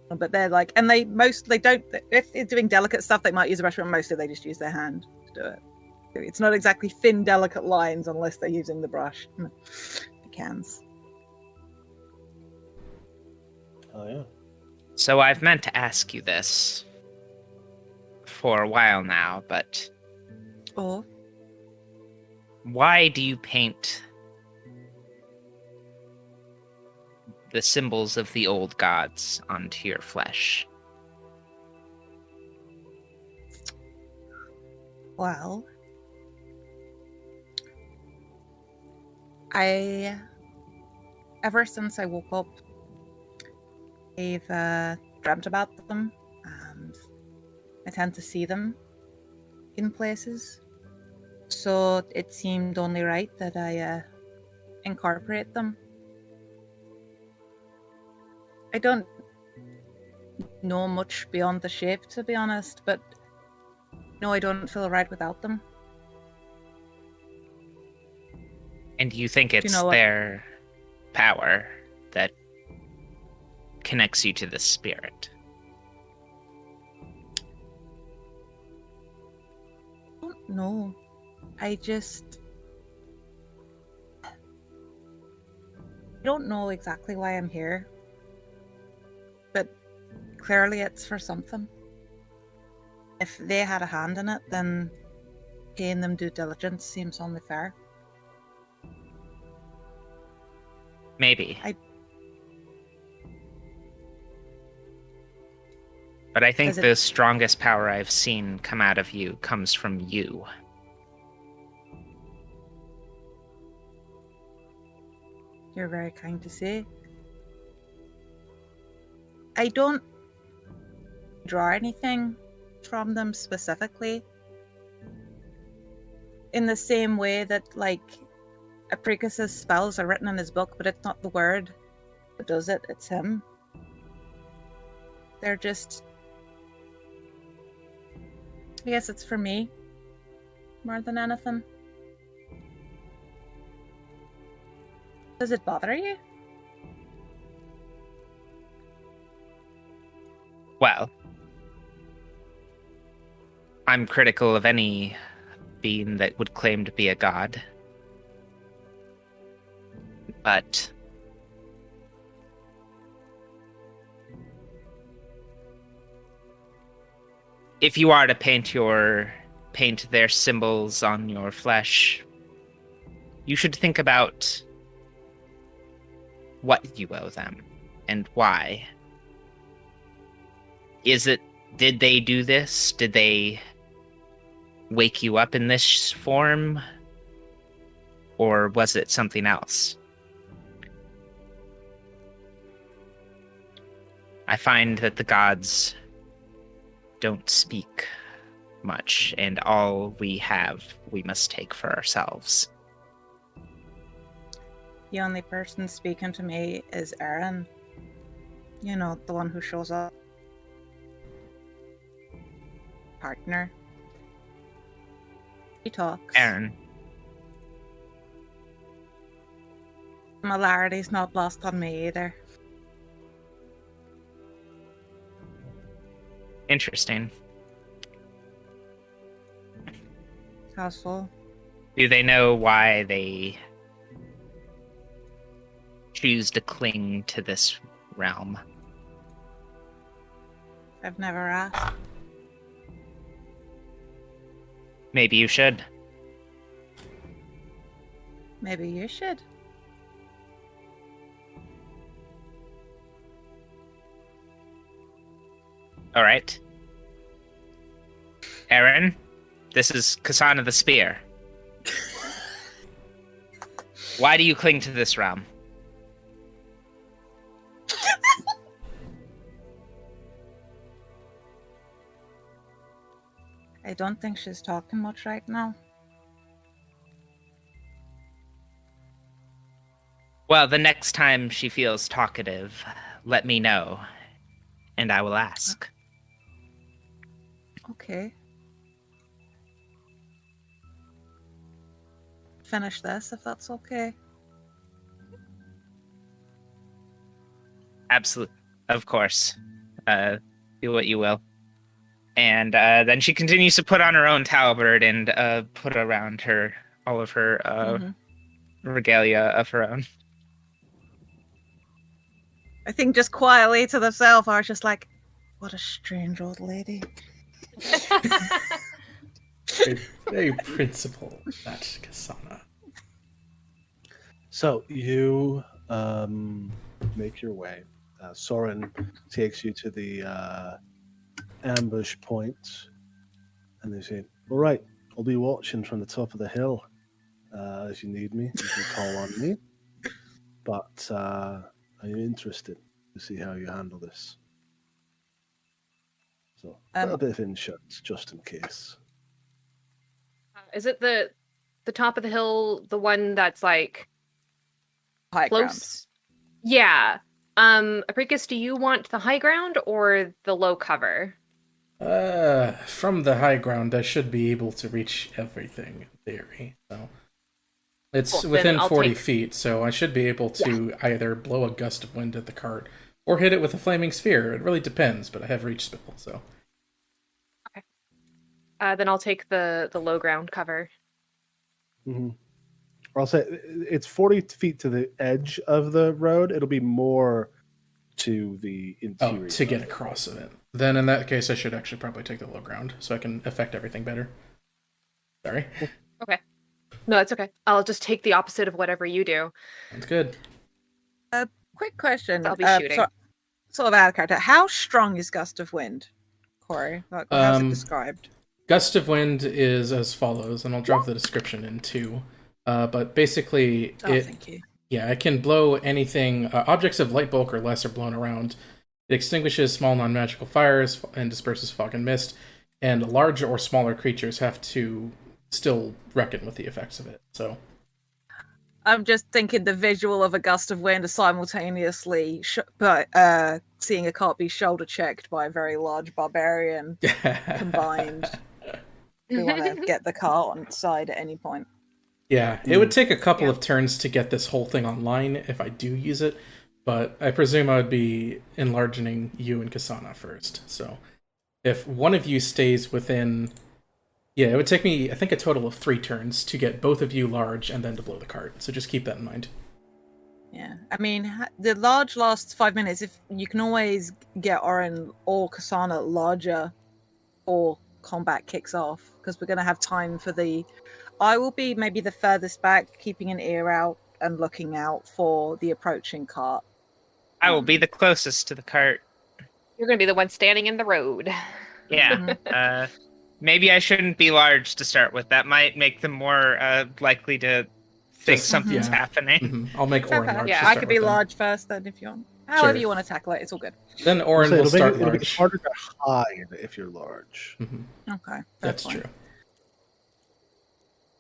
Speaker 5: But they're like, and they don't. If they're doing delicate stuff, they might use a brush, but mostly they just use their hand to do it. It's not exactly thin, delicate lines unless they're using the brush. The cans.
Speaker 1: Oh yeah.
Speaker 2: So I've meant to ask you this for a while now, but
Speaker 5: Oh,
Speaker 2: why do you paint the symbols of the old gods onto your flesh?
Speaker 5: well, ever since I woke up, I've dreamt about them, and I tend to see them in places. So it seemed only right that I incorporate them. I don't know much beyond the shape, to be honest, but no, I don't feel right without them.
Speaker 2: And you think it's
Speaker 5: know what?
Speaker 2: their power that connects you to the spirit?
Speaker 5: I don't know. I don't know exactly why I'm here, but clearly it's for something. If they had a hand in it, then paying them due diligence seems only fair.
Speaker 2: Maybe.
Speaker 5: I-
Speaker 2: But I think
Speaker 5: Does it-
Speaker 2: the strongest power I've seen come out of you comes from you.
Speaker 5: You're very kind to say. I don't draw anything from them specifically. In the same way that, like, APRICUS's spells are written in his book, but it's not the word that does it, it's him. They're just... I guess it's for me, more than anything. Does it bother you?
Speaker 2: Well, I'm critical of any being that would claim to be a god. But if you are to paint their symbols on your flesh, you should think about what you owe them and why. Did they do this? Did they wake you up in this form? Or was it something else? I find that the gods don't speak much, and all we have, we must take for ourselves.
Speaker 5: The only person speaking to me is Aaron. You know, the one who shows up. Partner. He talks.
Speaker 2: Aaron,
Speaker 5: Similarity's not lost on me either.
Speaker 2: interesting.
Speaker 5: How so?
Speaker 2: Do they know why they choose to cling to this realm?
Speaker 5: I've never asked.
Speaker 2: Maybe you should.
Speaker 5: Maybe you should.
Speaker 2: All right. Aaron, this is KSANA the Spear. Why do you cling to this realm?
Speaker 5: I don't think she's talking much right now.
Speaker 2: Well, the next time she feels talkative, let me know, and I will ask.
Speaker 5: Okay. Finish this if that's okay.
Speaker 2: Absolutely. Of course. Do what you will. And then she continues to put on her own halberd and put around her all of her regalia of her own.
Speaker 5: I think just quietly to themselves, I was just like, what a strange old lady.
Speaker 3: Very principled, that KSANA.
Speaker 1: So you make your way. Soren takes you to the ambush point, and they say, "All right, I'll be watching from the top of the hill. If you need me, you can call on me. But I'm interested to see how you handle this. So a little bit of insurance, just in case."
Speaker 4: Is it the top of the hill, the one that's like
Speaker 5: High
Speaker 4: close? Yeah. APRICUS, do you want the high ground or the low cover?
Speaker 3: From the high ground, I should be able to reach everything in theory. So it's
Speaker 4: Cool,
Speaker 3: within
Speaker 4: then I'll
Speaker 3: 40
Speaker 4: take-
Speaker 3: feet, so I should be able to either blow a gust of wind at the cart or hit it with a flaming sphere. It really depends, but I have reach spell, so.
Speaker 4: Then I'll take the low ground cover.
Speaker 1: Mm-hmm. I'll say it's 40 feet to the edge of the road. It'll be more to the interior.
Speaker 3: Oh, to get across of it. Then in that case, I should actually probably take the low ground, so I can affect everything better. Sorry.
Speaker 4: Okay. No, it's okay. I'll just take the opposite of whatever you do.
Speaker 3: Sounds good.
Speaker 5: Quick question.
Speaker 4: I'll be shooting.
Speaker 5: Sort of out of character. How strong is Gust of Wind, Cory? Like, how's it described?
Speaker 3: Gust of wind is as follows, and I'll drop the description in too. But basically,
Speaker 5: Thank you.
Speaker 3: Yeah, it can blow anything. Objects of light bulk or less are blown around. It extinguishes small non-magical fires and disperses fog and mist. And larger or smaller creatures have to still reckon with the effects of it. So
Speaker 5: I'm just thinking the visual of a gust of wind is simultaneously seeing a cart be shoulder checked by a very large barbarian combined. We want to get the cart on its side at any point.
Speaker 3: yeah, it would take a couple of turns to get this whole thing online if I do use it, but I presume I would be enlarging you and KSANA first. So if one of you stays within... Yeah, it would take me, I think, a total of 3 turns to get both of you large and then to blow the cart. So just keep that in mind.
Speaker 5: Yeah, I mean, the large lasts 5 minutes. If you can always get ORIN or KSANA larger or combat kicks off, because we're going to have time for the... I will be maybe the furthest back, keeping an ear out and looking out for the approaching cart.
Speaker 2: I will be the closest to the cart.
Speaker 4: You're going to be the one standing in the road.
Speaker 2: Yeah. Maybe I shouldn't be large to start with. That might make them more likely to think something's happening.
Speaker 3: I'll make ORIN large.
Speaker 5: Yeah,
Speaker 3: to
Speaker 5: I
Speaker 3: start
Speaker 5: could be
Speaker 3: with then.
Speaker 5: large first then if you want. However
Speaker 3: Sure.
Speaker 5: you want to tackle it, it's all good.
Speaker 3: Then ORIN will start
Speaker 1: it'll be
Speaker 3: large.
Speaker 1: harder to hide if you're large.
Speaker 5: Okay.
Speaker 3: That's
Speaker 5: fine.
Speaker 3: true.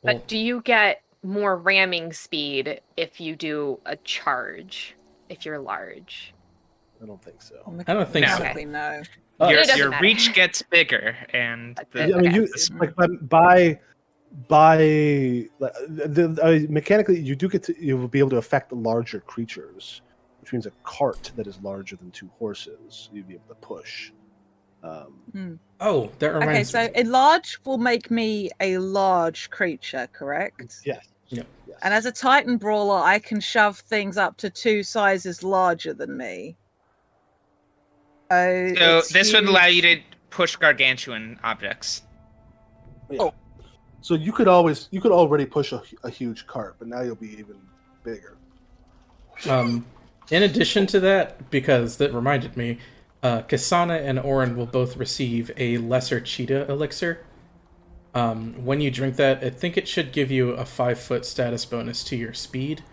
Speaker 4: But
Speaker 3: Well,
Speaker 4: do you get more ramming speed if you do a charge, if you're large?
Speaker 1: I don't think so.
Speaker 3: I don't think so.
Speaker 5: Mechanically, no.
Speaker 3: Oh,
Speaker 2: Your,
Speaker 4: It doesn't
Speaker 2: your
Speaker 4: matter.
Speaker 2: reach gets bigger, and
Speaker 1: I mean, it's like mechanically, you will be able to affect the larger creatures, which means a cart that is larger than 2 horses, you'd be able to push.
Speaker 3: Oh, that reminds
Speaker 5: Okay, so
Speaker 3: me.
Speaker 5: enlarge will make me a large creature, correct?
Speaker 1: Yes.
Speaker 3: Yeah.
Speaker 1: Yes.
Speaker 5: And as a Titan brawler, I can shove things up to 2 sizes larger than me. Oh,
Speaker 2: so
Speaker 5: it's
Speaker 2: this would allow you
Speaker 5: huge.
Speaker 2: to push gargantuan objects.
Speaker 1: Yeah.
Speaker 5: Oh.
Speaker 1: So you could already push a huge cart, but now you'll be even bigger.
Speaker 3: In addition to that, because that reminded me, KSANA and ORIN will both receive a lesser cheetah elixir. When you drink that, I think it should give you a 5-foot status bonus to your speed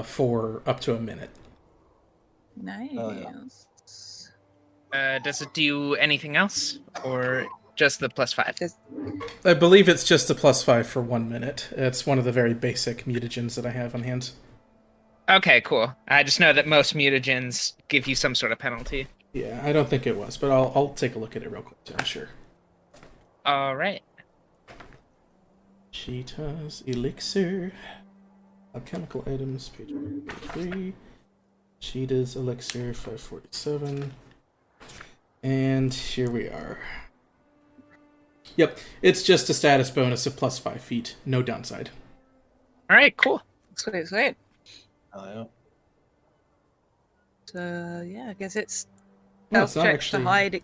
Speaker 3: for up to a minute.
Speaker 5: Nice.
Speaker 1: Oh, yeah.
Speaker 2: Does it do anything else, or just the +5.
Speaker 5: Just-
Speaker 3: I believe it's just a +5 for 1 minute. It's one of the very basic mutagens that I have on hand.
Speaker 2: Okay, cool. I just know that most mutagens give you some sort of penalty.
Speaker 3: Yeah, I don't think it was, but I'll take a look at it real quick, I'm sure.
Speaker 2: All right.
Speaker 3: Cheetah's Elixir. Alchemical items, page 3. Cheetah's Elixir, 547. And here we are. Yep, it's just a status bonus of +5 feet. No downside.
Speaker 2: All right, cool.
Speaker 5: Sweet, sweet.
Speaker 1: Yeah.
Speaker 5: So yeah, I guess it's
Speaker 3: No, it's
Speaker 5: stealth
Speaker 3: not
Speaker 5: check
Speaker 3: actually.
Speaker 5: to hide.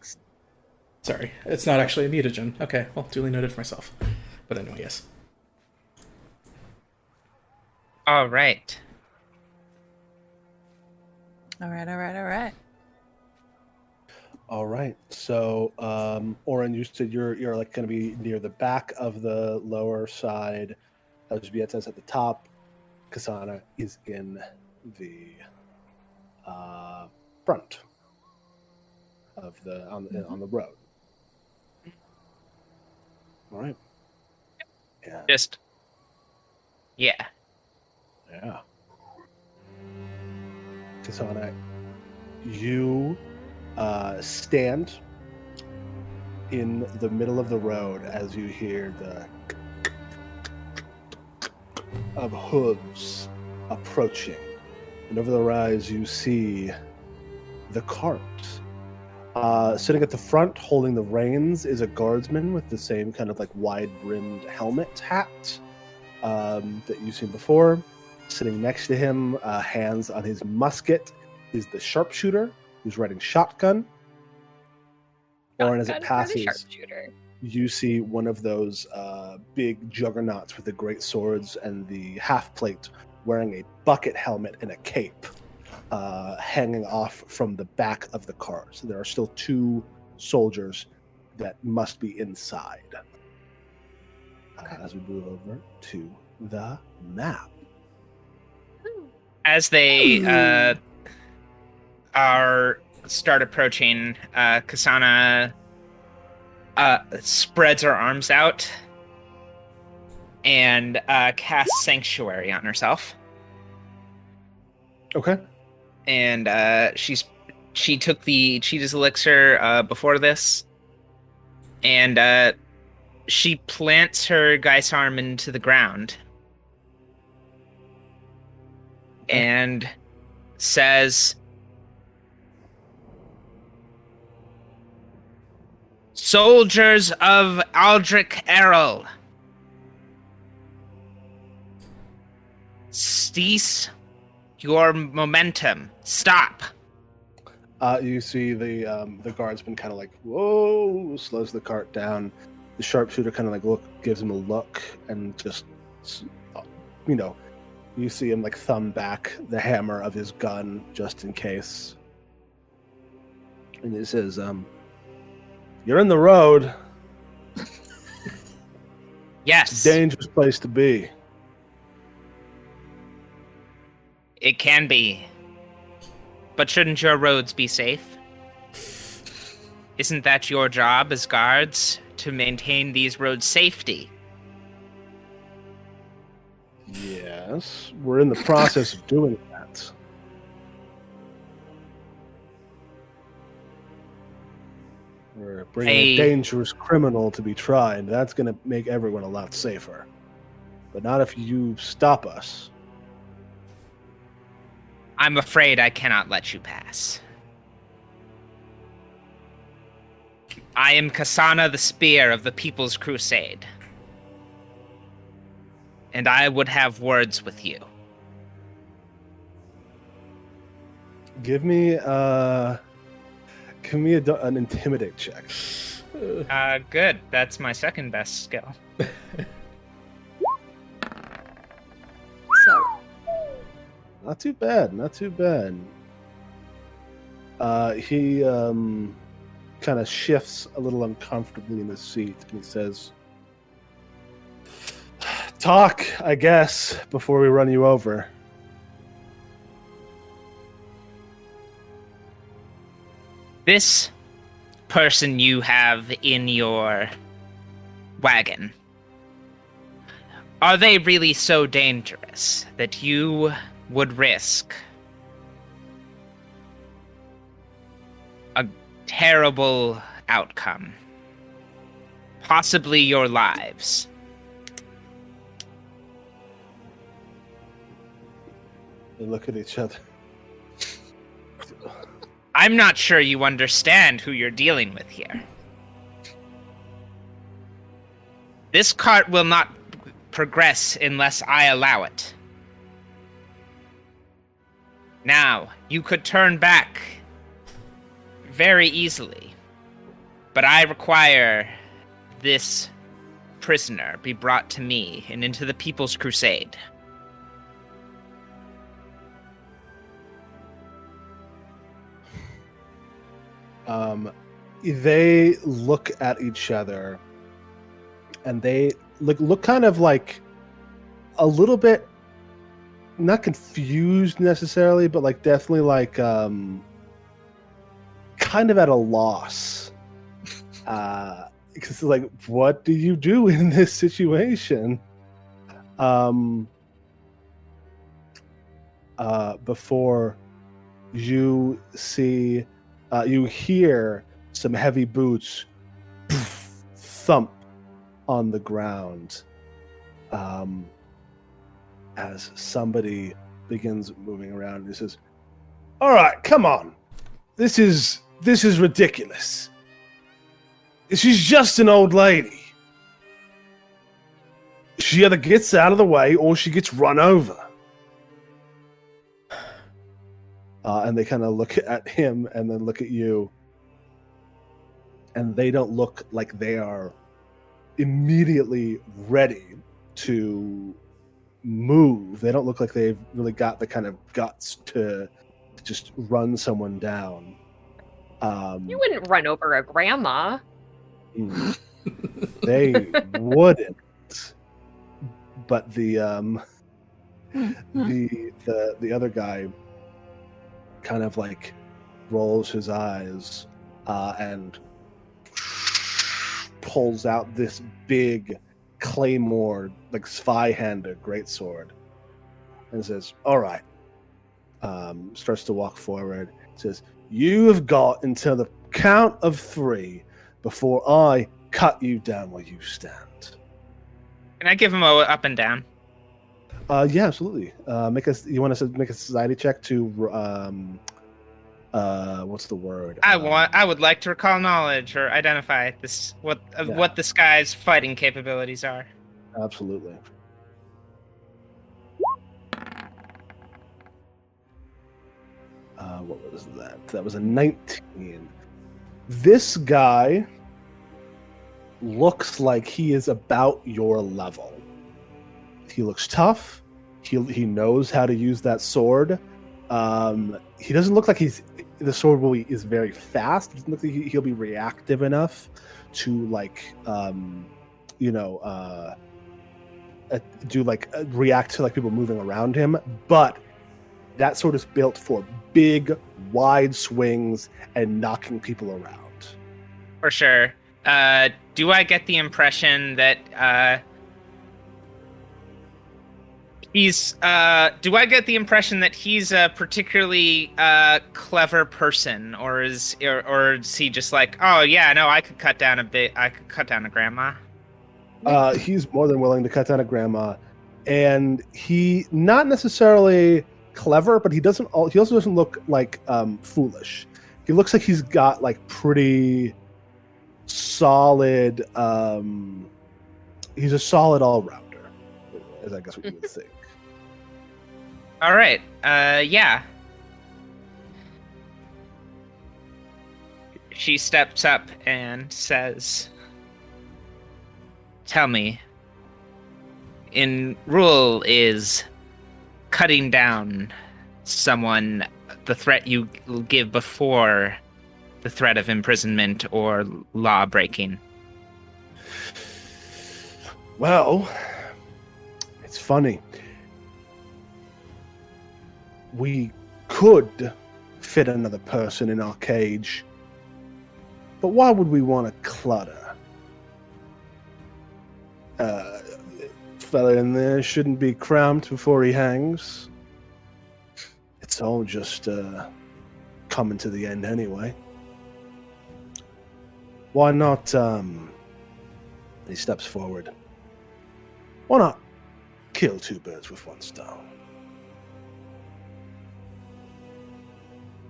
Speaker 3: Sorry, it's not actually a mutagen. Okay, well, duly noted for myself. But anyway, yes.
Speaker 2: All right.
Speaker 5: All right.
Speaker 1: All right. So, Orin, you said you're like going to be near the back of the lower side. ELŽBIETA's at the top. KSANA is in the front of the on the road. All right. Yeah.
Speaker 2: Just. Yeah.
Speaker 1: Yeah. KSANA, you stand in the middle of the road as you hear the of hooves approaching, and over the rise you see the cart. Sitting at the front, holding the reins, is a guardsman with the same kind of like wide-brimmed helmet hat that you've seen before. Sitting next to him, hands on his musket, is the sharpshooter who's riding shotgun. Orin, as it passes, you see one of those big juggernauts with the great swords and the half plate wearing a bucket helmet and a cape hanging off from the back of the car. So there are still 2 soldiers that must be inside. As we move over to the map.
Speaker 2: As they start approaching, KSANA spreads her arms out and casts Sanctuary on herself.
Speaker 1: Okay.
Speaker 2: And she took the Cheetah's Elixir before this, and she plants her Geist arm into the ground and says, "Soldiers of Aldrich Errol, cease your momentum. Stop."
Speaker 1: You see the guardsman kind of like, whoa, slows the cart down. The sharpshooter kind of like gives him a look, and just, you see him like thumb back the hammer of his gun just in case. And he says, "You're in the road.
Speaker 2: Yes.
Speaker 1: It's a dangerous place to be."
Speaker 2: It can be. But shouldn't your roads be safe? Isn't that your job as guards, to maintain these roads' safety?
Speaker 1: Yes, we're in the process of doing that. We're bringing a dangerous criminal to be tried. That's going to make everyone a lot safer. But not if you stop us.
Speaker 2: I'm afraid I cannot let you pass. I am KSANA the Spear of the People's Crusade. And I would have words with you.
Speaker 1: Give me an intimidate check.
Speaker 2: Good. That's my second best skill.
Speaker 5: So
Speaker 1: Not too bad, not too bad. He kind of shifts a little uncomfortably in his seat, and he says, "Talk, I guess, before we run you over."
Speaker 2: This person you have in your wagon, are they really so dangerous that you would risk a terrible outcome? Possibly your lives.
Speaker 1: They look at each other.
Speaker 2: I'm not sure you understand who you're dealing with here. This cart will not progress unless I allow it. Now, you could turn back very easily, but I require this prisoner be brought to me and into the People's Crusade.
Speaker 1: They look at each other, and they look kind of like a little bit, not confused necessarily, but like definitely like kind of at a loss. Because like, what do you do in this situation? Before you see, you hear some heavy boots thump on the ground as somebody begins moving around. He says, "All right, come on. This is ridiculous. She's just an old lady. She either gets out of the way or she gets run over." And they kind of look at him and then look at you. And they don't look like they are immediately ready to move. They don't look like they've really got the kind of guts to just run someone down.
Speaker 4: You wouldn't run over a grandma.
Speaker 1: They wouldn't. But the other guy kind of like rolls his eyes and pulls out this big claymore, like Zweihander greatsword, and says, "All right." Starts to walk forward. Says, "You have got until the count of 3 before I cut you down where you stand."
Speaker 2: Can I give him a up and down?
Speaker 1: Yeah, absolutely. You want to make a society check to what's the word?
Speaker 2: I would like to recall knowledge or identify what this guy's fighting capabilities are.
Speaker 1: Absolutely. What was that? That was a 19. This guy looks like he is about your level. He looks tough. He knows how to use that sword. He doesn't look like the sword is very fast. It doesn't look like he'll be reactive enough to react to like people moving around him. But that sword is built for big, wide swings and knocking people around.
Speaker 2: For sure. Do I get the impression that he's a particularly clever person, or is he just like, "Oh yeah, no, I could cut down a grandma"?
Speaker 1: He's more than willing to cut down a grandma, and he not necessarily clever, but he also doesn't look like foolish. He looks like he's got like pretty solid. He's a solid all-rounder, is I guess what you would think.
Speaker 2: All right. Yeah. She steps up and says, "Tell me, in rule is cutting down someone the threat you give before the threat of imprisonment or law breaking?"
Speaker 1: Well, it's funny. We could fit another person in our cage, But why would we want to clutter? Fella in there shouldn't be cramped before he hangs. It's all just coming to the end anyway. Why not, he steps forward. Why not kill two birds with one stone?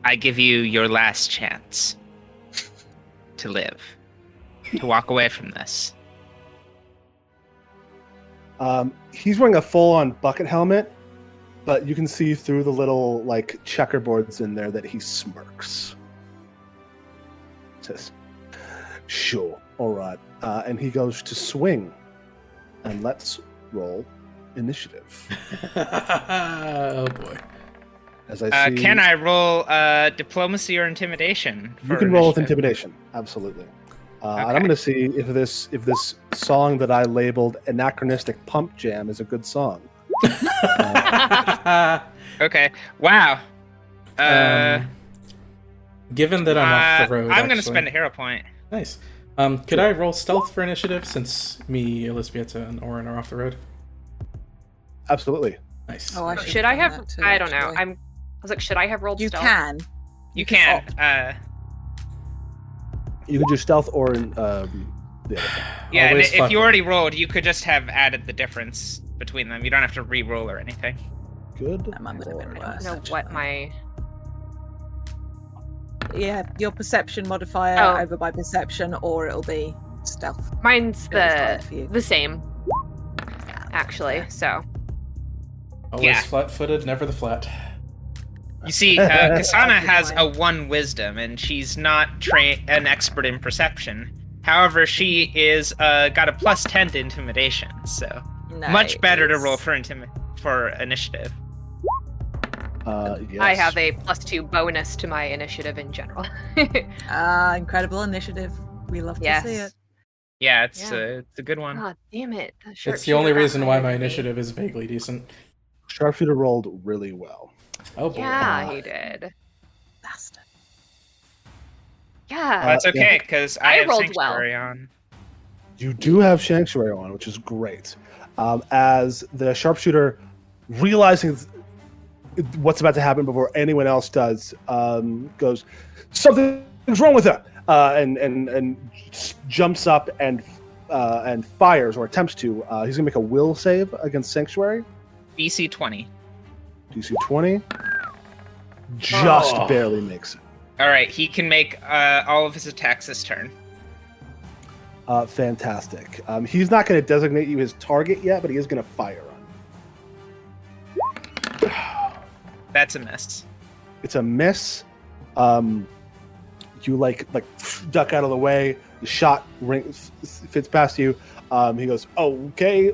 Speaker 2: I give you your last chance to live, to walk away from this.
Speaker 1: He's wearing a full-on bucket helmet, but you can see through the little, like, checkerboards in there that he smirks. Says, sure, all right. And he goes to swing. And let's roll initiative.
Speaker 3: Oh, boy.
Speaker 1: As I see,
Speaker 2: Can I roll diplomacy or intimidation?
Speaker 1: You can roll with intimidation, absolutely.
Speaker 2: Okay.
Speaker 1: And I'm going to see if this song that I labeled Anachronistic Pump Jam is a good song.
Speaker 2: Okay. Wow.
Speaker 3: Given that I'm off the road,
Speaker 2: I'm going to spend a hero point.
Speaker 3: Nice. Could I roll stealth for initiative since me, ELŽBIETA, and ORIN are off the road?
Speaker 1: Absolutely.
Speaker 3: Nice.
Speaker 5: Oh,
Speaker 4: Should I have?
Speaker 5: Too,
Speaker 4: I don't know.
Speaker 5: actually.
Speaker 4: I was like, should I have rolled
Speaker 5: You
Speaker 4: stealth?
Speaker 5: can.
Speaker 2: You can.
Speaker 1: You could do stealth or the other thing.
Speaker 2: Yeah, and
Speaker 3: Always
Speaker 2: if
Speaker 3: fuck
Speaker 2: you
Speaker 3: with
Speaker 2: already rolled, you could just have added the difference between them. You don't have to re-roll or anything.
Speaker 1: Good.
Speaker 5: That might have been
Speaker 1: lord.
Speaker 5: worse.
Speaker 4: I don't know what
Speaker 5: actually.
Speaker 4: my.
Speaker 5: Yeah, your perception modifier
Speaker 4: Oh.
Speaker 5: over by perception, or it'll be stealth.
Speaker 4: Mine's
Speaker 5: It was fine for you.
Speaker 4: the same, actually. So
Speaker 3: Always
Speaker 2: Yeah.
Speaker 3: flat-footed, never the flat.
Speaker 2: You see, KSANA
Speaker 5: Good
Speaker 2: has
Speaker 5: point.
Speaker 2: a 1 wisdom, and she's not an expert in perception. However, she is got a +10 to intimidation, so much better to roll for initiative.
Speaker 1: Yes.
Speaker 4: I have a +2 bonus to my initiative in general.
Speaker 5: Incredible initiative. We love to see it.
Speaker 2: Yeah, it's
Speaker 4: Yeah.
Speaker 2: a good one.
Speaker 4: God damn it!
Speaker 3: It's the only reason why my initiative is vaguely decent.
Speaker 1: Sharpshooter rolled really well.
Speaker 3: Oh boy.
Speaker 4: Yeah, he did.
Speaker 5: Bastard.
Speaker 4: Yeah.
Speaker 2: Well, that's okay because I have
Speaker 4: rolled well.
Speaker 2: Sanctuary on.
Speaker 1: You do have Sanctuary on, which is great. As the sharpshooter, realizing what's about to happen before anyone else does, goes, "Something's wrong with her," and jumps up and fires or attempts to. He's gonna make a will save against Sanctuary.
Speaker 2: DC 20.
Speaker 1: DC 20. Just
Speaker 3: Oh.
Speaker 1: barely makes it.
Speaker 2: All right, he can make all of his attacks this turn.
Speaker 1: Fantastic. He's not going to designate you his target yet, but he is going to fire on.
Speaker 2: That's a miss.
Speaker 1: It's a miss. You like duck out of the way. The shot fits past you. He goes, "Okay,"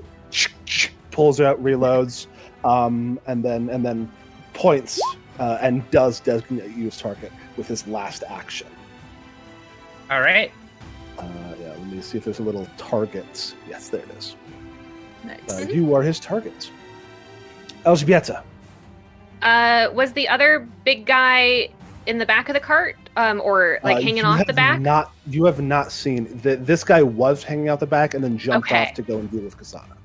Speaker 1: pulls out, reloads, and then points and does designate you as target with his last action.
Speaker 2: All right.
Speaker 1: Yeah, let me see if there's a little target. Yes, there it is.
Speaker 5: Nice.
Speaker 1: You are his target. ELŽBIETA.
Speaker 4: Was the other big guy in the back of the cart, or hanging
Speaker 1: You
Speaker 4: off the
Speaker 1: have
Speaker 4: back?
Speaker 1: You have not seen this guy was hanging out the back and then jumped
Speaker 4: Okay.
Speaker 1: off to go and deal with KSANA.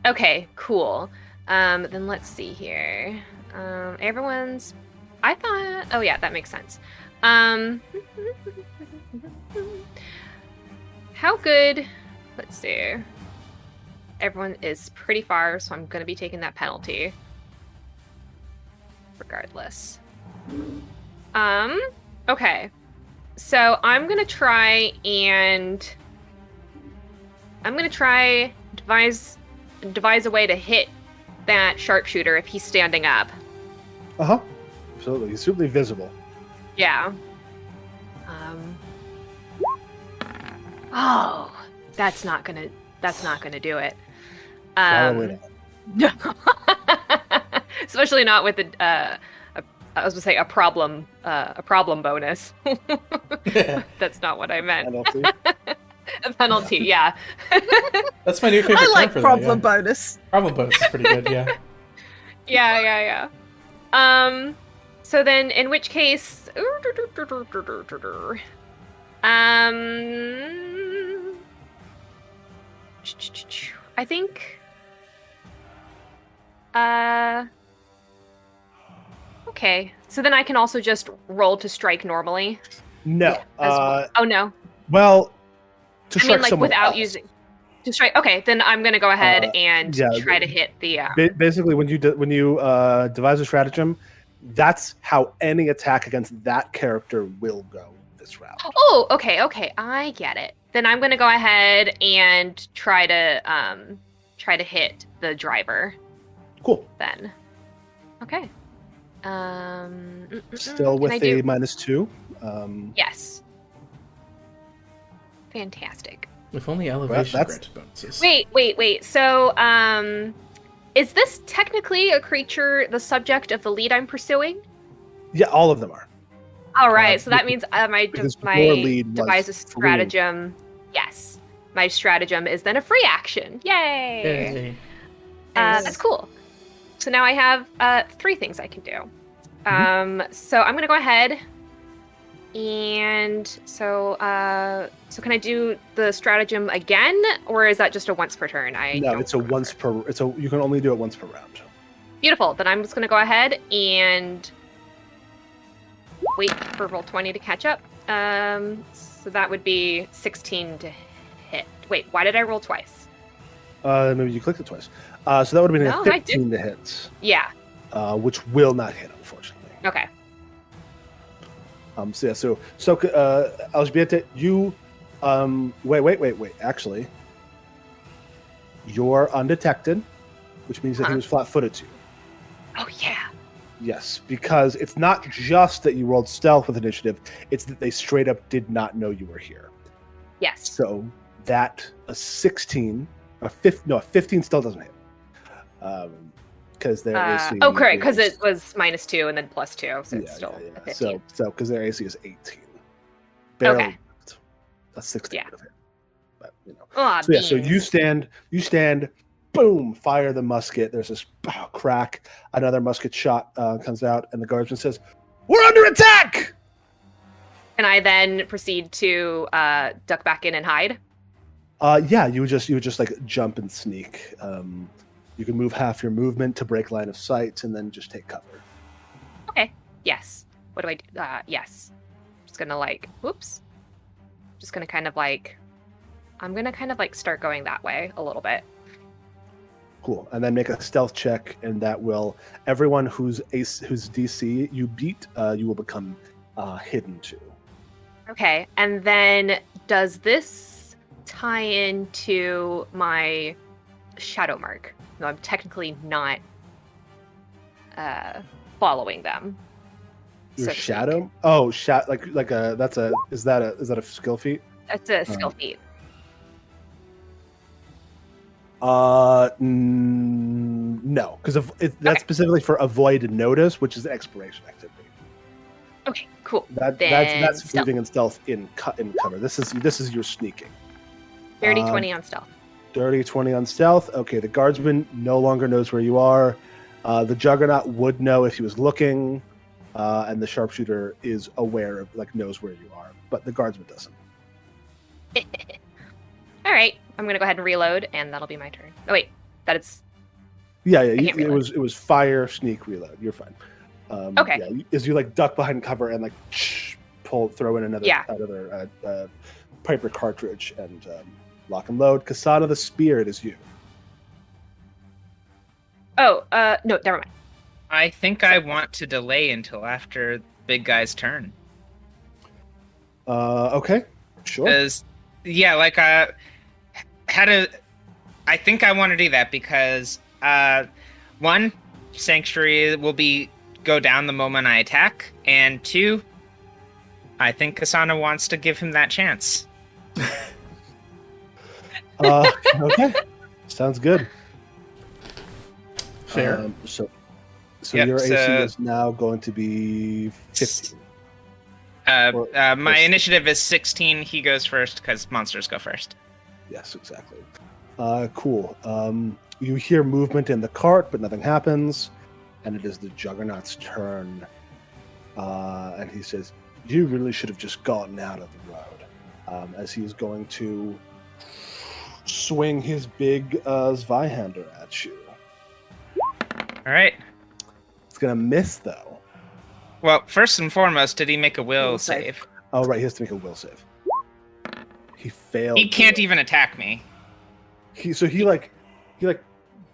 Speaker 4: Okay, cool. Then let's see here. Everyone's. I thought. Oh yeah, that makes sense. How good? Let's see. Everyone is pretty far, so I'm gonna be taking that penalty. Regardless. Okay. So I'm gonna try devise a way to hit that sharpshooter if he's standing up.
Speaker 1: Uh-huh. Absolutely. He's certainly visible.
Speaker 4: Yeah. Oh, that's not gonna do it.
Speaker 1: Probably not.
Speaker 4: Especially not with I was gonna say a problem bonus. That's not what I meant.
Speaker 1: Penalty.
Speaker 4: A penalty, yeah.
Speaker 3: That's my new favorite
Speaker 5: I
Speaker 3: term
Speaker 5: like
Speaker 3: for
Speaker 5: problem
Speaker 3: that. Yeah.
Speaker 5: bonus.
Speaker 3: Problem bonus is pretty good. Yeah.
Speaker 4: Yeah. So then, in which case, I think. Okay. So then I can also just roll to strike normally.
Speaker 1: No.
Speaker 4: As well. Oh no.
Speaker 1: Well, to
Speaker 4: I
Speaker 1: strike
Speaker 4: mean, like
Speaker 1: someone
Speaker 4: without
Speaker 1: else.
Speaker 4: using. To strike. Okay, then I'm gonna go ahead and try to hit the.
Speaker 1: Basically, when you devise a stratagem, that's how any attack against that character will go this round.
Speaker 4: Oh, okay, I get it. Then I'm gonna go ahead and try to hit the driver.
Speaker 1: Cool.
Speaker 4: Then. Okay.
Speaker 1: Still with the -2.
Speaker 4: Yes. Fantastic.
Speaker 3: With only elevation
Speaker 1: that's-
Speaker 3: granted bonuses.
Speaker 4: Wait. So, is this technically a creature the subject of the lead I'm pursuing?
Speaker 1: Yeah, all of them are.
Speaker 4: All right, so that means
Speaker 1: because
Speaker 4: my
Speaker 1: your lead was
Speaker 4: devise a
Speaker 1: fleeing.
Speaker 4: stratagem. Yes, my stratagem is then a free action. Yay!
Speaker 3: Yay.
Speaker 4: That's cool. So now I have 3 things I can do. So I'm gonna go ahead and so can I do the stratagem again, or is that just a once per turn?
Speaker 1: No, it's a once per. You can only do it once per round.
Speaker 4: Beautiful. Then I'm just gonna go ahead and wait for roll 20 to catch up. So that would be 16 to hit. Wait, why did I roll twice?
Speaker 1: Maybe you clicked it twice. So that would have been
Speaker 4: No,
Speaker 1: a
Speaker 4: I did.
Speaker 1: 15 to hit.
Speaker 4: Yeah.
Speaker 1: Which will not hit, unfortunately.
Speaker 4: Okay.
Speaker 1: So ELŻBIETA, you wait. Actually, you're undetected, which means that he was flat-footed to you.
Speaker 4: Oh yeah.
Speaker 1: Yes, because it's not just that you rolled stealth with initiative; it's that they straight up did not know you were here.
Speaker 4: Yes.
Speaker 1: So that a 16, a 15 still doesn't hit. Because their AC.
Speaker 4: Oh, correct, because it was -2 and then +2, so it's still a 15.
Speaker 1: So because their AC is 18. Barely.
Speaker 4: Okay.
Speaker 1: A 16
Speaker 4: Yeah.
Speaker 1: would have hit. But
Speaker 4: Aw,
Speaker 1: So you
Speaker 4: beans.
Speaker 1: stand, boom, fire the musket. There's this crack. Another musket shot comes out, and the guardsman says, "We're under attack!"
Speaker 4: Can I then proceed to duck back in and hide?
Speaker 1: Yeah, you would just like jump and sneak. You can move half your movement to break line of sight, and then just take cover.
Speaker 4: Okay. Yes. What do I do? Yes. Just gonna whoops. Just gonna I'm gonna kind of start going that way a little bit.
Speaker 1: Cool. And then make a stealth check, and that will everyone whose DC you beat, you will become hidden to.
Speaker 4: Okay. And then does this tie into my shadow mark? No, I'm technically not following them.
Speaker 1: Your
Speaker 4: so to
Speaker 1: shadow?
Speaker 4: speak.
Speaker 1: Oh, is that a skill feat?
Speaker 4: That's a skill feat.
Speaker 1: No, because that's specifically for avoid notice, which is an exploration activity.
Speaker 4: Okay, cool.
Speaker 1: That's
Speaker 4: stealth.
Speaker 1: moving in stealth in cover. This is your sneaking.
Speaker 4: Dirty 20 on stealth.
Speaker 1: Dirty 20 on stealth. Okay, the guardsman no longer knows where you are. The Juggernaut would know if he was looking, and the sharpshooter is aware of, knows where you are, but the guardsman doesn't.
Speaker 4: All right, I'm gonna go ahead and reload, and that'll be my turn. Oh wait, that is.
Speaker 1: Yeah.
Speaker 4: can't
Speaker 1: It
Speaker 4: reload.
Speaker 1: was fire, sneak, reload. You're fine.
Speaker 4: Okay.
Speaker 1: Yeah, as you duck behind cover and throw in another Piper cartridge and lock and load. KSANA the Spear, it is you.
Speaker 4: Oh, no, never mind.
Speaker 2: I think I want to delay until after the big guy's turn.
Speaker 1: Okay, sure.
Speaker 2: Because, I think I want to do that because, one, Sanctuary will go down the moment I attack, and 2, I think KSANA wants to give him that chance.
Speaker 1: Okay, sounds good.
Speaker 3: Fair.
Speaker 1: So
Speaker 2: Yep,
Speaker 1: your AC
Speaker 2: so-
Speaker 1: is now going to be 15.
Speaker 2: My initiative is 16. He goes first because monsters go first.
Speaker 1: Yes, exactly. Cool. You hear movement in the cart, but nothing happens, and it is the Juggernaut's turn. And he says, "You really should have just gotten out of the road." as he's going to swing his big Zweihander at you.
Speaker 2: All right.
Speaker 1: It's gonna miss though.
Speaker 2: Well, first and foremost, did he make a will
Speaker 5: Will save.
Speaker 2: save?
Speaker 1: Oh right, he has to make a will save. He failed.
Speaker 2: He can't
Speaker 1: to-
Speaker 2: even attack me.
Speaker 1: He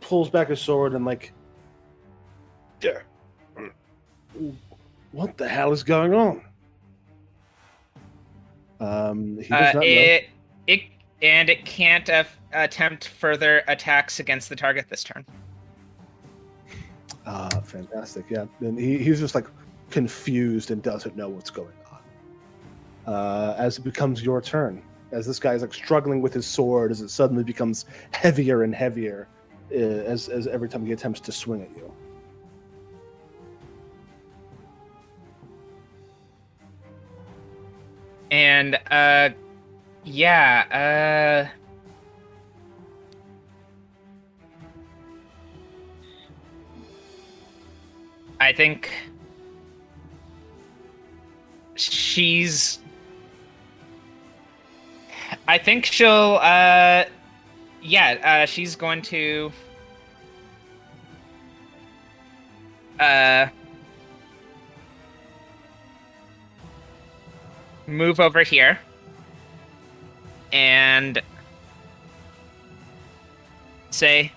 Speaker 1: pulls back his sword and like, yeah. What the hell is going on? He does not know.
Speaker 2: It can't attempt further attacks against the target this turn.
Speaker 1: Fantastic. Yeah, and he's just like confused and doesn't know what's going on. As it becomes your turn, as this guy is like struggling with his sword, as it suddenly becomes heavier and heavier, as every time he attempts to swing at you.
Speaker 2: And yeah, I think she's. I think she'll. Yeah, she's going to. Move over here. And say,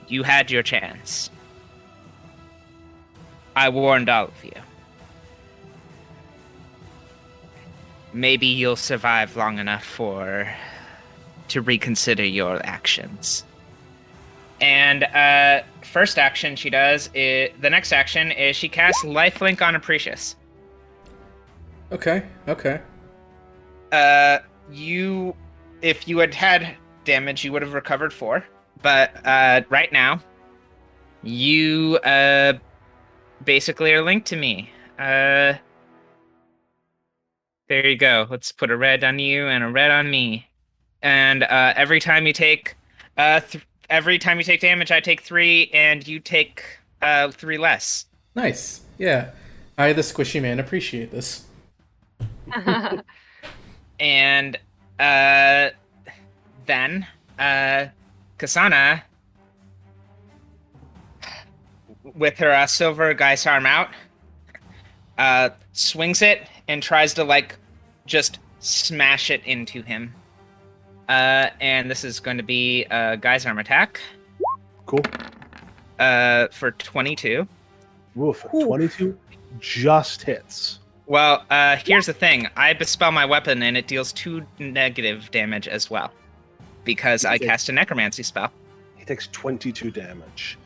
Speaker 2: you had your chance. I warned all of you. Maybe you'll survive long enough to reconsider your actions. And first action she does is the next action is she casts Lifelink on APRICUS.
Speaker 3: Okay.
Speaker 2: If you had damage, you would have recovered 4. But right now, you basically are linked to me. There you go. Let's put a red on you and a red on me. And every time you take damage, I take 3, and you take 3 less.
Speaker 3: Nice. Yeah. I, the squishy man, appreciate this.
Speaker 2: And then KSANA, with her silver guy's arm out, swings it and tries to like just smash it into him. And this is going to be a guy's arm attack.
Speaker 1: Cool.
Speaker 2: For 22.
Speaker 1: Woof. 22 just hits.
Speaker 2: Well, here's the thing. I bespell my weapon, and it deals 2 negative damage as well, because I cast a necromancy spell.
Speaker 1: He takes 22 damage.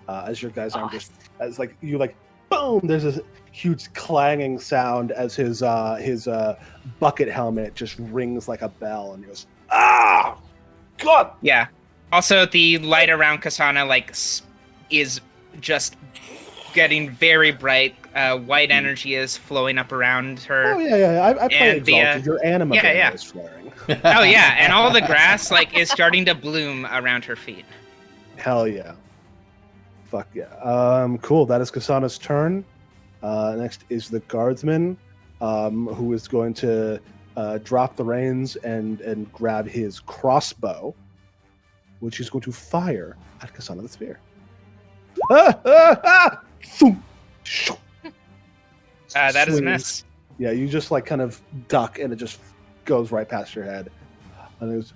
Speaker 1: As your guy's arm just, as like you like, boom! There's this huge clanging sound as his bucket helmet just rings like a bell, and he goes, "Ah, God!"
Speaker 2: Yeah. Also, the light around KSANA is just getting very bright. White energy is flowing up around her.
Speaker 1: Oh yeah. I play
Speaker 2: And
Speaker 1: Exalted. Your anima
Speaker 2: yeah.
Speaker 1: is flaring.
Speaker 2: Oh yeah, and all the grass is starting to bloom around her feet.
Speaker 1: Hell yeah. Fuck yeah. Cool. That is KSANA's turn. Next is the guardsman, who is going to drop the reins and grab his crossbow, which he's going to fire at KSANA the Sphere. Thum! Shoo!
Speaker 2: That is a
Speaker 1: Swings.
Speaker 2: miss.
Speaker 1: Yeah, you just like kind of duck, and it just goes right past your head, and it goes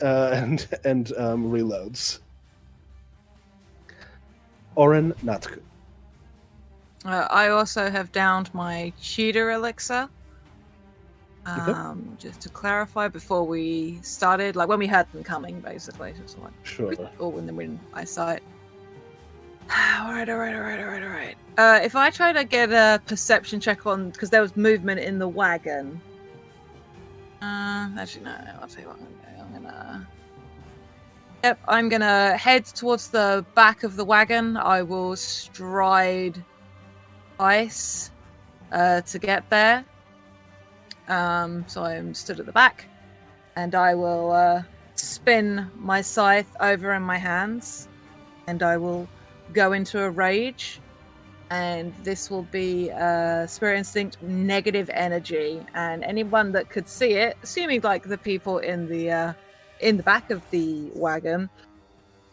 Speaker 1: and reloads. ORIN, NÄTTSKU.
Speaker 5: I also have downed my cheater elixir. Just to clarify, before we started, like when we had them coming, basically, just like
Speaker 1: Sure.
Speaker 5: or when I saw it. All right. If I try to get a perception check on, because there was movement in the wagon. Actually, no. I'll tell you what I'm gonna. Yep, I'm gonna head towards the back of the wagon. I will stride ice to get there. So I'm stood at the back, and I will spin my scythe over in my hands, and I will go into a rage and this will be Spirit Instinct negative energy. And anyone that could see it, assuming like the people in the back of the wagon,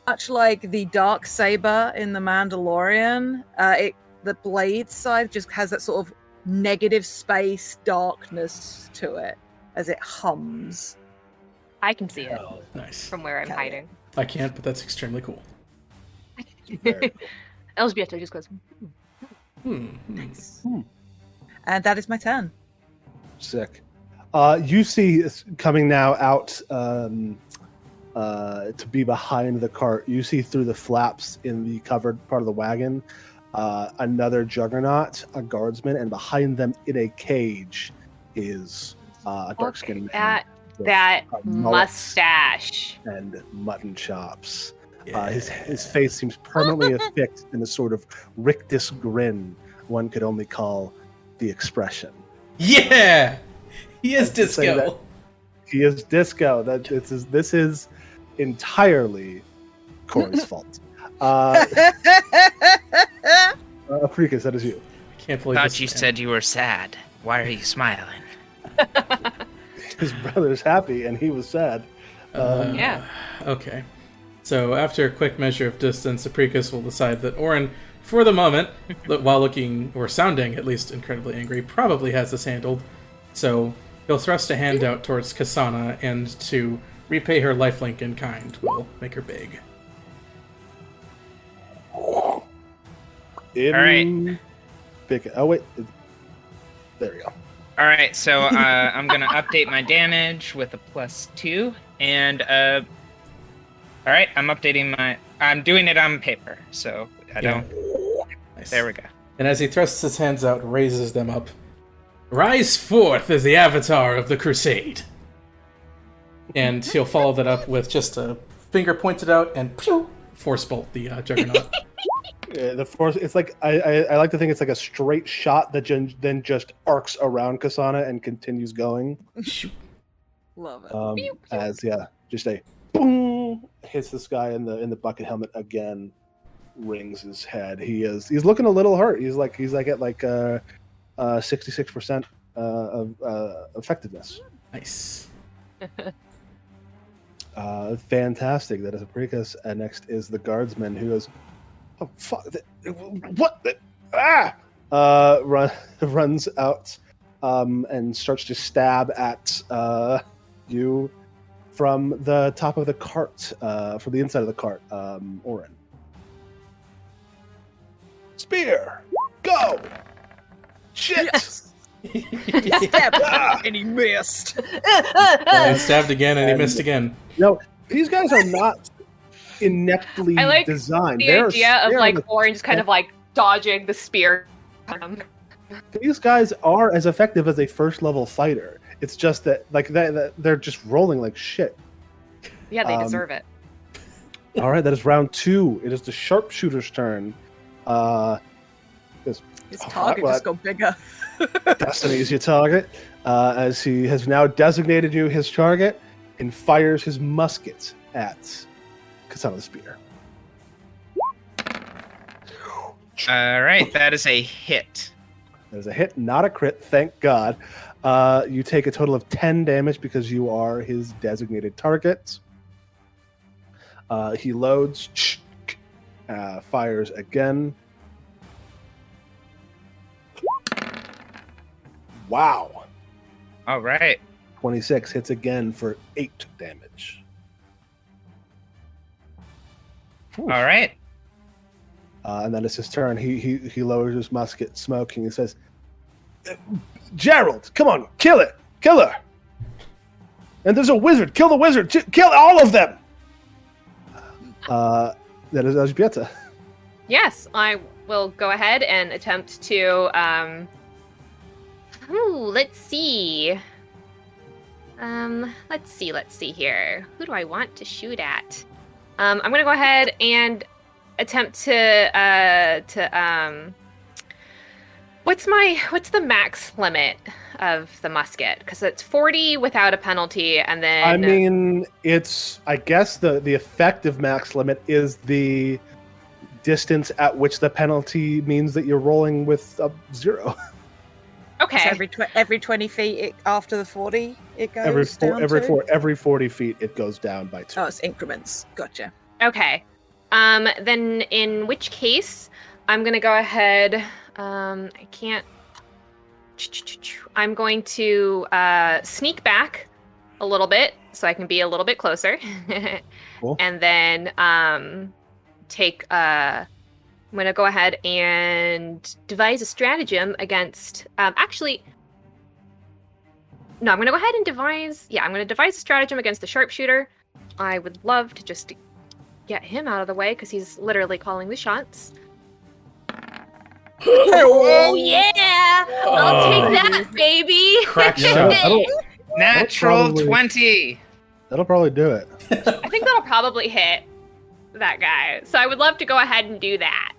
Speaker 5: much like the dark saber in the Mandalorian, the blade side just has that sort of negative space darkness to it as it hums.
Speaker 4: I can see it
Speaker 3: Nice.
Speaker 4: from where I'm
Speaker 5: Okay.
Speaker 4: hiding.
Speaker 3: I can't, but that's extremely cool.
Speaker 1: Very cool.
Speaker 4: ELżBIETA just goes,
Speaker 5: Nice. And that is my turn.
Speaker 1: Sick. You see coming now out to be behind the cart. You see through the flaps in the covered part of the wagon another juggernaut, a guardsman, and behind them in a cage is a dark-skinned man
Speaker 4: that
Speaker 1: with a mullet
Speaker 4: mustache.
Speaker 1: and mutton chops.
Speaker 3: Yeah.
Speaker 1: His face seems permanently affixed in a sort of rictus grin one could only call the expression.
Speaker 3: Yeah! He is
Speaker 1: To say that
Speaker 3: disco.
Speaker 1: he is disco. This is entirely Cory's fault. Apricus, that is you.
Speaker 3: I can't believe
Speaker 2: Thought
Speaker 3: this
Speaker 2: you
Speaker 3: is
Speaker 2: said you were sad. Why are you smiling?
Speaker 1: His brother's happy and he was sad.
Speaker 4: Yeah.
Speaker 3: Okay. So after a quick measure of distance, Apricus will decide that ORIN, for the moment, while looking, or sounding at least incredibly angry, probably has this handled. So he'll thrust a hand out towards KSANA, and to repay her lifelink in kind will make her big.
Speaker 1: Right. Oh wait, there you go.
Speaker 2: All right, so I'm gonna update my damage with a +2, and all right, I'm doing it on paper, so I don't.
Speaker 3: Nice.
Speaker 2: There we go.
Speaker 3: And as he thrusts his hands out and raises them up, rise forth as the avatar of the crusade. And he'll follow that up with just a finger pointed out and pew, force bolt the juggernaut.
Speaker 1: Yeah, the force. It's like I like to think it's like a straight shot that then just arcs around KSANA and continues going.
Speaker 5: Love it.
Speaker 1: As just a boom hits this guy in the bucket helmet again, rings his head. He's looking a little hurt. He's like at 66% of effectiveness.
Speaker 3: Nice.
Speaker 1: Fantastic. That is Apricus. And next is the guardsman who goes, "Oh fuck! What? Runs out and starts to stab at you from the top of the cart, from the inside of the cart. ORIN. Spear, go! Shit!
Speaker 5: Yes. Step. And he missed.
Speaker 3: And he stabbed again and he missed again.
Speaker 1: No, these guys are not ineptly
Speaker 4: I like
Speaker 1: designed.
Speaker 4: The
Speaker 1: They're-
Speaker 4: idea of
Speaker 1: they're
Speaker 4: like
Speaker 1: the-
Speaker 4: orange kind of like dodging the spear.
Speaker 1: These guys are as effective as a first level fighter. It's just that they're just rolling like shit.
Speaker 4: Yeah, they deserve it.
Speaker 1: All right, that is round 2. It is the sharpshooter's turn.
Speaker 5: His target just got bigger.
Speaker 1: That's an easier target. As he has now designated you his target and fires his musket at KSANA the Spear.
Speaker 2: All right, that is a hit.
Speaker 1: That is a hit, not a crit, thank God. You take a total of 10 damage because you are his designated target. He loads, fires again. Wow.
Speaker 2: All right.
Speaker 1: 26 hits again for 8 damage.
Speaker 2: All right.
Speaker 1: And then it's his turn. He lowers his musket, smoking. He says, "Gerald, come on, kill it, kill her. And there's a wizard. Kill the wizard. Kill all of them." That is ELŽBIETA.
Speaker 4: Yes, I will go ahead and attempt to. Let's see. Let's see here. Who do I want to shoot at? I'm gonna go ahead and attempt to what's the max limit of the musket? Because it's 40 without a penalty, and then
Speaker 1: I mean, I guess the effective max limit is the distance at which the penalty means that you're rolling with a 0.
Speaker 4: Okay.
Speaker 5: So every 20 feet after the 40, it goes down
Speaker 1: every 40 feet, it goes down by 2.
Speaker 5: Oh, it's increments. Gotcha.
Speaker 4: Okay. Then in which case, I'm gonna go ahead. I can't. I'm going to sneak back a little bit so I can be a little bit closer,
Speaker 1: Cool.
Speaker 4: and then take. I'm gonna go ahead and devise a stratagem against. Actually, no. I'm gonna go ahead and devise. Yeah, I'm gonna devise a stratagem against the sharpshooter. I would love to just get him out of the way because he's literally calling the shots. Oh yeah! I'll take that, baby.
Speaker 3: Crack
Speaker 1: Yeah,
Speaker 3: shot.
Speaker 2: Natural
Speaker 1: probably-
Speaker 2: 20.
Speaker 1: That'll probably do it.
Speaker 4: I think that'll probably hit that guy. So I would love to go ahead and do that.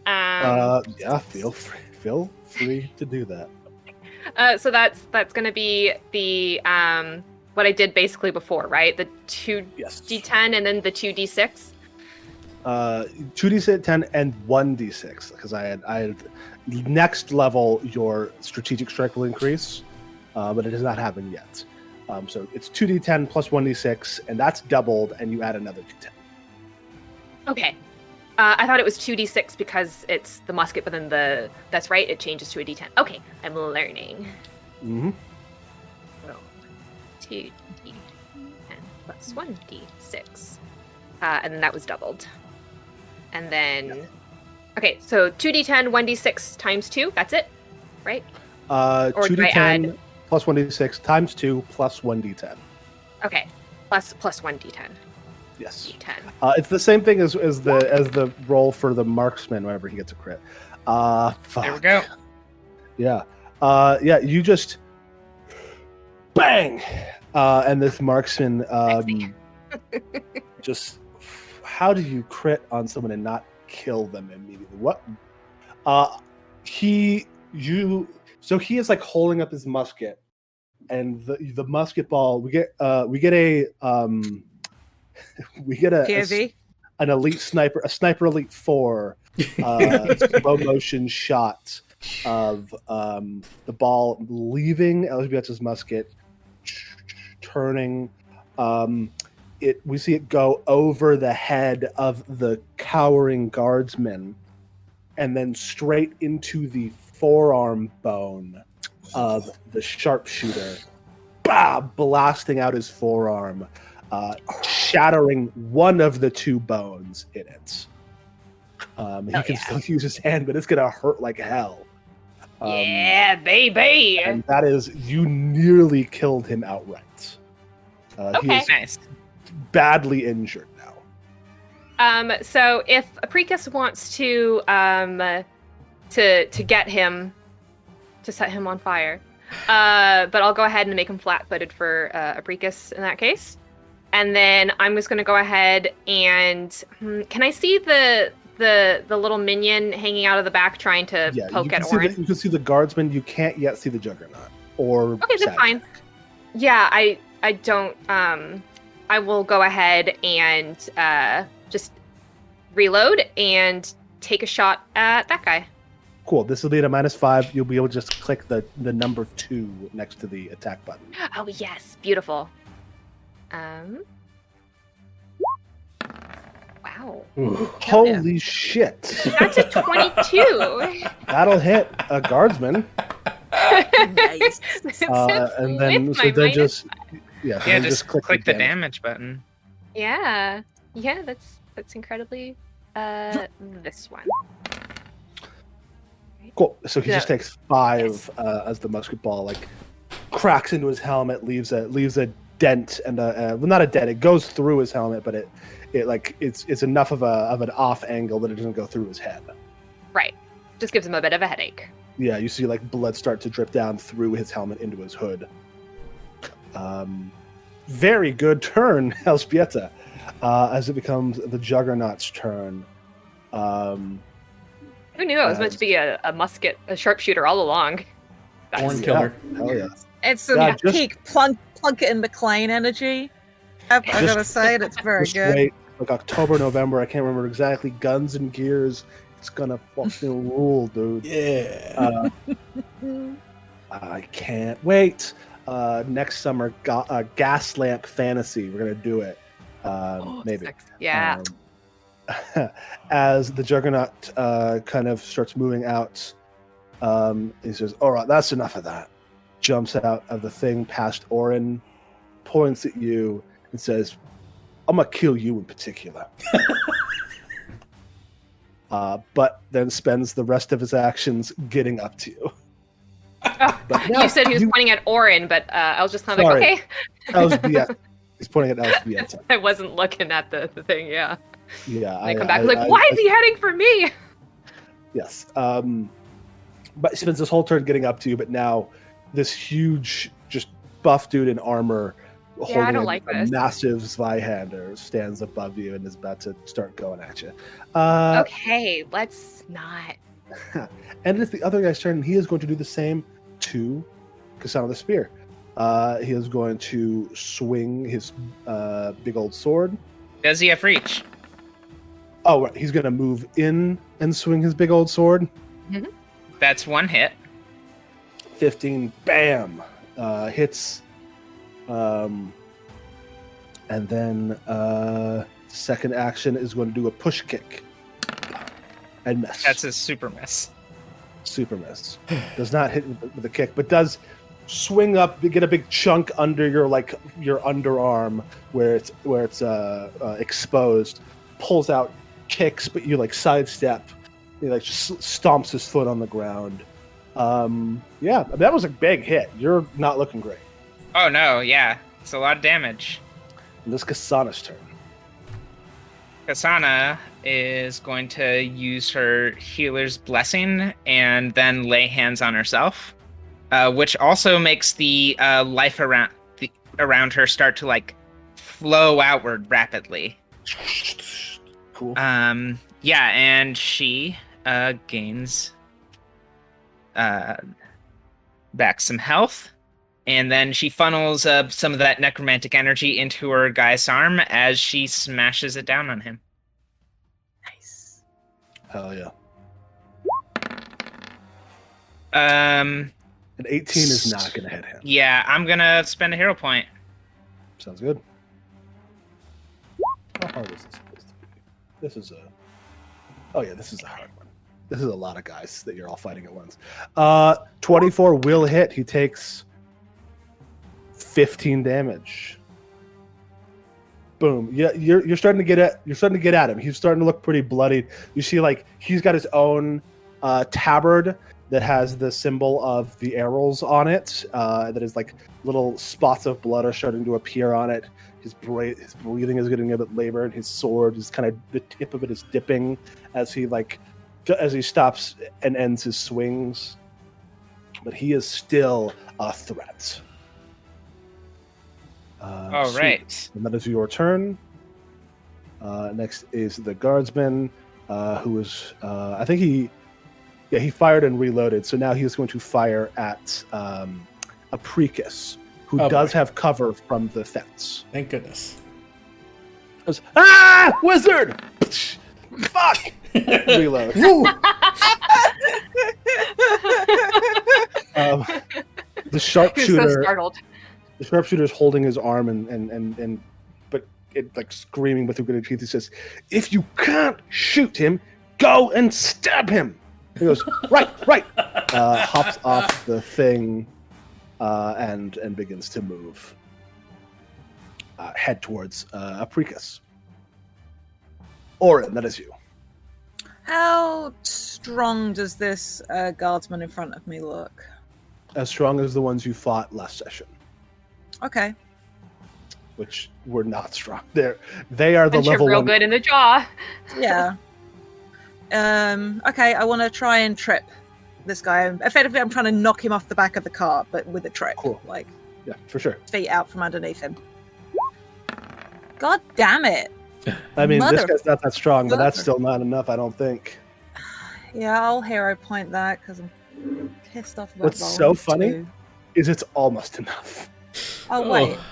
Speaker 1: Yeah, feel free to do that.
Speaker 4: So that's gonna be the what I did basically before, right? The 2d10 and then the 2d6.
Speaker 1: 2d10 and 1d6 because I had next level your strategic strike will increase, but it has not happened yet. So it's 2d10 plus 1d6, and that's doubled, and you add another d10.
Speaker 4: Okay. I thought it was 2d6 because it's the musket, but then that's right, it changes to a d10. Okay, I'm learning.
Speaker 1: Mm-hmm.
Speaker 4: Roll 2d10 plus 1d6. And then that was doubled. And then, okay, so 2d10, 1d6 times 2, that's it, right? Or do I
Speaker 1: 2d10
Speaker 4: add?
Speaker 1: plus 1d6 times 2 plus 1d10.
Speaker 4: Okay, plus 1d10.
Speaker 1: Yes.
Speaker 4: D10.
Speaker 1: It's the same thing as the roll for the marksman whenever he gets a crit. Fuck.
Speaker 2: There we go.
Speaker 1: Yeah. Yeah, you just bang! And this marksman just how do you crit on someone and not kill them immediately? What? He is like holding up his musket, and the musket ball we get a
Speaker 5: POV?
Speaker 1: an elite sniper, a sniper elite 4 slow motion shot of the ball leaving ELŽBIETA's musket, turning. We see it go over the head of the cowering guardsman, and then straight into the forearm bone of the sharpshooter, blasting out his forearm, shattering one of the 2 bones in it. He can still use his hand, but it's gonna hurt like hell.
Speaker 4: Yeah, baby.
Speaker 1: And that is, you nearly killed him outright. He
Speaker 4: Okay.
Speaker 1: is
Speaker 2: Nice.
Speaker 1: badly injured now.
Speaker 4: So if APRICUS wants to get him, to set him on fire, but I'll go ahead and make him flat-footed for APRICUS in that case. And then I'm just going to go ahead and can I see the little minion hanging out of the back trying to poke at ORIN?
Speaker 1: You can see the guardsman. You can't yet see the juggernaut. Or
Speaker 4: Okay, that's fine. Yeah, I don't. I will go ahead and just reload and take a shot at that guy.
Speaker 1: Cool. This will be at a -5. You'll be able to just click the number 2 next to the attack button.
Speaker 4: Oh yes, beautiful. Wow.
Speaker 3: Ooh.
Speaker 1: Holy shit!
Speaker 4: That's a 22.
Speaker 1: That'll hit a guardsman.
Speaker 5: Nice.
Speaker 1: And then
Speaker 4: With my
Speaker 1: then
Speaker 4: minus
Speaker 1: just
Speaker 2: Yeah,
Speaker 1: then
Speaker 2: just click the damage button.
Speaker 4: Yeah, that's incredibly this one.
Speaker 1: Cool. So he
Speaker 4: Yeah.
Speaker 1: just takes 5 as the musket ball like cracks into his helmet, leaves a dent and well, not a dent. It goes through his helmet, but it's enough of an off angle that it doesn't go through his head.
Speaker 4: Right, just gives him a bit of a headache.
Speaker 1: Yeah, you see like blood start to drip down through his helmet into his hood. Very good turn, ELŽBIETA, as it becomes the Juggernaut's turn.
Speaker 4: Who knew I was meant to be a sharpshooter all along?
Speaker 3: ORIN killer.
Speaker 1: Hell yeah.
Speaker 5: It's some
Speaker 1: Yeah, just-
Speaker 5: peak Plunkett and McLean energy. I've got to say it. It's very
Speaker 1: Just
Speaker 5: good.
Speaker 1: like October, November. I can't remember exactly. Guns and Gears. It's gonna fucking rule, dude.
Speaker 3: Yeah.
Speaker 1: I can't wait. Next summer, Gas Lamp Fantasy. We're gonna do it. Maybe.
Speaker 4: Sexy. Yeah.
Speaker 1: As the Juggernaut kind of starts moving out, he says, "All right, that's enough of that." Jumps out of the thing past ORIN, points at you, and says, "I'm gonna kill you in particular." But then spends the rest of his actions getting up to you.
Speaker 4: Oh, you said he was pointing at ORIN, but I was just kind of like, okay.
Speaker 1: LUMINARY. He's pointing at LUMINARY.
Speaker 4: I wasn't looking at the thing, yeah.
Speaker 1: Yeah.
Speaker 4: And I come back like, why is he heading for me?
Speaker 1: Yes. But he spends this whole turn getting up to you, but now this huge, just buff dude in armor holding a massive Zweihander stands above you and is about to start going at you.
Speaker 4: Okay, let's not.
Speaker 1: And it's the other guy's turn, and he is going to do the same to KSANA the Spear. He is going to swing his big old sword.
Speaker 2: Does he have reach?
Speaker 1: Oh, right. He's going to move in and swing his big old sword.
Speaker 4: Mm-hmm.
Speaker 2: That's one hit.
Speaker 1: 15, bam! Hits. And then second action is going to do a push kick. And miss.
Speaker 2: That's a super miss.
Speaker 1: Super miss. Does not hit with a kick, but does swing up, get a big chunk under your underarm where it's exposed. Pulls out, kicks, but you sidestep. He just stomps his foot on the ground. Yeah, that was a big hit. You're not looking great.
Speaker 2: Oh no, yeah, it's a lot of damage.
Speaker 1: And this KSANA's turn.
Speaker 2: KSANA is going to use her healer's blessing and then lay hands on herself, which also makes the life around her start to flow outward rapidly.
Speaker 1: Cool.
Speaker 2: Yeah, and she gains back some health. And then she funnels some of that necromantic energy into her guy's arm as she smashes it down on him.
Speaker 5: Nice.
Speaker 1: Hell yeah.
Speaker 2: An
Speaker 1: 18 is not going to hit him.
Speaker 2: Yeah, I'm going to spend a hero point.
Speaker 1: Sounds good. How hard is this supposed to be? This is a hard one. This is a lot of guys that you're all fighting at once. 24 will hit. He takes 15 damage. Boom. Yeah, you're starting to get at him. He's starting to look pretty bloodied. You see, he's got his own tabard that has the symbol of the arrows on it. That is little spots of blood are starting to appear on it. His breathing is getting a bit labored. His sword is kind of, the tip of it is dipping as he stops and ends his swings. But he is still a threat.
Speaker 2: All right.
Speaker 1: And that is your turn. Next is the guardsman, who is, I think he fired and reloaded. So now he is going to fire at APRICUS, who does have cover from the fence.
Speaker 3: Thank goodness.
Speaker 1: Goes, wizard! Fuck! Reload. The sharpshooter.
Speaker 4: So startled.
Speaker 1: The sharpshooter is holding his arm but screaming with a gritted teeth. He says, "If you can't shoot him, go and stab him." He goes, right. Hops off the thing and begins to move. Head towards APRICUS. ORIN, that is you.
Speaker 5: How strong does this guardsman in front of me look?
Speaker 1: As strong as the ones you fought last session.
Speaker 5: Okay.
Speaker 1: Which were not strong. They are the
Speaker 4: And
Speaker 1: level
Speaker 4: you're real
Speaker 1: 1.
Speaker 4: good in the jaw.
Speaker 5: Yeah. Okay, I want to try and trip this guy. Effectively, I'm trying to knock him off the back of the cart, but with a trip.
Speaker 1: Cool. Yeah, for sure.
Speaker 5: Feet out from underneath him. God damn it.
Speaker 1: I mean, this guy's not that strong, but that's still not enough, I don't think.
Speaker 5: Yeah, I'll hero point that because I'm pissed off about
Speaker 1: What's so funny is it's almost enough.
Speaker 5: Oh, wait.
Speaker 3: Oh,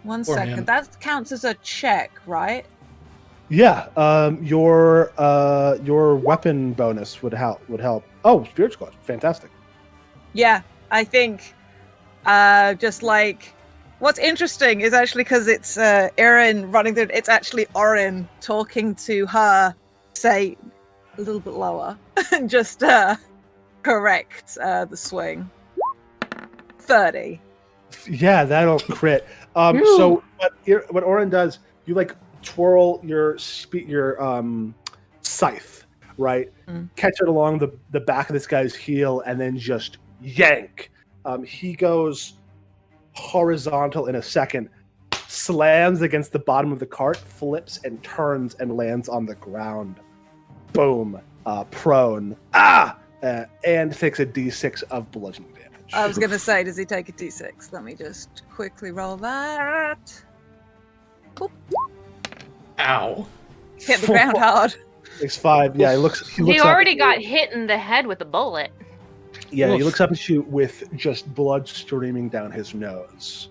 Speaker 5: One
Speaker 3: poor
Speaker 5: second.
Speaker 3: man.
Speaker 5: That counts as a check, right?
Speaker 1: Yeah, your weapon bonus would help. Oh, Spirit Squad, fantastic.
Speaker 5: Yeah, I think just like what's interesting is actually because it's Erin running through. It's actually Orin talking to her. Say a little bit lower, and just correct the swing. 30.
Speaker 1: Yeah, that'll crit. So what Orin does, you like twirl your scythe, right? Catch it along the back of this guy's heel, and then just yank. He goes horizontal in a second, slams against the bottom of the cart, flips and turns and lands on the ground. Boom, prone. And takes a d6 of bludgeoning damage.
Speaker 5: I was gonna say, does he take a d6? Let me just quickly roll that. Cool.
Speaker 3: Ow.
Speaker 5: Hit the ground hard.
Speaker 1: Takes 5. Yeah, he looks.
Speaker 6: He already got hit in the head with a bullet.
Speaker 1: Yeah,
Speaker 3: Oof.
Speaker 1: he looks up at you with just blood streaming down his nose.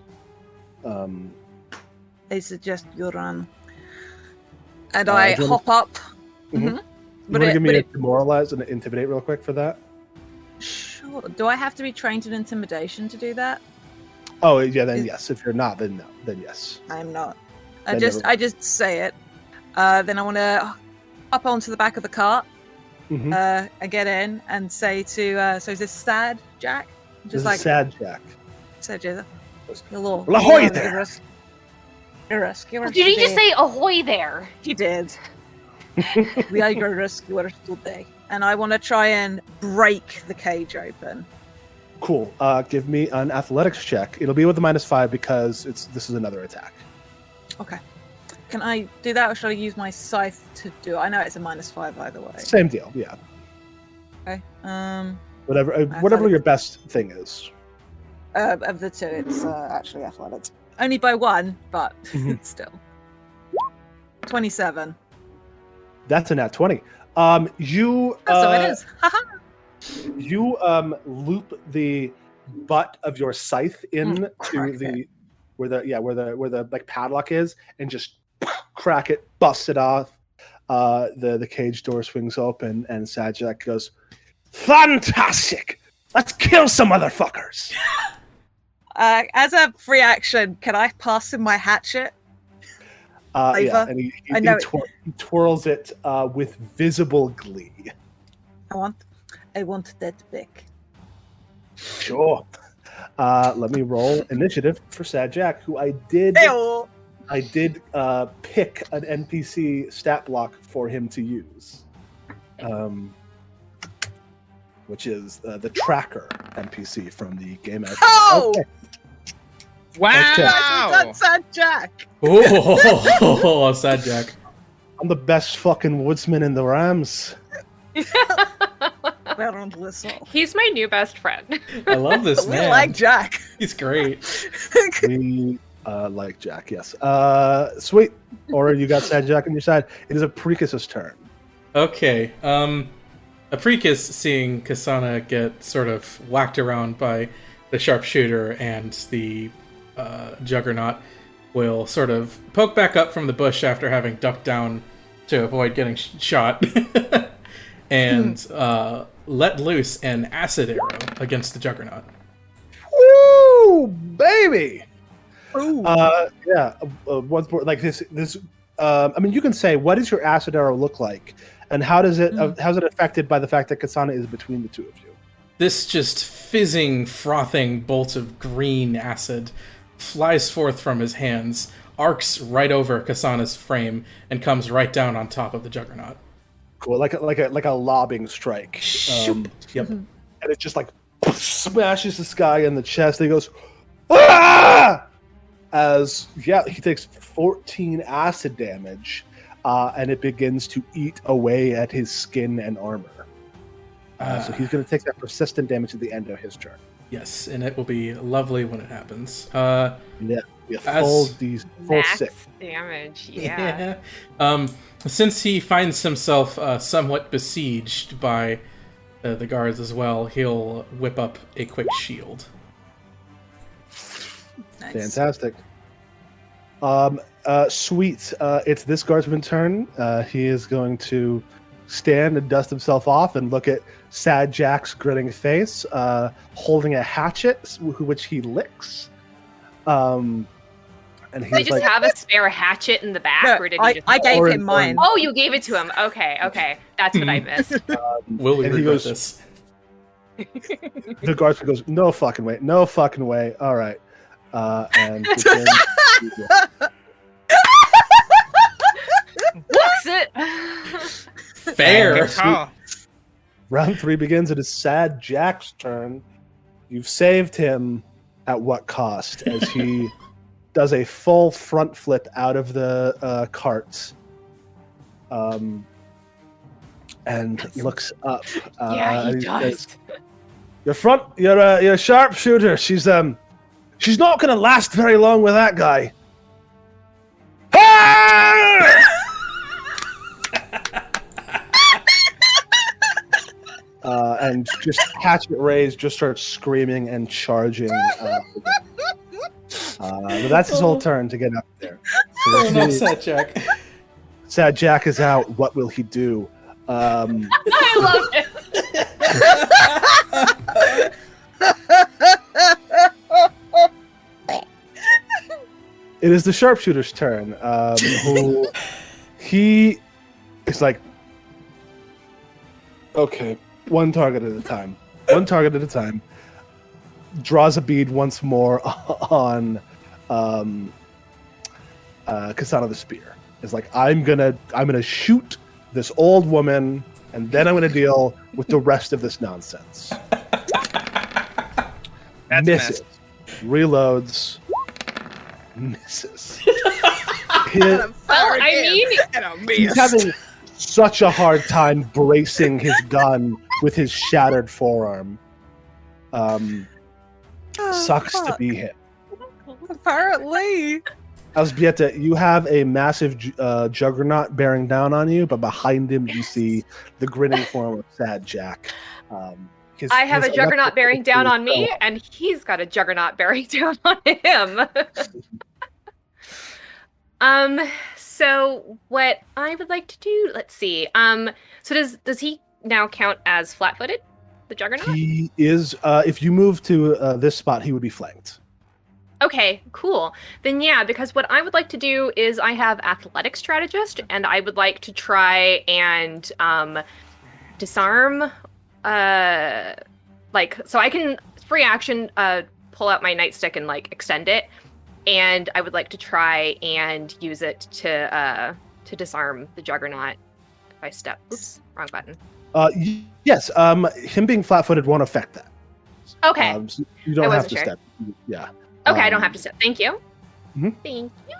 Speaker 5: I suggest you run. And I hop up.
Speaker 1: You want to give me a demoralize and an intimidate real quick for that?
Speaker 5: Sure. Do I have to be trained in intimidation to do that?
Speaker 1: Oh, yeah, then yes. If you're not, then no. Then yes.
Speaker 5: I'm not.
Speaker 1: Then
Speaker 5: I just say it. Then I want to hop onto the back of the cart. I get in and say to so is this Sad Jack?
Speaker 1: Just this like is Sad Jack.
Speaker 5: Sad Jack. Hello.
Speaker 1: Ahoy there!
Speaker 6: Did he just say ahoy there?
Speaker 5: He did. We are your rescuers today, and I want to try and break the cage open.
Speaker 1: Cool. Give me an athletics check. It'll be with the -5 because this is another attack.
Speaker 5: Okay. Can I do that, or should I use my scythe to do it? I know it's a -5 either way.
Speaker 1: Same deal. Yeah.
Speaker 5: Okay.
Speaker 1: Whatever your best thing is.
Speaker 5: Of the two, it's actually athletics. Only by 1, but still. 27.
Speaker 1: That's a nat 20. You.
Speaker 5: So it is.
Speaker 1: You loop the butt of your scythe in to the where the like padlock is, and just crack it, bust it off. The cage door swings open, and Sajak goes, "Fantastic! Let's kill some motherfuckers."
Speaker 5: As a free action, can I pass him my hatchet?
Speaker 1: Yeah, and he twirls it with visible glee. I want that back. Sure. Let me roll initiative for Sad Jack, who I did pick an NPC stat block for him to use, which is the tracker NPC from the game.
Speaker 5: Oh!
Speaker 1: Okay.
Speaker 2: Wow!
Speaker 1: Okay.
Speaker 5: That's Sad Jack.
Speaker 3: Oh, Sad Jack.
Speaker 1: I'm the best fucking woodsman in the Rams.
Speaker 6: He's my new best friend.
Speaker 3: I love this man.
Speaker 5: We like Jack.
Speaker 3: He's great.
Speaker 1: We like Jack, yes. Sweet. Or you got Sad Jack on your side. It is APRICUS' turn.
Speaker 3: Okay. APRICUS, seeing KSANA get sort of whacked around by the sharpshooter and the juggernaut, will sort of poke back up from the bush after having ducked down to avoid getting shot, and let loose an acid arrow against the juggernaut.
Speaker 1: Woo, baby! Ooh. Yeah. Once more, like this. I mean, you can say, what does your acid arrow look like, and how does it? How's it affected by the fact that KSANA is between the two of you?
Speaker 3: This just fizzing, frothing bolt of green acid flies forth from his hands, arcs right over KSANA's frame, and comes right down on top of the juggernaut. Cool,
Speaker 1: like a lobbing strike.
Speaker 3: Yep.
Speaker 1: And it just like smashes this guy in the chest. And he goes, "Ah!" He takes 14 acid damage, and it begins to eat away at his skin and armor. So he's going to take that persistent damage at the end of his turn.
Speaker 3: Yes, and it will be lovely when it happens.
Speaker 1: Full
Speaker 6: Max
Speaker 1: 6
Speaker 6: damage.
Speaker 3: Yeah. Since he finds himself somewhat besieged by the guards as well, he'll whip up a quick shield.
Speaker 5: Nice.
Speaker 1: Fantastic. Sweet. It's this guardsman's turn. He is going to stand and dust himself off and look at Sad Jack's grinning face, holding a hatchet, which he licks. And
Speaker 4: Did
Speaker 1: he's
Speaker 4: you just
Speaker 1: like,
Speaker 4: have a spare hatchet in the back,
Speaker 5: No,
Speaker 4: or did you just?
Speaker 5: I gave
Speaker 1: Or-
Speaker 5: him mine.
Speaker 4: Oh, you gave it to him. Okay, that's what I missed.
Speaker 3: Will we
Speaker 1: And he
Speaker 3: regret
Speaker 1: goes-
Speaker 3: this?
Speaker 1: the guardsman goes, no fucking way. All right. And begins-
Speaker 4: What's it?
Speaker 3: Fair.
Speaker 2: Good call.
Speaker 1: round 3 begins. It is Sad Jack's turn. You've saved him at what cost? As he does a full front flip out of the carts, and looks up.
Speaker 4: Yeah,
Speaker 1: and
Speaker 4: he does.
Speaker 1: says, You're a sharpshooter. She's not gonna last very long with that guy. Ah! And just hatchet raised, just starts screaming and charging. But that's his whole turn to get up there. So
Speaker 3: Oh,
Speaker 1: that's
Speaker 3: no,
Speaker 1: me.
Speaker 3: Sad Jack.
Speaker 1: Sad Jack is out. What will he do?
Speaker 4: I love it.
Speaker 1: It is the sharpshooter's turn. Who he is like, okay, one target at a time. One target at a time. Draws a bead once more on KSANA the Spear. It's like, I'm gonna shoot this old woman, and then I'm gonna deal with the rest of this nonsense.
Speaker 2: That's
Speaker 1: Misses. Reloads. Misses.
Speaker 4: Well, I mean,
Speaker 1: He's having such a hard time bracing his gun with his shattered forearm. Sucks to be him.
Speaker 5: Apparently.
Speaker 1: ELŽBIETA, you have a massive juggernaut bearing down on you, but behind him you see the grinning form of Sad Jack.
Speaker 4: I have a
Speaker 1: his
Speaker 4: juggernaut
Speaker 1: electric
Speaker 4: bearing down on me,
Speaker 1: fell.
Speaker 4: and he's got a juggernaut bearing down on him. So what I would like to do, let's see. So does he now count as flat-footed, the juggernaut?
Speaker 1: He is. If you move to this spot, he would be flanked.
Speaker 4: Okay, cool. Then yeah, because what I would like to do is I have athletic strategist, and I would like to try and disarm. So I can free action pull out my nightstick and like extend it, and I would like to try and use it to disarm the juggernaut. If I step, oops, wrong button.
Speaker 1: Yes. Him being flat-footed won't affect that.
Speaker 4: Okay.
Speaker 1: So you don't
Speaker 4: I
Speaker 1: have
Speaker 4: wasn't
Speaker 1: to
Speaker 4: sure.
Speaker 1: step. Yeah.
Speaker 4: Okay, I don't have to step. Thank you.
Speaker 1: Mhm.
Speaker 4: Thank you.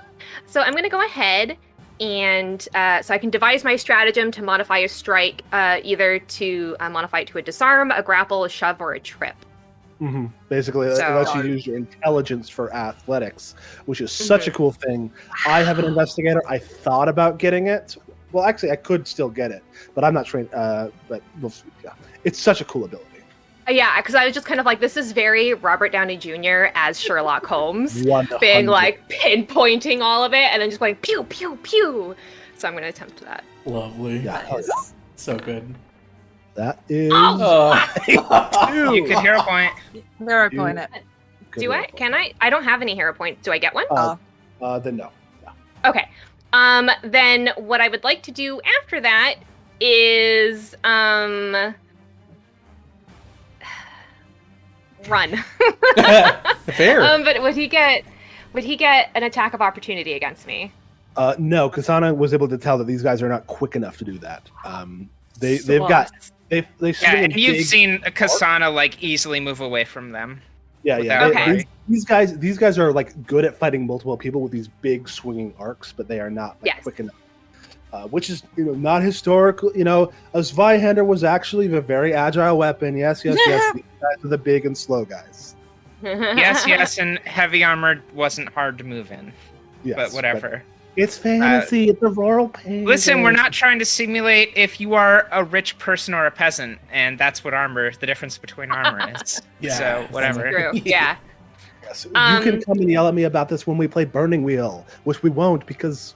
Speaker 4: So I'm going to go ahead and so I can devise my stratagem to modify a strike, either to modify it to a disarm, a grapple, a shove, or a trip.
Speaker 1: Mm-hmm. Basically, it
Speaker 4: So-
Speaker 1: lets you use your intelligence for athletics, which is such a cool thing. I have an investigator. I thought about getting it. Well, actually, I could still get it, but I'm not trained. But yeah, it's such a cool ability.
Speaker 4: Yeah, because I was just kind of like, this is very Robert Downey Jr. as Sherlock Holmes,
Speaker 1: 100.
Speaker 4: being like pinpointing all of it and then just going pew, pew, pew. So I'm going to attempt that.
Speaker 3: Lovely.
Speaker 1: Yeah, hell yeah.
Speaker 3: So good.
Speaker 1: That is.
Speaker 3: Oh.
Speaker 2: You could hero point.
Speaker 5: They're point it.
Speaker 1: good
Speaker 4: Do I?
Speaker 1: roll.
Speaker 4: Can I? I don't have any hero points. Do I get one?
Speaker 1: Then no.
Speaker 4: Okay. Then what I would like to do after that is run.
Speaker 3: Fair.
Speaker 4: But would he get an attack of opportunity against me?
Speaker 1: No, KSANA was able to tell that these guys are not quick enough to do that. They swing
Speaker 2: Yeah,
Speaker 1: in
Speaker 2: and you've
Speaker 1: big-
Speaker 2: seen KSANA like easily move away from them.
Speaker 1: Yeah.
Speaker 2: without
Speaker 4: Okay.
Speaker 2: worry.
Speaker 1: These guys are like good at fighting multiple people with these big swinging arcs, but they are not like,
Speaker 4: Yes.
Speaker 1: quick enough. Which is not historical. A Zweihander was actually a very agile weapon. Yes. These guys are the big and slow guys.
Speaker 2: Yes, and heavy armor wasn't hard to move in,
Speaker 1: Yes,
Speaker 2: but whatever.
Speaker 1: It's fantasy. It's a rural pain.
Speaker 2: Listen, we're not trying to simulate if you are a rich person or a peasant, and that's what the difference between armor is.
Speaker 3: Yeah,
Speaker 2: So, whatever.
Speaker 4: True. Yeah.
Speaker 1: Yes, you can come and yell at me about this when we play Burning Wheel, which we won't because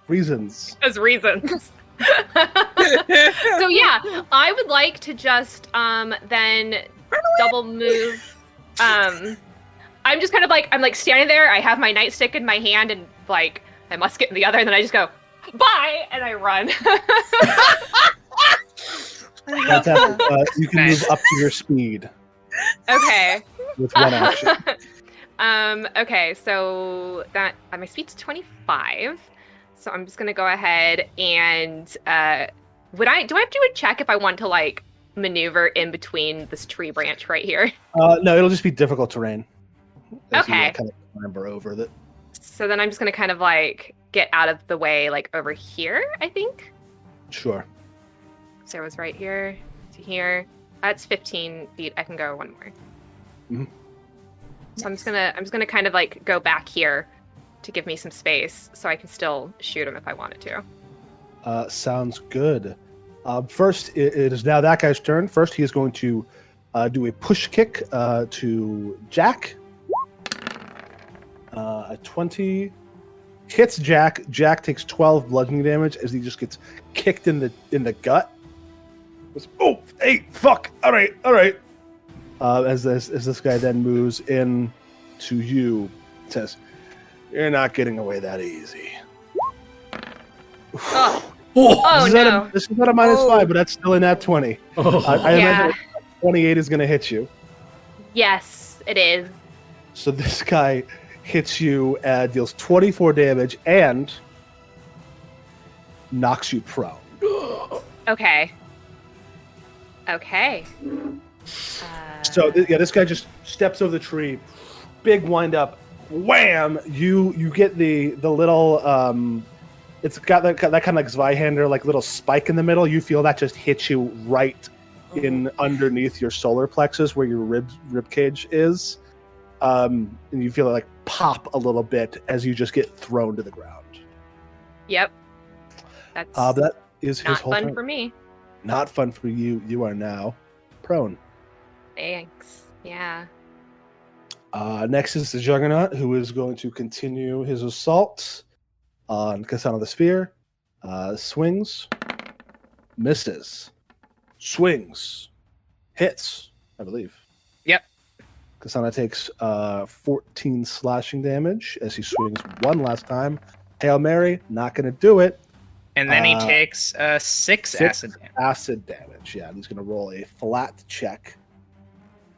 Speaker 1: reasons.
Speaker 4: As reasons. So yeah, I would like to just then double move. I'm just kind of like, I'm like standing there. I have my nightstick in my hand and like my musket in the other, and then I just go, bye, and I run.
Speaker 1: Fantastic. You can move up to your speed
Speaker 4: Okay.
Speaker 1: with one action.
Speaker 4: Okay, so that my speed's 25. So I'm just gonna go ahead and do I have to do a check if I want to like maneuver in between this tree branch right here?
Speaker 1: No, it'll just be difficult terrain. As
Speaker 4: Okay.
Speaker 1: You, kind of clamber over that.
Speaker 4: So then I'm just gonna kind of like get out of the way, like over here, I think.
Speaker 1: Sure.
Speaker 4: So it was right here to here. That's 15 feet. I can go one more.
Speaker 1: Mhm.
Speaker 4: So I'm just gonna kind of like go back here to give me some space so I can still shoot him if I wanted to.
Speaker 1: Sounds good. First, it is now that guy's turn. First, he is going to do a push kick to Jack. A 20 hits Jack. Jack takes 12 bludgeoning damage as he just gets kicked in the gut. Oh, hey, fuck! All right. As this guy then moves in to you, says, "You're not getting away that easy."
Speaker 4: Oh
Speaker 1: This
Speaker 4: no!
Speaker 1: This is not a -5, but that's still in that 20. I imagine 28 is going to hit you.
Speaker 4: Yes, it is.
Speaker 1: So this guy hits you, deals 24 damage, and knocks you prone.
Speaker 4: Okay.
Speaker 1: So this guy just steps over the tree, big wind up, wham! You get the little it's got that kind of like Zweihander, like little spike in the middle. You feel that just hits you right in underneath your solar plexus where your rib cage is, and you feel it like pop a little bit as you just get thrown to the ground.
Speaker 4: Yep. That's
Speaker 1: That is his
Speaker 4: not
Speaker 1: whole
Speaker 4: fun
Speaker 1: turn.
Speaker 4: for me.
Speaker 1: Not fun for you. You are now prone.
Speaker 4: Thanks. Yeah.
Speaker 1: Next is the Juggernaut, who is going to continue his assault on KSANA the Sphere. Swings, misses, swings, hits, I believe.
Speaker 2: Yep.
Speaker 1: KSANA takes 14 slashing damage as he swings one last time. Hail Mary, not going to do it.
Speaker 2: And then he takes 6 acid damage.
Speaker 1: Acid damage, yeah. He's going to roll a flat check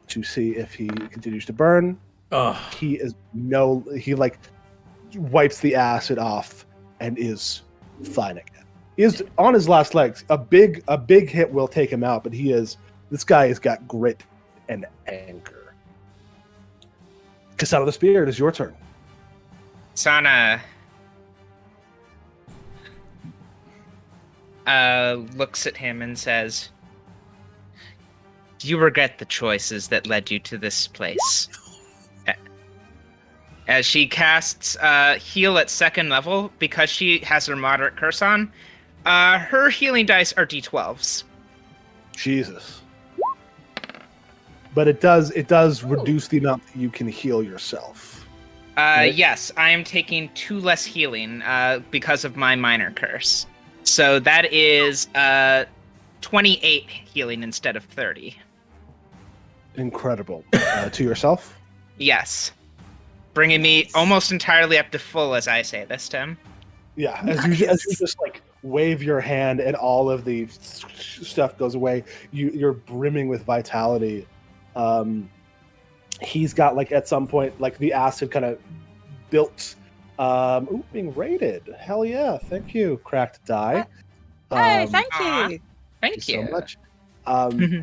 Speaker 1: to see if he continues to burn. He like wipes the acid off and is fine again. He is on his last legs. A big hit will take him out, but this guy has got grit and anger. KSANA the Spear, it is your turn.
Speaker 2: Sana looks at him and says, "Do you regret the choices that led you to this place?" As she casts heal at 2nd level, because she has her moderate curse on, her healing dice are d12s.
Speaker 1: Jesus. But it does reduce the amount that you can heal yourself. Right?
Speaker 2: Yes, I am taking 2 less healing because of my minor curse. So that is 28 healing instead of 30.
Speaker 1: Incredible. To yourself?
Speaker 2: Yes. Bringing me almost entirely up to full as I say this, Tim.
Speaker 1: Yeah, as you just like wave your hand and all of the stuff goes away, you're brimming with vitality. He's got like at some point like the acid kind of built. Being raided. Hell yeah! Thank you, Cracked Die.
Speaker 5: Hey, thank
Speaker 2: Aw.
Speaker 5: you.
Speaker 2: Thank you.
Speaker 1: So much.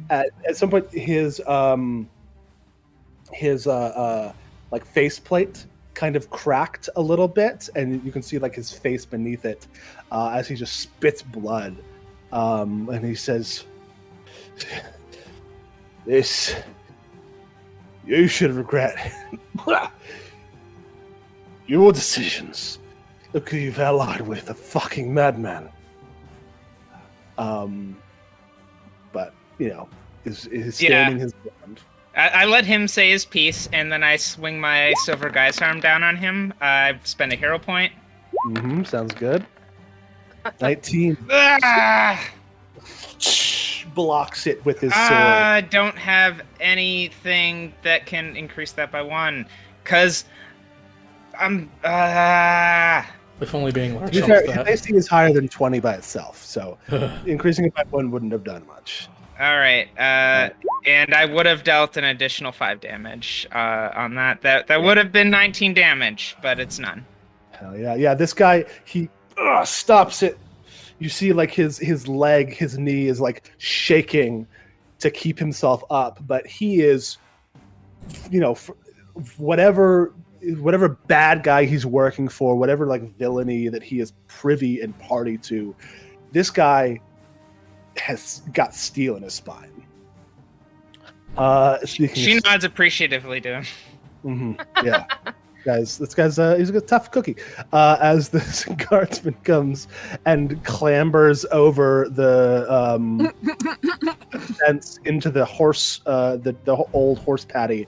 Speaker 1: At some point, his like faceplate kind of cracked a little bit, and you can see like his face beneath it as he just spits blood, and he says, "This you should regret your decisions. Look who you've allied with, a fucking madman." But is standing his ground.
Speaker 2: I let him say his piece, and then I swing my silver guy's arm down on him. I spend a hero point.
Speaker 1: Sounds good. 19.
Speaker 2: Ah!
Speaker 1: Blocks it with his sword.
Speaker 2: I don't have anything that can increase that by 1, because I'm...
Speaker 3: If only being large
Speaker 1: To be
Speaker 3: helps
Speaker 1: fair,
Speaker 3: that.
Speaker 1: his AC is higher than 20 by itself, so increasing it by 1 wouldn't have done much.
Speaker 2: All right, and I would have dealt an additional 5 damage on that. That would have been 19 damage, but it's none.
Speaker 1: Hell yeah. Yeah, this guy, he stops it. You see, like, his leg, his knee is, like, shaking to keep himself up, but he is, you know, whatever bad guy he's working for, whatever, like, villainy that he is privy and party to, this guy has got steel in his spine.
Speaker 2: She nods appreciatively to him.
Speaker 1: Yeah. This guy's he's a tough cookie. As this guardsman comes and clambers over the fence into the horse, the old horse paddock,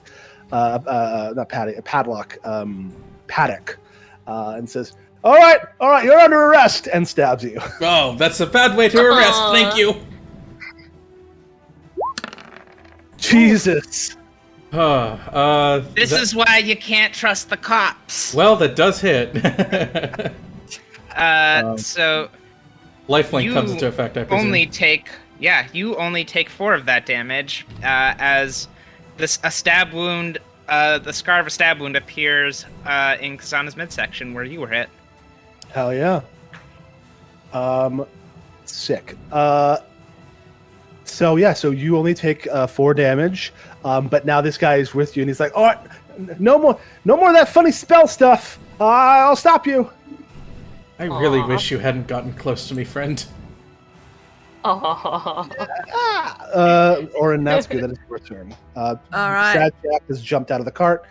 Speaker 1: paddock, and says, all right, you're under arrest," and stabs you.
Speaker 3: Oh, that's a bad way to arrest. Thank you.
Speaker 1: Jesus.
Speaker 2: This is why you can't trust the cops.
Speaker 3: Well, that does hit.
Speaker 2: So
Speaker 3: Lifelink comes into effect, I presume.
Speaker 2: You only take 4 of that damage, as a stab wound, the scar of a stab wound appears in KSANA's midsection where you were hit.
Speaker 1: Hell yeah. Sick. So you only take 4 damage, but now this guy is with you, and he's like, "All right, no more of that funny spell stuff. I'll stop you."
Speaker 3: I really wish you hadn't gotten close to me, friend.
Speaker 1: ORIN, NÄTTSKU, that is your turn.
Speaker 5: All right.
Speaker 1: Sad Jack has jumped out of the cart.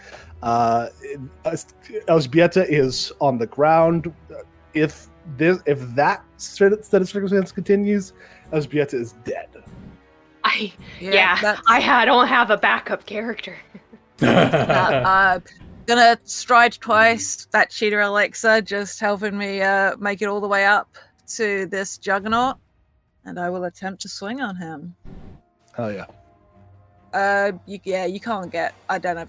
Speaker 1: ELżBIETA is on the ground. If that set of circumstances continues, ELżBIETA is dead.
Speaker 4: I don't have a backup character.
Speaker 5: Gonna stride twice. That cheater Alexa just helping me make it all the way up to this juggernaut, and I will attempt to swing on him.
Speaker 1: Hell yeah.
Speaker 5: You can't get. I don't know.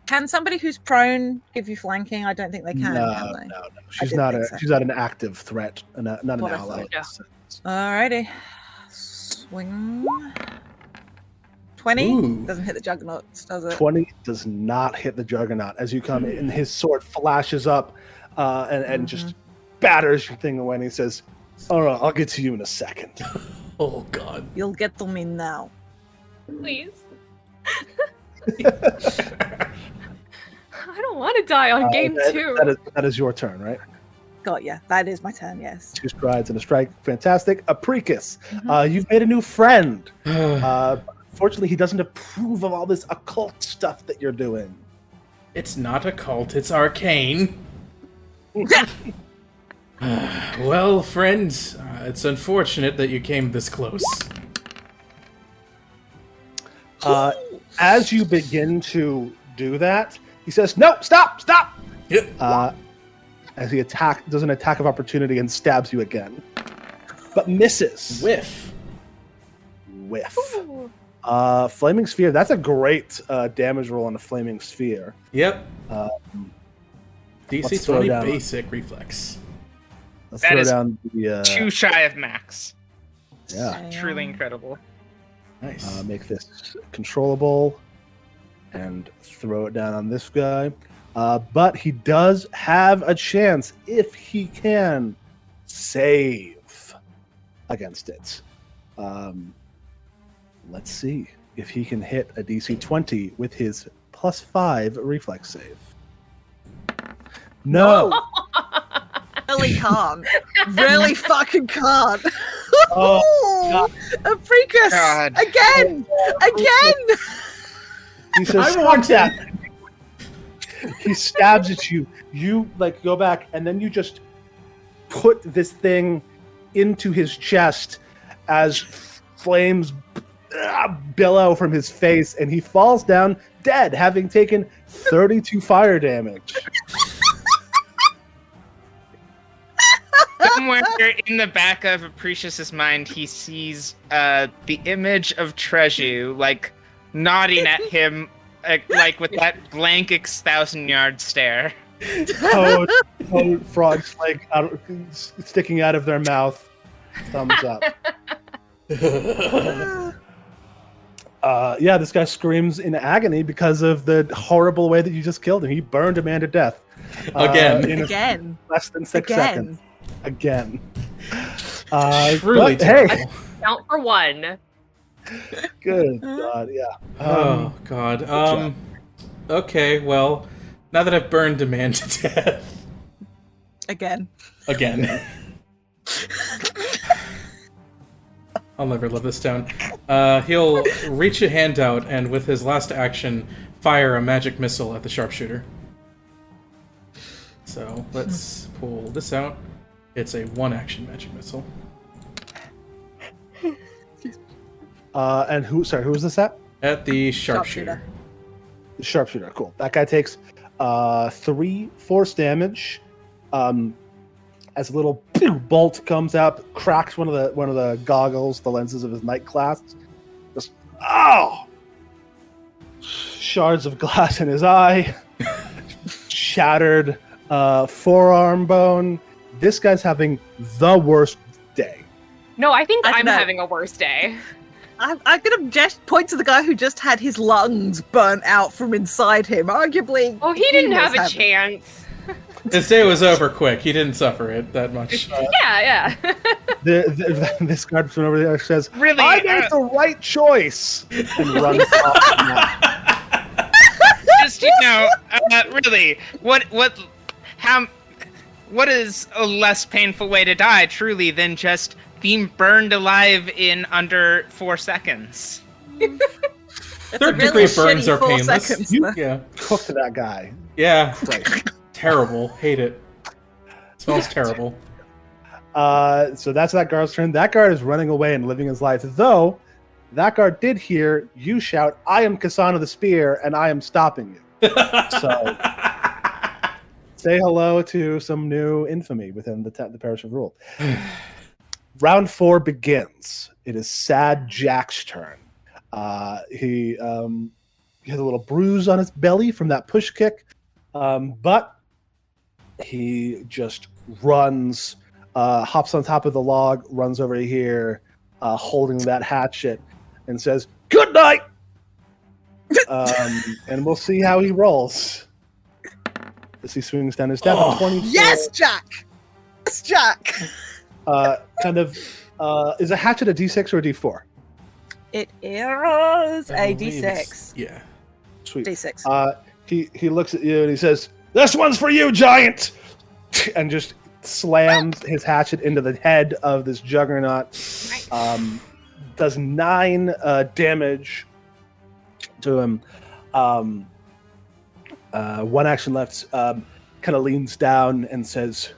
Speaker 5: Can somebody who's prone give you flanking? I don't think they can.
Speaker 1: No.
Speaker 5: Can they?
Speaker 1: She's not an active threat, not an
Speaker 5: What I
Speaker 1: ally.
Speaker 5: thought. Alrighty. Swing. 20
Speaker 3: Ooh.
Speaker 5: doesn't hit the juggernaut, does it?
Speaker 1: 20 does not hit the juggernaut. As you come in, his sword flashes up and just batters your thing away, and he says, "All right, I'll get to you in a second."
Speaker 3: Oh, God.
Speaker 5: You'll get them in now.
Speaker 4: Please. I don't want to die on game 2.
Speaker 1: That is your turn, right?
Speaker 5: Got ya. That is my turn, yes.
Speaker 1: 2 strides and a strike. Fantastic. APRICUS, you've made a new friend. Fortunately, he doesn't approve of all this occult stuff that you're doing.
Speaker 3: It's not occult, it's arcane. Well, friends, it's unfortunate that you came this close.
Speaker 1: As you begin to do that, he says, "No, stop!"
Speaker 3: Yep.
Speaker 1: As he does an attack of opportunity and stabs you again, but misses.
Speaker 3: Whiff.
Speaker 1: Flaming Sphere. That's a great damage roll on a Flaming Sphere.
Speaker 3: Yep.
Speaker 1: Let's
Speaker 3: DC
Speaker 1: throw
Speaker 3: 20
Speaker 1: down-
Speaker 3: basic reflex.
Speaker 1: Let's
Speaker 2: That
Speaker 1: throw
Speaker 2: is
Speaker 1: down the
Speaker 2: 2 shy of max.
Speaker 1: yeah.
Speaker 2: Truly incredible.
Speaker 3: Nice.
Speaker 1: Make this controllable and throw it down on this guy. But he does have a chance if he can save against it. Let's see if he can hit a DC 20 with his +5 reflex save. No.
Speaker 5: Really can't. Really fucking can't.
Speaker 1: Oh,
Speaker 5: APRICUS!
Speaker 2: God.
Speaker 5: Again!
Speaker 1: He says,
Speaker 3: I want
Speaker 1: "Stop that." He stabs at you. You go back, and then you just put this thing into his chest as flames billow from his face, and he falls down dead, having taken 32 fire damage.
Speaker 2: Somewhere in the back of APRICUS's mind, he sees the image of Treju, like, nodding at him, like with that blank 1,000-yard stare.
Speaker 1: Toad frogs like sticking out of their mouth. Thumbs up. Yeah, this guy screams in agony because of the horrible way that you just killed him. He burned a man to death.
Speaker 5: Again.
Speaker 1: Less than 6 seconds. Again.
Speaker 3: Truly
Speaker 1: hey,
Speaker 4: Count for one.
Speaker 1: good God, yeah.
Speaker 3: Oh God. Okay, well, now that I've burned a man to death
Speaker 5: Again.
Speaker 3: I'll never live this down. He'll reach a hand out and, with his last action, fire a magic missile at the sharpshooter. So let's pull this out. It's a 1-action magic missile.
Speaker 1: And who was this at?
Speaker 3: At the sharpshooter.
Speaker 1: The sharpshooter, cool. That guy takes 3 force damage. As a little bolt comes out, cracks one of the goggles, the lenses of his night glass. Just shards of glass in his eye, shattered forearm bone. This guy's having the worst day.
Speaker 4: No, I think I'm
Speaker 5: know.
Speaker 4: having a worse day.
Speaker 5: I'm gonna just point to the guy who just had his lungs burnt out from inside him. Arguably,
Speaker 4: Oh, he didn't have a
Speaker 5: was
Speaker 4: chance.
Speaker 3: His day was over quick. He didn't suffer it that much.
Speaker 4: Yeah.
Speaker 1: This guard from over there says,
Speaker 2: Really?
Speaker 1: I made the right choice! And runs off the map.
Speaker 2: Just, really, what is a less painful way to die, truly, than just being burned alive in under 4 seconds?
Speaker 3: Third-degree burns are painless.
Speaker 5: Seconds,
Speaker 3: Yeah.
Speaker 1: Cooked that guy.
Speaker 3: Yeah.
Speaker 1: Right.
Speaker 3: Terrible. Hate it. Smells terrible.
Speaker 1: So that's that guard's turn. That guard is running away and living his life, though that guard did hear you shout, I am KSANA the Spear, and I am stopping you. So say hello to some new infamy within the Parish of Rule. Round 4 begins. It is Sad Jack's turn. He has a little bruise on his belly from that push kick, but he just runs, hops on top of the log, runs over here, holding that hatchet, and says, "Good night!" And we'll see how he rolls. As he swings down his death. 24.
Speaker 5: Yes, Jack! Yes, Jack!
Speaker 1: Is a hatchet a D6 or a D4?
Speaker 5: It is
Speaker 3: I
Speaker 5: a
Speaker 3: believe
Speaker 5: D6.
Speaker 3: Yeah.
Speaker 1: Sweet.
Speaker 5: D6.
Speaker 1: He looks at you and he says, "This one's for you, giant!" And just slams his hatchet into the head of this juggernaut. Does 9 damage to him. 1 action left. Kind of leans down and says,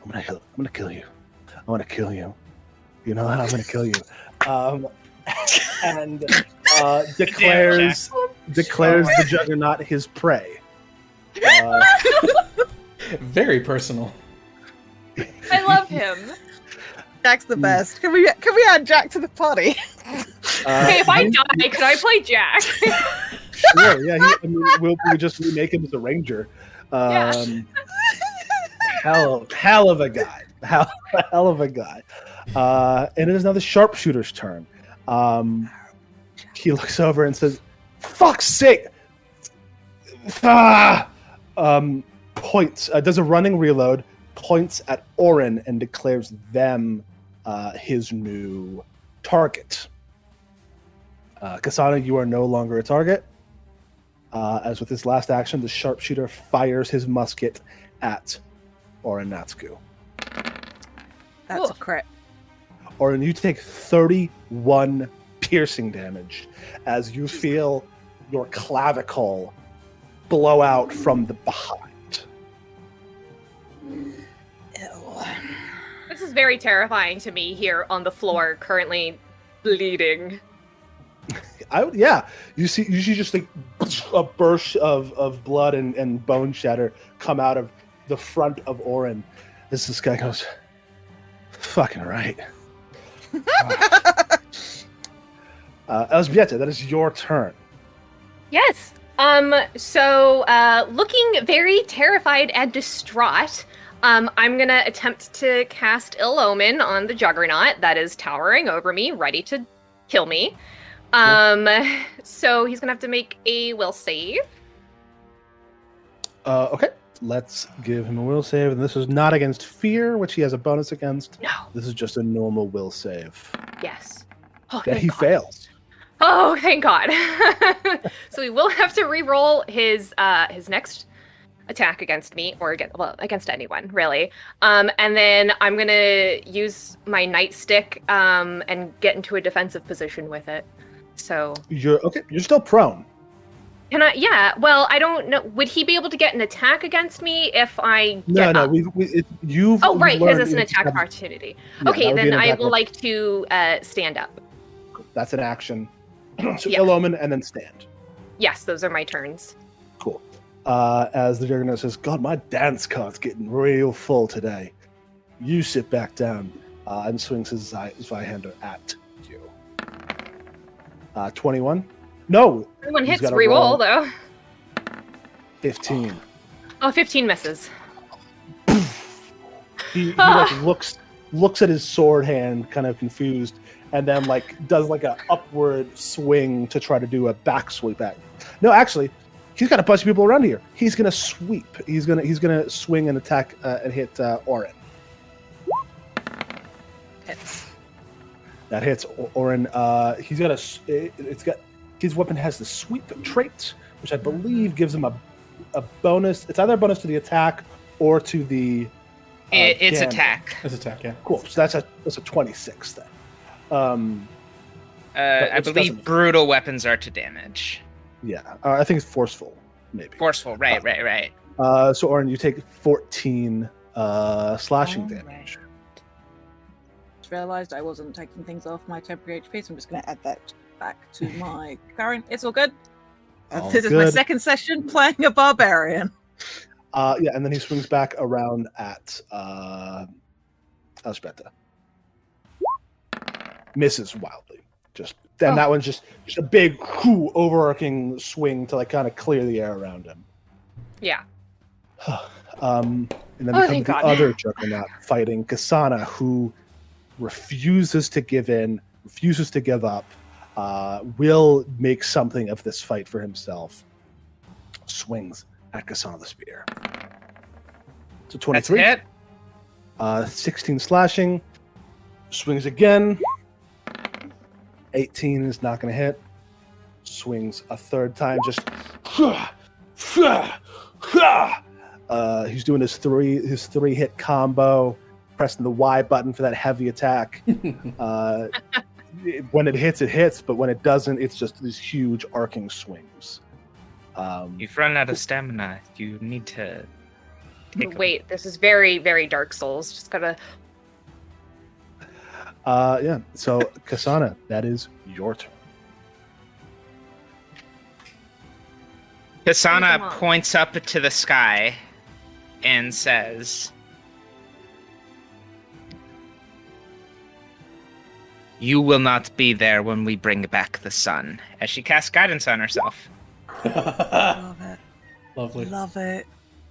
Speaker 1: I'm gonna kill you. I want to kill you. You know that I'm gonna kill you." And declares the juggernaut his prey.
Speaker 3: Very personal.
Speaker 4: I love him.
Speaker 5: Jack's the best. Can we add Jack to the party?
Speaker 4: Hey, if I die, could I play Jack?
Speaker 1: Sure, yeah. We'll just remake him as a ranger.
Speaker 4: Yeah.
Speaker 1: Hell of a guy. Hell of a guy. And it is now the sharpshooter's turn. He looks over and says, "Fuck's sake!" Points. Does a running reload. Points at ORIN and declares them his new target. KSANA, you are no longer a target. As with his last action, the sharpshooter fires his musket at ORIN NÄTTSKU.
Speaker 5: That's a crit.
Speaker 1: ORIN, you take 31 piercing damage as you feel your clavicle blow out from the behind.
Speaker 4: This is very terrifying to me here on the floor, currently bleeding.
Speaker 1: Yeah. You see just like a burst of blood and bone shatter come out of the front of ORIN as this guy goes, fucking right. ELŽBIETA, that is your turn.
Speaker 4: Yes. So, looking very terrified and distraught, I'm gonna attempt to cast Ill Omen on the Juggernaut that is towering over me, ready to kill me. So he's gonna have to make a will save.
Speaker 1: Okay. Let's give him a will save. And this is not against fear, which he has a bonus against.
Speaker 4: No.
Speaker 1: This is just a normal will save.
Speaker 4: Yes. Oh,
Speaker 1: That
Speaker 4: thank
Speaker 1: he
Speaker 4: God.
Speaker 1: fails.
Speaker 4: Oh, thank God. So he will have to re-roll his next attack against me, or against anyone, really. And then I'm gonna use my nightstick and get into a defensive position with it. So
Speaker 1: You're still prone.
Speaker 4: can I? Yeah. Well, I don't know. Would he be able to get an attack against me if I get
Speaker 1: No,
Speaker 4: up?
Speaker 1: you've
Speaker 4: Oh, right, because
Speaker 1: learned
Speaker 4: it's an
Speaker 1: you
Speaker 4: attack
Speaker 1: have-
Speaker 4: opportunity.
Speaker 1: Yeah,
Speaker 4: Okay,
Speaker 1: that would be
Speaker 4: then
Speaker 1: an
Speaker 4: I
Speaker 1: attack
Speaker 4: will
Speaker 1: roll.
Speaker 4: like to stand up.
Speaker 1: That's an action. So
Speaker 4: Yeah.
Speaker 1: Ill Omen and then stand.
Speaker 4: Yes, those are my turns.
Speaker 1: Cool. As the Juggernaut says, God, my dance card's getting real full today. You sit back down and swings his Zweihander at you. 21? No!
Speaker 4: Everyone
Speaker 1: He's
Speaker 4: hits
Speaker 1: gotta
Speaker 4: re-roll,
Speaker 1: roll.
Speaker 4: though.
Speaker 1: 15.
Speaker 4: Oh, 15 misses.
Speaker 1: He like looks at his sword hand, kind of confused, and then like does like a upward swing to try to do a back sweep back. No, actually, he's got a bunch of people around here. He's gonna sweep. He's gonna swing and attack and hit ORIN. That hits ORIN. He's got his weapon has the sweep trait, which I believe gives him a bonus. It's either a bonus to the attack or to the
Speaker 2: It's
Speaker 1: damage.
Speaker 2: attack.
Speaker 3: His attack, yeah.
Speaker 1: Cool. So that's a 26 then.
Speaker 2: I
Speaker 1: which
Speaker 2: believe
Speaker 1: doesn't-
Speaker 2: brutal weapons are to damage.
Speaker 1: Yeah, I think it's forceful, maybe.
Speaker 2: Forceful, right.
Speaker 1: So ORIN, you take 14 slashing
Speaker 5: All
Speaker 1: damage.
Speaker 5: Just realised I wasn't taking things off my temporary HP, so I'm just going to add that back to my current. It's all good.
Speaker 1: All
Speaker 5: This is my
Speaker 1: good.
Speaker 5: second session playing a barbarian.
Speaker 1: Yeah, and then he swings back around at ELŽBIETA. Misses wildly. That one's just a big overarching swing to like kind of clear the air around him.
Speaker 4: Yeah.
Speaker 1: And then
Speaker 4: Oh,
Speaker 1: we come
Speaker 4: thank
Speaker 1: to the
Speaker 4: God.
Speaker 1: other Juggernaut fighting KSANA, who refuses to give in, refuses to give up, will make something of this fight for himself. Swings at KSANA the spear. So
Speaker 2: That's
Speaker 1: 23.
Speaker 2: hit.
Speaker 1: 16 slashing. Swings again. 18 is not going to hit. Swings a third time. Just. He's doing his three hit combo, pressing the Y button for that heavy attack. When it hits, but when it doesn't, it's just these huge arcing swings.
Speaker 2: You've run out of stamina. You need to.
Speaker 4: Wait, this is very, very Dark Souls. Just gotta.
Speaker 1: Yeah. So KSANA, that is your turn.
Speaker 2: KSANA
Speaker 4: Come on.
Speaker 2: points up to the sky and says, "You will not be there when we bring back the sun," as she casts guidance on herself.
Speaker 5: Love it.
Speaker 3: Lovely.
Speaker 5: Love it.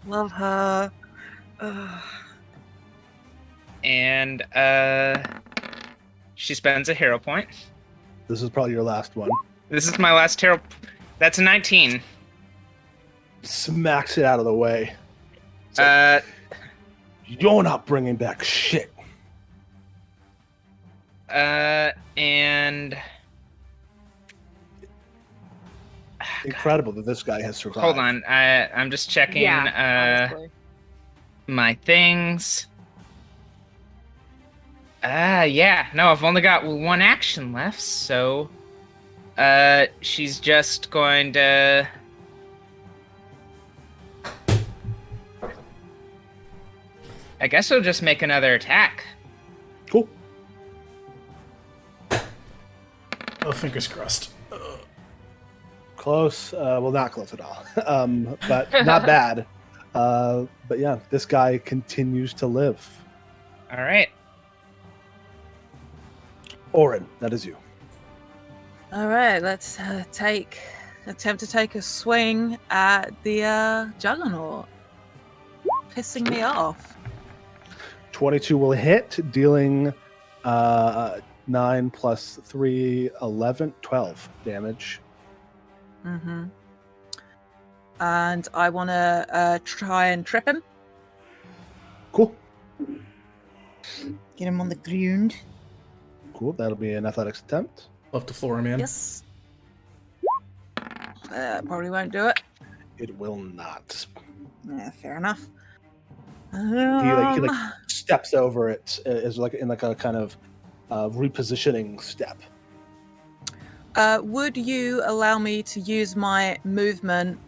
Speaker 5: Love her. Ugh.
Speaker 2: And she spends a hero point.
Speaker 1: This is probably your last one.
Speaker 2: This is my last hero. That's a 19.
Speaker 1: Smacks it out of the way. You're not bringing back shit.
Speaker 2: And
Speaker 1: Incredible that this guy has survived.
Speaker 2: hold on, I'm just checking
Speaker 4: Yeah. Honestly.
Speaker 2: my things. Yeah, no, I've only got one action left, so she's just going to I guess she'll just make another attack.
Speaker 1: Cool.
Speaker 3: Oh, fingers crossed.
Speaker 1: Close. Well, not close at all. But not bad. But yeah, this guy continues to live.
Speaker 2: All right.
Speaker 1: Orin, that is you.
Speaker 5: All right, let's attempt to take a swing at the Juggernaut. Pissing me off.
Speaker 1: 22 will hit, dealing 9 plus 3, 11, 12 damage.
Speaker 5: Mm-hmm. And I want to try and trip him.
Speaker 1: Cool.
Speaker 6: Get him on the ground.
Speaker 1: Cool. That'll be an athletics attempt.
Speaker 3: Love to floor him in.
Speaker 5: Yes. Probably won't do it.
Speaker 1: It will not.
Speaker 5: Yeah, fair enough.
Speaker 1: He like steps over it is like in like a kind of repositioning step.
Speaker 5: Would you allow me to use my movement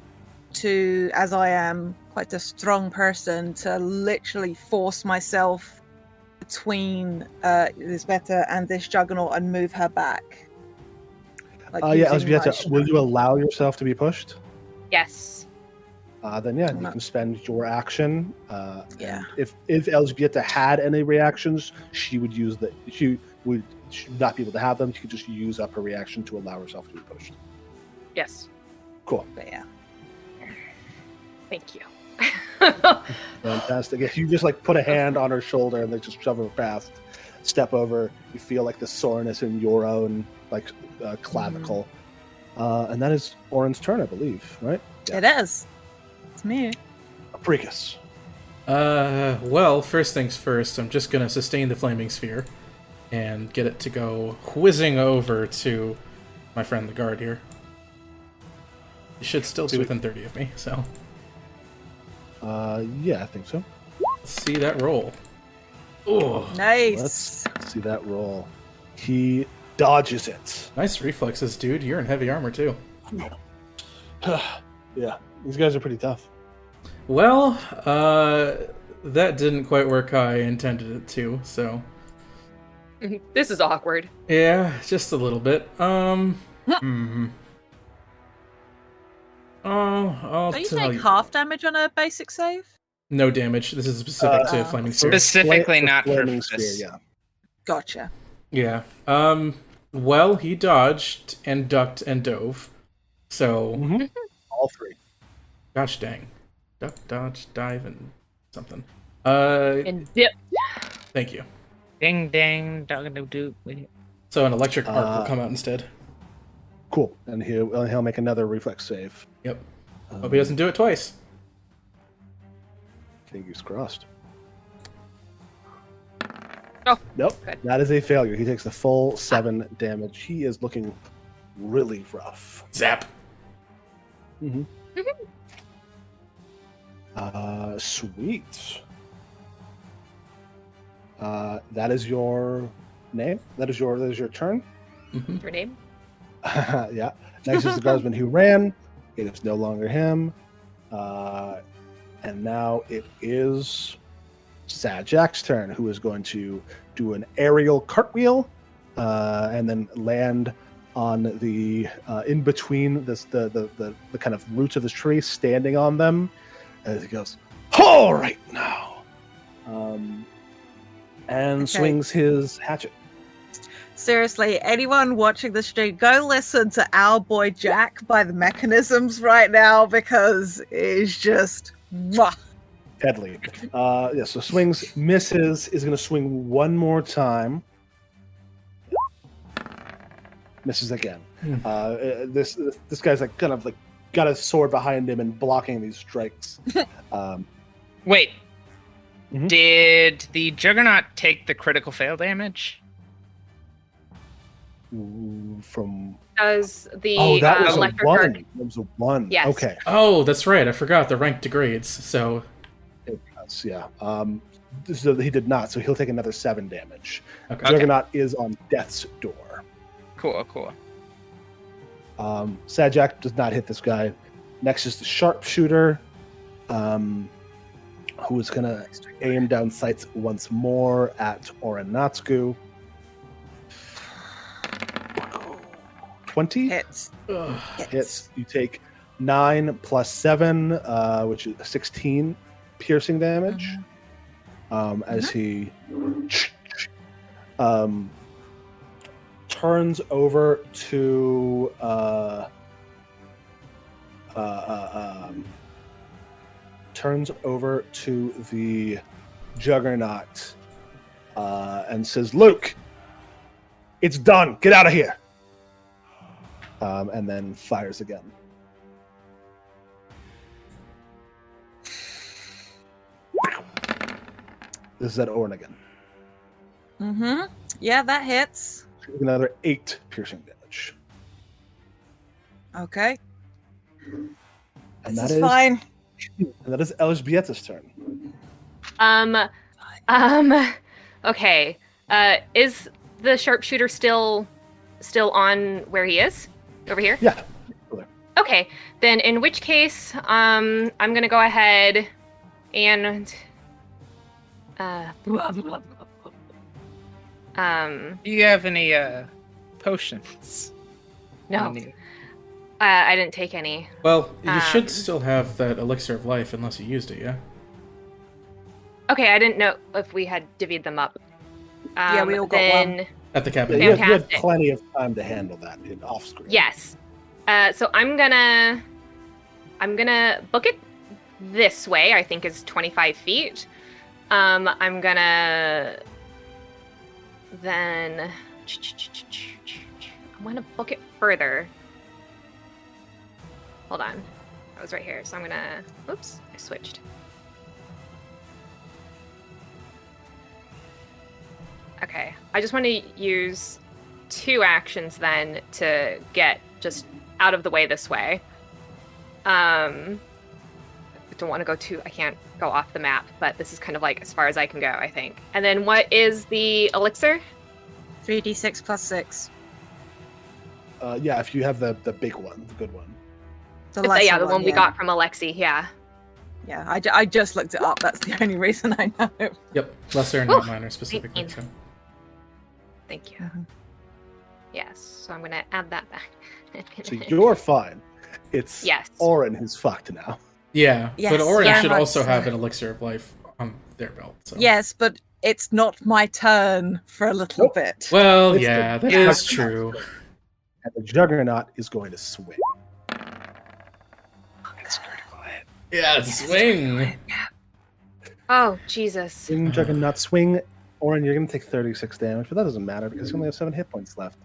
Speaker 5: to, as I am quite a strong person, to literally force myself between Elżbieta and this Juggernaut and move her back? Like
Speaker 1: Yeah,
Speaker 5: using my
Speaker 1: Elżbieta, will you allow yourself to be pushed?
Speaker 4: Yes.
Speaker 1: Then yeah, you can spend your action.
Speaker 5: Yeah.
Speaker 1: If Elżbieta had any reactions, she would use the. She would not be able to have them. She could just use up her reaction to allow herself to be pushed.
Speaker 4: Yes.
Speaker 1: Cool.
Speaker 5: But yeah.
Speaker 4: Thank you.
Speaker 1: Fantastic. If you just like put a hand on her shoulder and then just shove her past, step over, you feel like the soreness in your own like clavicle. And that is Orin's turn, I believe, right?
Speaker 5: It is. It's me.
Speaker 1: APRICUS.
Speaker 3: Well, first things first, I'm just gonna sustain the flaming sphere and get it to go whizzing over to my friend the guard here. He should still be within 30 of me, so.
Speaker 1: Yeah, I think so.
Speaker 3: Let's see that roll. Oh,
Speaker 5: Nice.
Speaker 1: Let's see that roll. He dodges it.
Speaker 3: nice reflexes, dude. You're in heavy armor, too.
Speaker 1: Yeah, these guys are pretty tough.
Speaker 3: Well, that didn't quite work how I intended it to, so.
Speaker 4: This is awkward.
Speaker 3: Yeah, just a little bit. I'll
Speaker 5: Don't you
Speaker 3: tell
Speaker 5: take
Speaker 3: you.
Speaker 5: half damage on a basic save?
Speaker 3: No damage. This is specific to flaming sphere.
Speaker 2: Specifically not for
Speaker 1: Flaming
Speaker 2: this.
Speaker 1: Spear, yeah.
Speaker 5: Gotcha.
Speaker 3: Yeah. Well, he dodged and ducked and dove. So,
Speaker 1: All three.
Speaker 3: gosh dang. Duck, dodge, dive, and something.
Speaker 4: And dip.
Speaker 3: Thank you.
Speaker 2: Ding ding, dog do.
Speaker 3: So an electric arc will come out instead.
Speaker 1: Cool. And he'll make another reflex save.
Speaker 3: Yep. Hope he doesn't do it twice.
Speaker 1: Fingers crossed.
Speaker 4: Oh,
Speaker 1: Nope.
Speaker 4: good.
Speaker 1: That is a failure. He takes the full 7 damage. He is looking really rough.
Speaker 3: Zap.
Speaker 1: Sweet. That is your name. That is your turn.
Speaker 4: Your name?
Speaker 1: Yeah. Next is the guardsman who ran. It is no longer him. And now it is Sajak's turn, who is going to do an aerial cartwheel and then land on the in between the kind of roots of the tree, standing on them. As he goes, all right now, and swings his hatchet.
Speaker 5: Seriously, anyone watching the stream, go listen to Our Boy Jack by the Mechanisms right now, because it's just mwah.
Speaker 1: Deadly. Yeah, so swings, misses, is going to swing one more time. Misses again. This guy's like kind of like got a sword behind him and blocking these strikes.
Speaker 2: Wait.
Speaker 1: Mhm.
Speaker 2: Did the Juggernaut take the critical fail damage?
Speaker 1: From
Speaker 4: Does the
Speaker 1: that was a
Speaker 4: electric
Speaker 1: 1.
Speaker 4: arc?
Speaker 1: It was a 1.
Speaker 4: Yes.
Speaker 1: Okay.
Speaker 3: Oh, that's right. I forgot the rank degrades. So,
Speaker 1: Yeah. So he did not. So he'll take another 7 damage.
Speaker 3: okay.
Speaker 1: Juggernaut is on death's door.
Speaker 2: Cool.
Speaker 1: Sajak does not hit this guy. Next is the sharpshooter, who is going to aim down sights once more at ORIN NÄTTSKU. 20.
Speaker 5: Hits.
Speaker 3: Ugh.
Speaker 1: Hits. You take 9 plus 7, which is 16 piercing damage. As he turns over to the Juggernaut and says, "Luke, it's done. Get out of here." And then fires again. This is at Orin again.
Speaker 5: Yeah, that hits.
Speaker 1: Another 8 piercing damage.
Speaker 5: Okay.
Speaker 1: And
Speaker 5: This
Speaker 1: that
Speaker 5: is
Speaker 1: is
Speaker 5: fine.
Speaker 1: And that is ELŞBIETA's turn.
Speaker 4: Okay. Is the sharpshooter still on where he is? Over here?
Speaker 1: Yeah.
Speaker 4: Okay. Then in which case, I'm gonna go ahead and
Speaker 2: Do you have any potions?
Speaker 4: no.
Speaker 2: on you?
Speaker 4: I didn't take any.
Speaker 3: Well, you should still have that elixir of life unless you used it, yeah?
Speaker 4: Okay, I didn't know if we had divvied them up.
Speaker 5: Yeah, we all got
Speaker 4: then,
Speaker 5: one.
Speaker 3: At the
Speaker 1: Yeah,
Speaker 3: cabinet.
Speaker 1: you had
Speaker 4: Fantastic.
Speaker 1: plenty of time to handle that off screen.
Speaker 4: Yes. So I'm gonna book it this way. I think is 25 feet. I'm gonna then I'm gonna book it further. Hold on, I was right here, so I'm gonna. Oops, I switched. Okay, I just want to use 2 actions then to get just out of the way this way. I don't want to go too. I can't go off the map, but this is kind of like as far as I can go, I think. And then what is the elixir?
Speaker 5: 3d6 plus 6.
Speaker 1: Yeah, if you have the big one, the good one.
Speaker 5: The
Speaker 4: Yeah,
Speaker 5: lesser
Speaker 4: the one we
Speaker 5: yeah.
Speaker 4: got from Alexi. Yeah.
Speaker 5: Yeah, I just looked it up. That's the only reason I know.
Speaker 3: Yep, lesser and
Speaker 4: Ooh,
Speaker 3: not minor specifically.
Speaker 4: 18.
Speaker 3: So.
Speaker 4: Thank you. Yes. So I'm gonna add that back.
Speaker 1: So you're fine. It's
Speaker 4: Yes.
Speaker 1: Orin who's fucked now.
Speaker 3: Yeah,
Speaker 5: Yes,
Speaker 3: but Orin
Speaker 5: very
Speaker 3: should
Speaker 5: much
Speaker 3: also
Speaker 5: so.
Speaker 3: have an elixir of life on their belt. So.
Speaker 5: Yes, but it's not my turn for a little
Speaker 1: Nope.
Speaker 5: bit.
Speaker 3: Well,
Speaker 1: It's
Speaker 3: yeah,
Speaker 1: the-
Speaker 3: that is true.
Speaker 1: And the Juggernaut is going to swing.
Speaker 3: Yeah, swing.
Speaker 4: Oh Jesus.
Speaker 1: Swing, Juggernaut, swing. Orin, you're going to take 36 damage, but that doesn't matter because you only have 7 hit points left.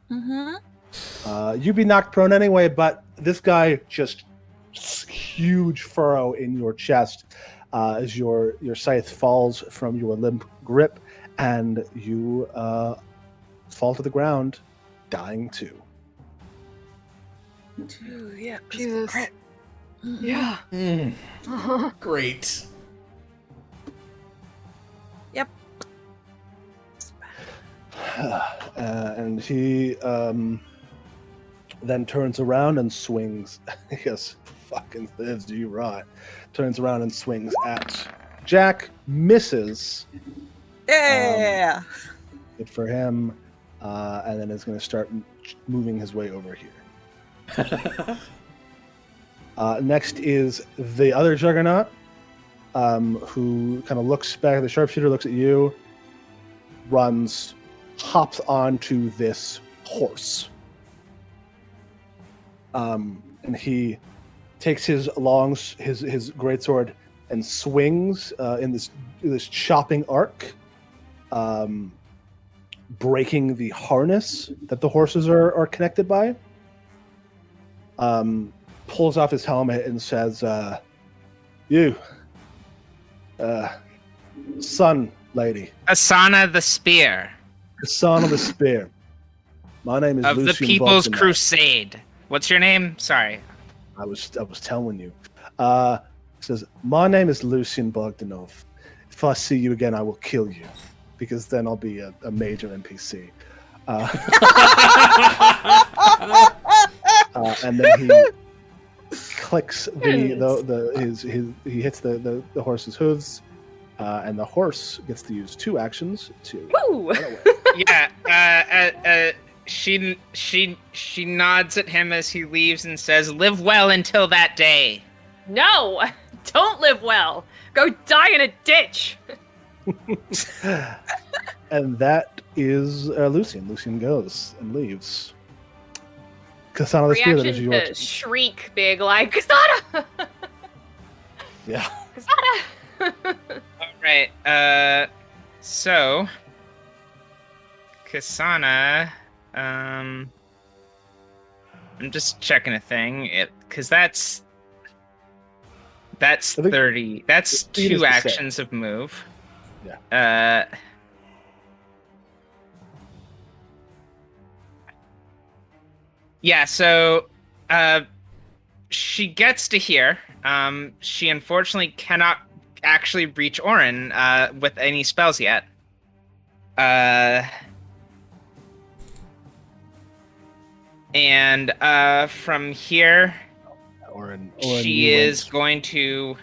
Speaker 1: You'd be knocked prone anyway, but this guy just huge furrow in your chest as your scythe falls from your limp grip, and you fall to the ground, dying too.
Speaker 5: Yeah,
Speaker 6: Jesus.
Speaker 5: crit.
Speaker 6: Yeah.
Speaker 3: Great.
Speaker 5: Yep.
Speaker 1: And he then turns around and swings. Yes, fucking lives you right. Turns around and swings at Jack. Misses.
Speaker 5: Yeah.
Speaker 1: Good for him. And then is going to start moving his way over here. Next is the other Juggernaut, who kind of looks back. The sharpshooter looks at you, hops onto this horse. And he takes his greatsword and swings in this chopping arc, breaking the harness that the horses are connected by. Pulls off his helmet and says, "You, sun lady,
Speaker 2: Asana the Spear
Speaker 1: the son of the spear. My name is
Speaker 2: of the
Speaker 1: Lucian
Speaker 2: People's
Speaker 1: Bogdanov."
Speaker 2: Crusade. What's your name? Sorry.
Speaker 1: I was telling you. Says, "My name is Lucian Bogdanov. If I see you again, I will kill you, because then I'll be a major NPC." And then he clicks he hits the horse's hooves, and the horse gets to use 2 actions to
Speaker 4: Woo!
Speaker 2: Yeah. she nods at him as he leaves and says, "Live well until that day."
Speaker 4: No, don't live well. Go die in a ditch.
Speaker 1: And that is Lucian. Lucian goes and leaves. KSANA the Spear, that is
Speaker 4: Reaction
Speaker 1: your
Speaker 4: to shriek big like KSANA.
Speaker 1: Yeah.
Speaker 4: KSANA.
Speaker 2: All right. So KSANA. I'm just checking a thing. Because that's
Speaker 1: I think
Speaker 2: 30. That's
Speaker 1: speed is
Speaker 2: 2
Speaker 1: the same.
Speaker 2: actions of move.
Speaker 1: Yeah.
Speaker 2: Yeah, so she gets to here. She unfortunately cannot actually reach ORIN with any spells yet. And from here,
Speaker 1: Orin,
Speaker 2: she
Speaker 1: you
Speaker 2: is
Speaker 1: went.
Speaker 2: going to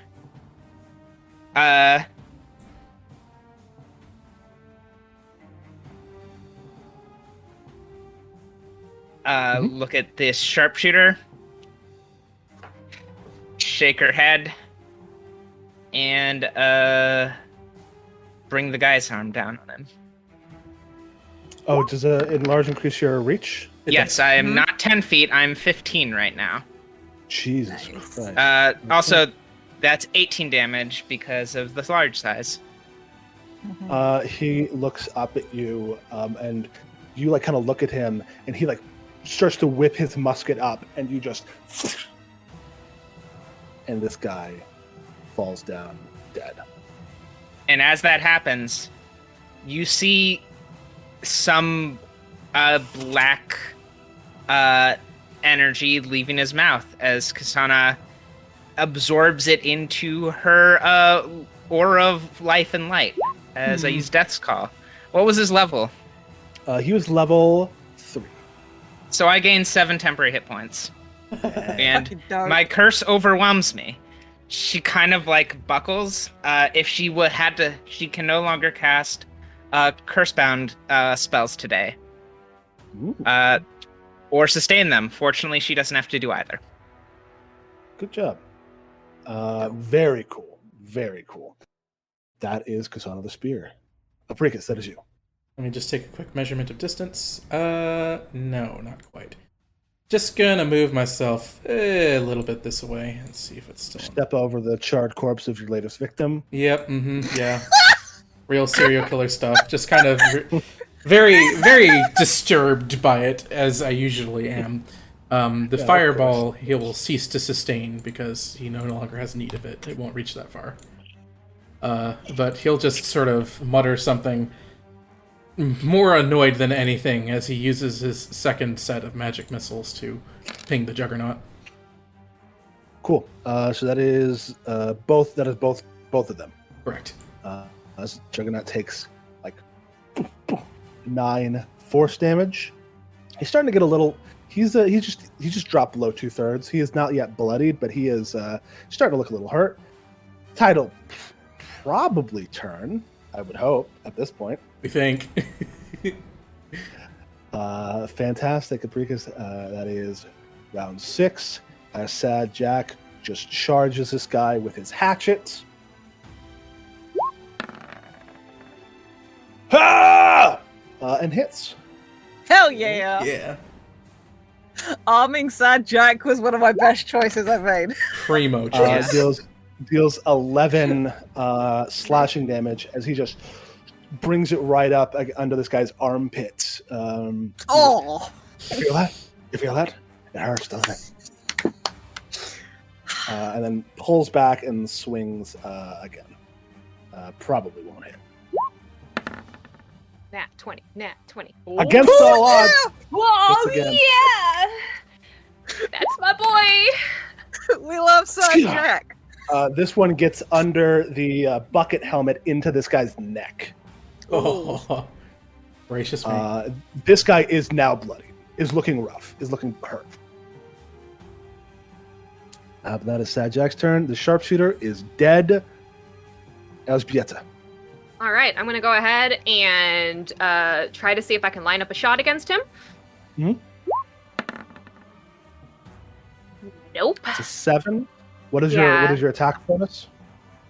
Speaker 2: look at this sharpshooter, shake her head, and bring the guy's arm down on him.
Speaker 1: Oh, does enlarge increase your reach?
Speaker 2: Yes, I am not 10 feet. I'm 15 right now.
Speaker 1: Jesus
Speaker 5: Nice.
Speaker 1: Christ.
Speaker 2: Also, that's 18 damage because of the large size.
Speaker 1: He looks up at you, and you like kind of look at him, and he like starts to whip his musket up, and you just, and this guy falls down dead.
Speaker 2: And as that happens, you see some black energy leaving his mouth as KSANA absorbs it into her aura of life and light as I use Death's Call. What was his level?
Speaker 1: He was level 3.
Speaker 2: So I gained 7 temporary hit points. And
Speaker 5: Fucking dog.
Speaker 2: my curse overwhelms me. She kind of like buckles. If she she can no longer cast curse-bound spells today.
Speaker 1: Ooh,
Speaker 2: Or sustain them. Fortunately, she doesn't have to do either.
Speaker 1: good job. Very cool. Very cool. That is KSANA the Spear. APRICUS, that is you.
Speaker 3: Let me just take a quick measurement of distance. No, not quite. Just gonna move myself a little bit this way and see if it's still.
Speaker 1: Step over the charred corpse of your latest victim.
Speaker 3: Yep. Yeah. Real serial killer stuff. Just kind of very, very disturbed by it, as I usually am. The
Speaker 1: Yeah,
Speaker 3: fireball he will cease to sustain because he no longer has need of it. It won't reach that far. But he'll just sort of mutter something more annoyed than anything as he uses his second set of magic missiles to ping the Juggernaut.
Speaker 1: Cool. So that is both of them.
Speaker 3: Correct.
Speaker 1: As Juggernaut takes like 9 force damage. He's starting to get a little. He just dropped below 2/3. He is not yet bloodied, but he is starting to look a little hurt. Title probably turn. I would hope at this point.
Speaker 3: We think.
Speaker 1: Fantastic, APRICUS. That is round 6. Sad Jack just charges this guy with his hatchet. Ah! And hits.
Speaker 5: Hell yeah!
Speaker 3: Yeah.
Speaker 5: Arming Sad Jack was one of my best choices I've made.
Speaker 3: Primo choice.
Speaker 1: Deals 11 slashing damage as he just brings it right up under this guy's armpit.
Speaker 5: Oh!
Speaker 1: You feel that? You feel that? It hurts, doesn't it? And then pulls back and swings again. Probably won't hit.
Speaker 4: Nat 20.
Speaker 1: Against all odds.
Speaker 4: Whoa,
Speaker 1: Just again.
Speaker 4: yeah! That's my boy!
Speaker 5: We love Sad Jack.
Speaker 1: This one gets under the bucket helmet into this guy's neck.
Speaker 3: Oh, gracious me.
Speaker 1: This guy is now bloody. Is looking rough. Is looking hurt. But that is Sad Jack's turn. The sharpshooter is dead. ELŽBIETA.
Speaker 4: All right, I'm going to go ahead and try to see if I can line up a shot against him. Nope.
Speaker 1: It's a 7. What is
Speaker 4: Yeah.
Speaker 1: your attack bonus?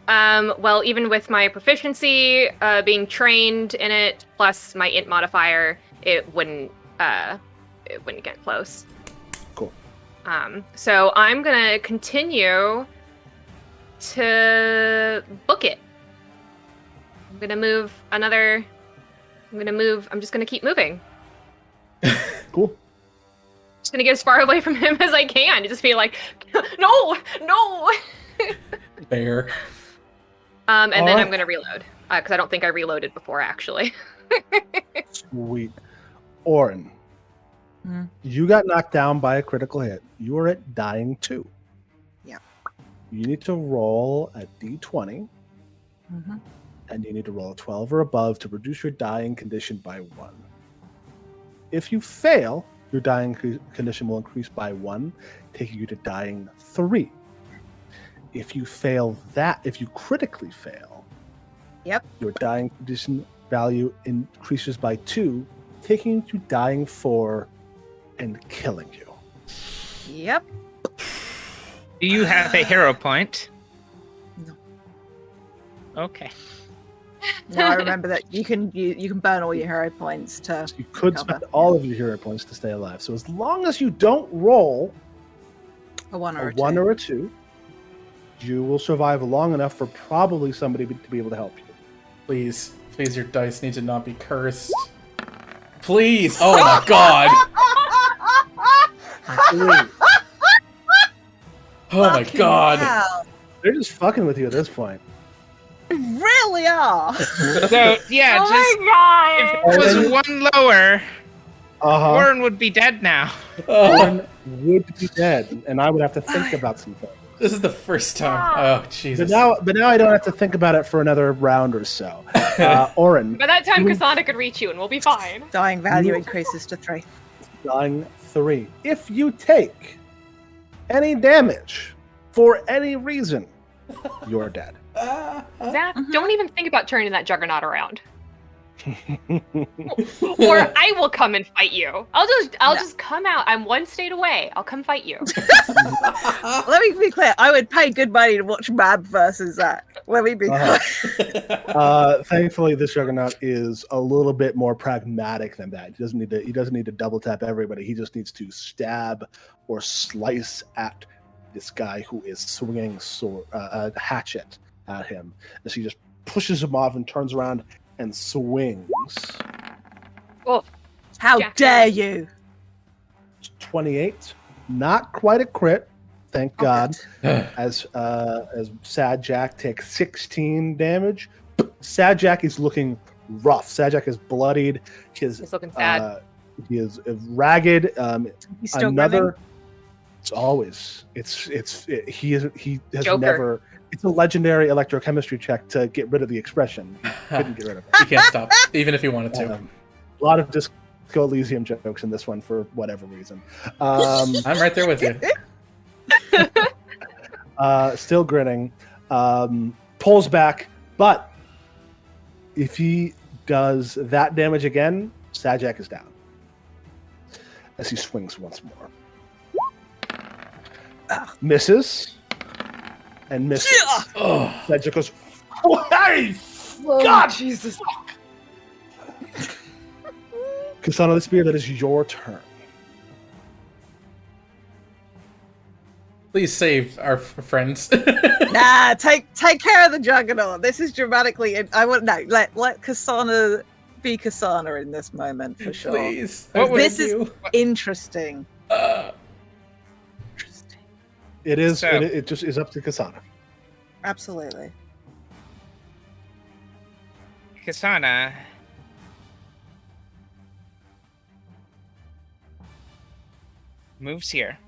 Speaker 4: Well, even with my proficiency, being trained in it, plus my int modifier, it wouldn't get close.
Speaker 1: Cool.
Speaker 4: So I'm gonna continue to book it. I'm just gonna keep moving.
Speaker 1: Cool.
Speaker 4: Just gonna get as far away from him as I can. Just be like, no.
Speaker 3: Bear.
Speaker 4: And then
Speaker 1: Alright.
Speaker 4: I'm gonna reload because I don't think I reloaded before actually.
Speaker 1: Sweet. Orin,
Speaker 5: Hmm.
Speaker 1: you got knocked down by a critical hit. You are at dying 2.
Speaker 5: Yeah.
Speaker 1: You need to roll a d20,
Speaker 5: Mhm.
Speaker 1: and you need to roll a 12 or above to reduce your dying condition by 1. If you fail, your dying condition will increase by 1, taking you to dying 3. If you critically fail,
Speaker 5: Yep.
Speaker 1: your dying condition value increases by 2, taking you to dying 4 and killing you.
Speaker 5: Yep.
Speaker 2: Do you have a hero point?
Speaker 5: No.
Speaker 2: Okay.
Speaker 5: No, I remember that you can burn all your hero points to.
Speaker 1: You could
Speaker 5: Recover.
Speaker 1: spend all of your hero points to stay alive. So as long as you don't roll
Speaker 5: A 1 or
Speaker 1: a
Speaker 5: a
Speaker 1: 1
Speaker 5: 2.
Speaker 1: or a 2, you will survive long enough for probably somebody to be able to help you.
Speaker 3: Please, your dice need to not be cursed. Please! Oh my god! Oh my
Speaker 5: Fucking
Speaker 3: god!
Speaker 5: hell.
Speaker 1: They're just fucking with you at this point.
Speaker 5: Really are.
Speaker 2: So yeah,
Speaker 6: Oh
Speaker 2: just
Speaker 6: my
Speaker 2: if it was one lower,
Speaker 1: Uh-huh.
Speaker 2: Warren would be dead now.
Speaker 3: Oh,
Speaker 1: Orin would be dead, and I would have to think about some things.
Speaker 3: this is the first time. Oh, Jesus.
Speaker 1: But now I don't have to think about it for another round or so. Orin,
Speaker 4: By that time,
Speaker 1: You-
Speaker 4: KSANA could reach you, and we'll be fine.
Speaker 5: Dying value
Speaker 1: You-
Speaker 5: increases to 3.
Speaker 1: dying 3. If you take any damage for any reason, you're dead.
Speaker 4: Zach, don't even think about turning that juggernaut around. Or I will come and fight you. I'll just come out. I'm one state away. I'll come fight you.
Speaker 5: Let me be clear. I would pay good money to watch Mab versus Zach. Let me be clear.
Speaker 1: Thankfully, this juggernaut is a little bit more pragmatic than that. He doesn't need to double tap everybody. He just needs to stab or slice at this guy who is swinging a hatchet at him. As he just pushes him off and turns around and swings.
Speaker 4: Well,
Speaker 5: How
Speaker 4: Jack.
Speaker 5: dare you?
Speaker 1: 28, not quite a crit, thank
Speaker 5: Oh,
Speaker 1: God.
Speaker 5: good.
Speaker 1: As Sad Jack takes 16 damage. Sad Jack is looking rough. Sad Jack is bloodied.
Speaker 4: he's looking sad.
Speaker 1: He is ragged.
Speaker 5: He's still
Speaker 1: Another.
Speaker 5: running?
Speaker 1: It's always. He has
Speaker 4: Joker.
Speaker 1: never. It's a legendary electrochemistry check to get rid of the expression. He couldn't get rid of it.
Speaker 3: He can't stop, even if he wanted to.
Speaker 1: A lot of Disco Elysium jokes in this one for whatever reason.
Speaker 3: I'm right there with you.
Speaker 1: Still grinning. Pulls back, but if he does that damage again, Sajak is down. As he swings once more. Misses. And misses.
Speaker 3: Oh,
Speaker 1: Sajak goes, hey! God!
Speaker 4: Jesus.
Speaker 1: Kasana the Spear, that is your turn.
Speaker 3: please save our friends.
Speaker 5: Nah, take care of the Juggernaut. This is dramatically. Let KSANA be KSANA in this moment for sure.
Speaker 3: Please.
Speaker 2: What would
Speaker 5: This
Speaker 2: it
Speaker 5: is
Speaker 2: do?
Speaker 5: interesting. Interesting.
Speaker 1: It is.
Speaker 2: So-
Speaker 1: It just is up to Kasana.
Speaker 5: Absolutely.
Speaker 2: KSANA. Moves here.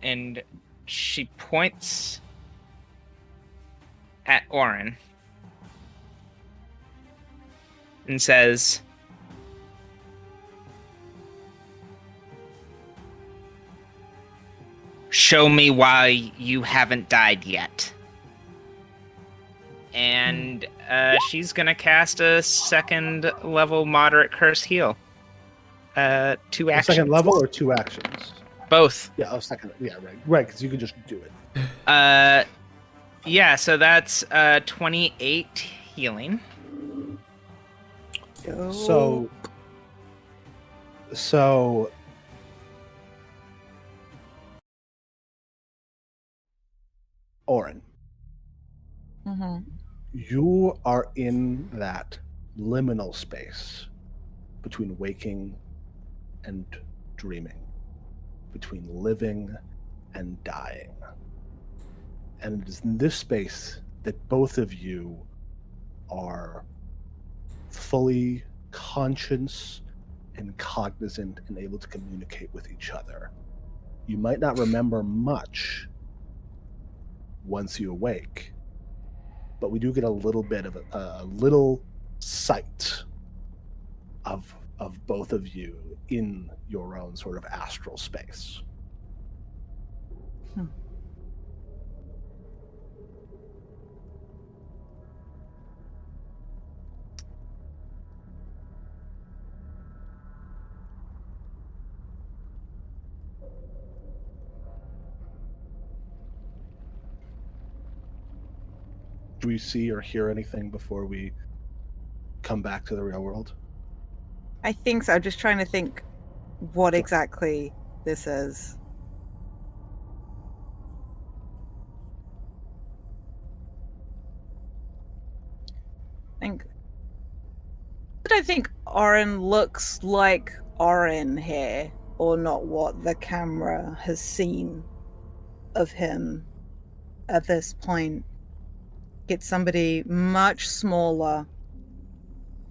Speaker 2: And she points at Orin and says, "Show me why you haven't died yet." and she's gonna cast a 2nd level moderate curse heal. 2 actions.
Speaker 1: A second level or 2 actions?
Speaker 2: Both.
Speaker 1: Yeah, second. Yeah, right, because you can just do it.
Speaker 2: Yeah, so that's 28 healing.
Speaker 1: So, Orin, you are in that liminal space between waking and dreaming, between living and dying. And it is in this space that both of you are fully conscious and cognizant and able to communicate with each other. You might not remember much once you awake, but we do get a little bit of a little sight of both of you in your own sort of astral space. Do we see or hear anything before we come back to the real world?
Speaker 5: I think so. I'm just trying to think what exactly this is. I don't think Orin looks like Orin here, or not what the camera has seen of him at this point. It's somebody much smaller,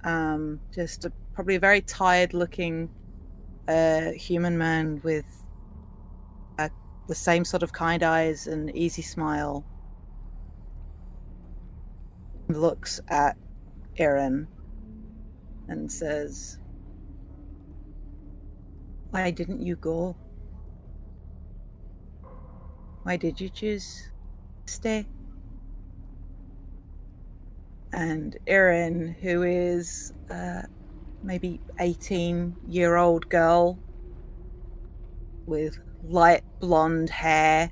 Speaker 5: probably a very tired-looking human man with the same sort of kind eyes and easy smile. Looks at Erin and says, "Why didn't you go? Why did you choose to stay?" And Erin, who is maybe 18-year-old girl with light blonde hair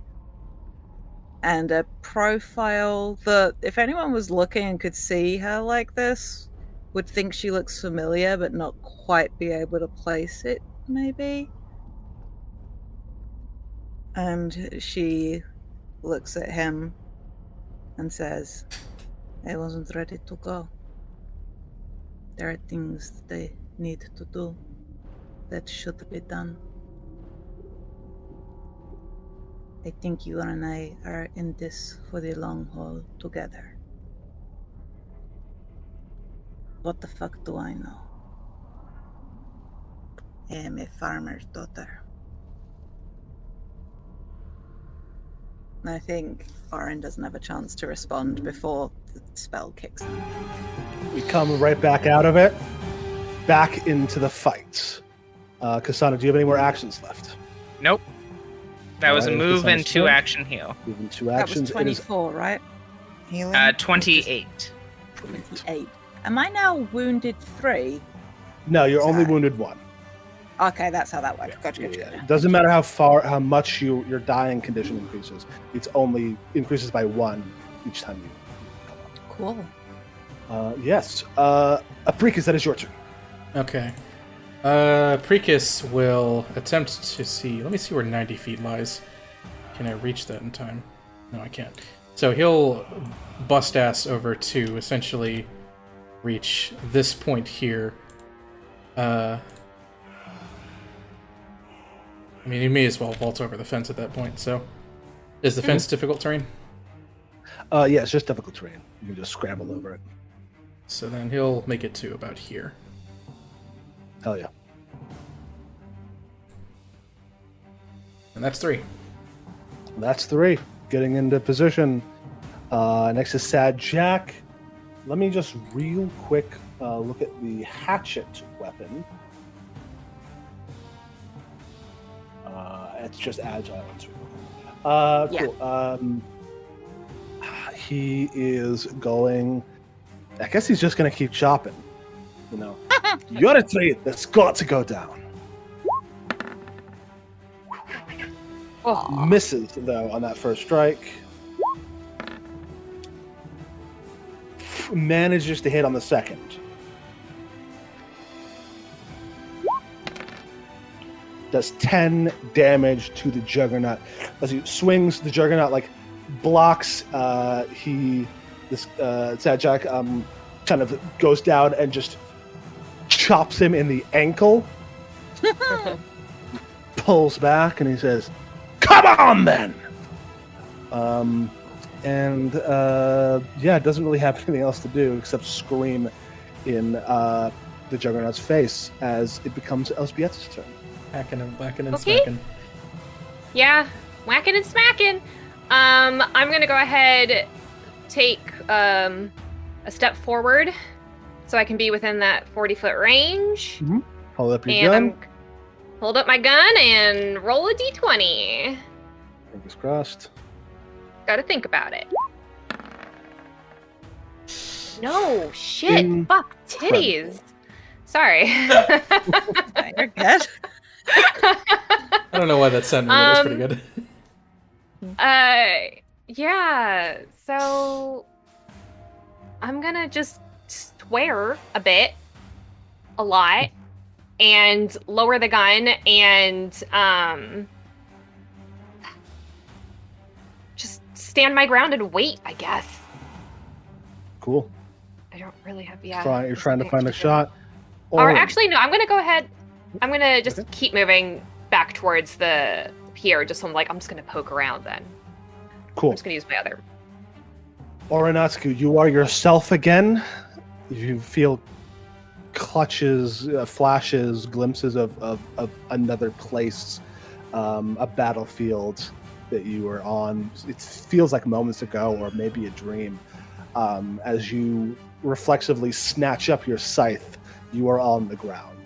Speaker 5: and a profile that, if anyone was looking and could see her like this, would think she looks familiar but not quite be able to place it, maybe. And she looks at him and says, "I wasn't ready to go. There are things that I need to do that should be done. I think you and I are in this for the long haul together. What the fuck do I know? I am a farmer's daughter." And I think Orin doesn't have a chance to respond before the spell kicks in.
Speaker 1: We come right back out of it, back into the fight. KSANA, do you have any more actions left?
Speaker 2: Nope. That was a
Speaker 1: Alright,
Speaker 2: move and
Speaker 1: KSANA's
Speaker 2: 2
Speaker 1: turn.
Speaker 2: action heal.
Speaker 1: Moving 2
Speaker 5: That
Speaker 1: actions.
Speaker 5: was 24, right? Healing?
Speaker 2: 28.
Speaker 5: 28. Am I now wounded 3?
Speaker 1: No, you're only
Speaker 5: Sorry.
Speaker 1: wounded 1.
Speaker 5: Okay, that's how that works. Gotcha.
Speaker 1: It doesn't matter how much your dying condition increases. It's only increases by 1 each time you come up.
Speaker 5: Cool.
Speaker 1: Yes. APRICUS, that is your turn.
Speaker 3: Okay. APRICUS will attempt to see... Let me see where 90 feet lies. Can I reach that in time? No, I can't. So he'll bust ass over to essentially reach this point here. I mean, he may as well vault over the fence at that point, so... Is the fence difficult terrain?
Speaker 1: Yeah, it's just difficult terrain. You can just scramble over it.
Speaker 3: So then he'll make it to about here.
Speaker 1: Hell yeah.
Speaker 3: And that's 3.
Speaker 1: That's 3. Getting into position. Next is Sad Jack. Let me just real quick look at the hatchet weapon. It's just agile. Cool.
Speaker 5: Yeah.
Speaker 1: he is going. I guess he's just going to keep chopping. You know, you're a trade that's got to go down.
Speaker 6: Oh.
Speaker 1: Misses though on that first strike. Manages to hit on the second. Does 10 damage to the Juggernaut as he swings. The Juggernaut like blocks. Sajak kind of goes down and just chops him in the ankle. Pulls back and he says, "Come on then." Doesn't really have anything else to do except scream in the Juggernaut's face as it becomes ELŽBIETA's turn.
Speaker 3: Hacking and whacking and
Speaker 4: Okay.
Speaker 3: smacking.
Speaker 4: Yeah, whacking and smacking. I'm gonna go ahead, take a step forward, so I can be within that 40-foot range.
Speaker 1: Hold up your
Speaker 4: And
Speaker 1: gun.
Speaker 4: hold up my gun and roll a d20.
Speaker 1: Fingers crossed.
Speaker 4: Gotta think about it. No, shit.
Speaker 1: In-
Speaker 4: Fuck, titties. Sorry.
Speaker 5: You're good.
Speaker 3: I don't know why that sounded, but that's pretty good.
Speaker 4: Yeah, so I'm gonna just swear a bit, a lot, and lower the gun and just stand my ground and wait, I guess.
Speaker 1: Cool.
Speaker 4: I don't really have,
Speaker 1: You're
Speaker 4: there's
Speaker 1: trying to
Speaker 4: nothing
Speaker 1: find a
Speaker 4: extra.
Speaker 1: shot.
Speaker 4: Or actually, no, I'm gonna go ahead. I'm gonna just
Speaker 1: Okay.
Speaker 4: keep moving back towards the pier, just so I'm just gonna poke around then. I'm
Speaker 1: Cool.
Speaker 4: just gonna use my other.
Speaker 1: ORIN, NÄTTSKU, you are yourself again. You feel clutches, flashes, glimpses of another place, a battlefield that you were on. It feels like moments ago, or maybe a dream. As you reflexively snatch up your scythe, you are on the ground.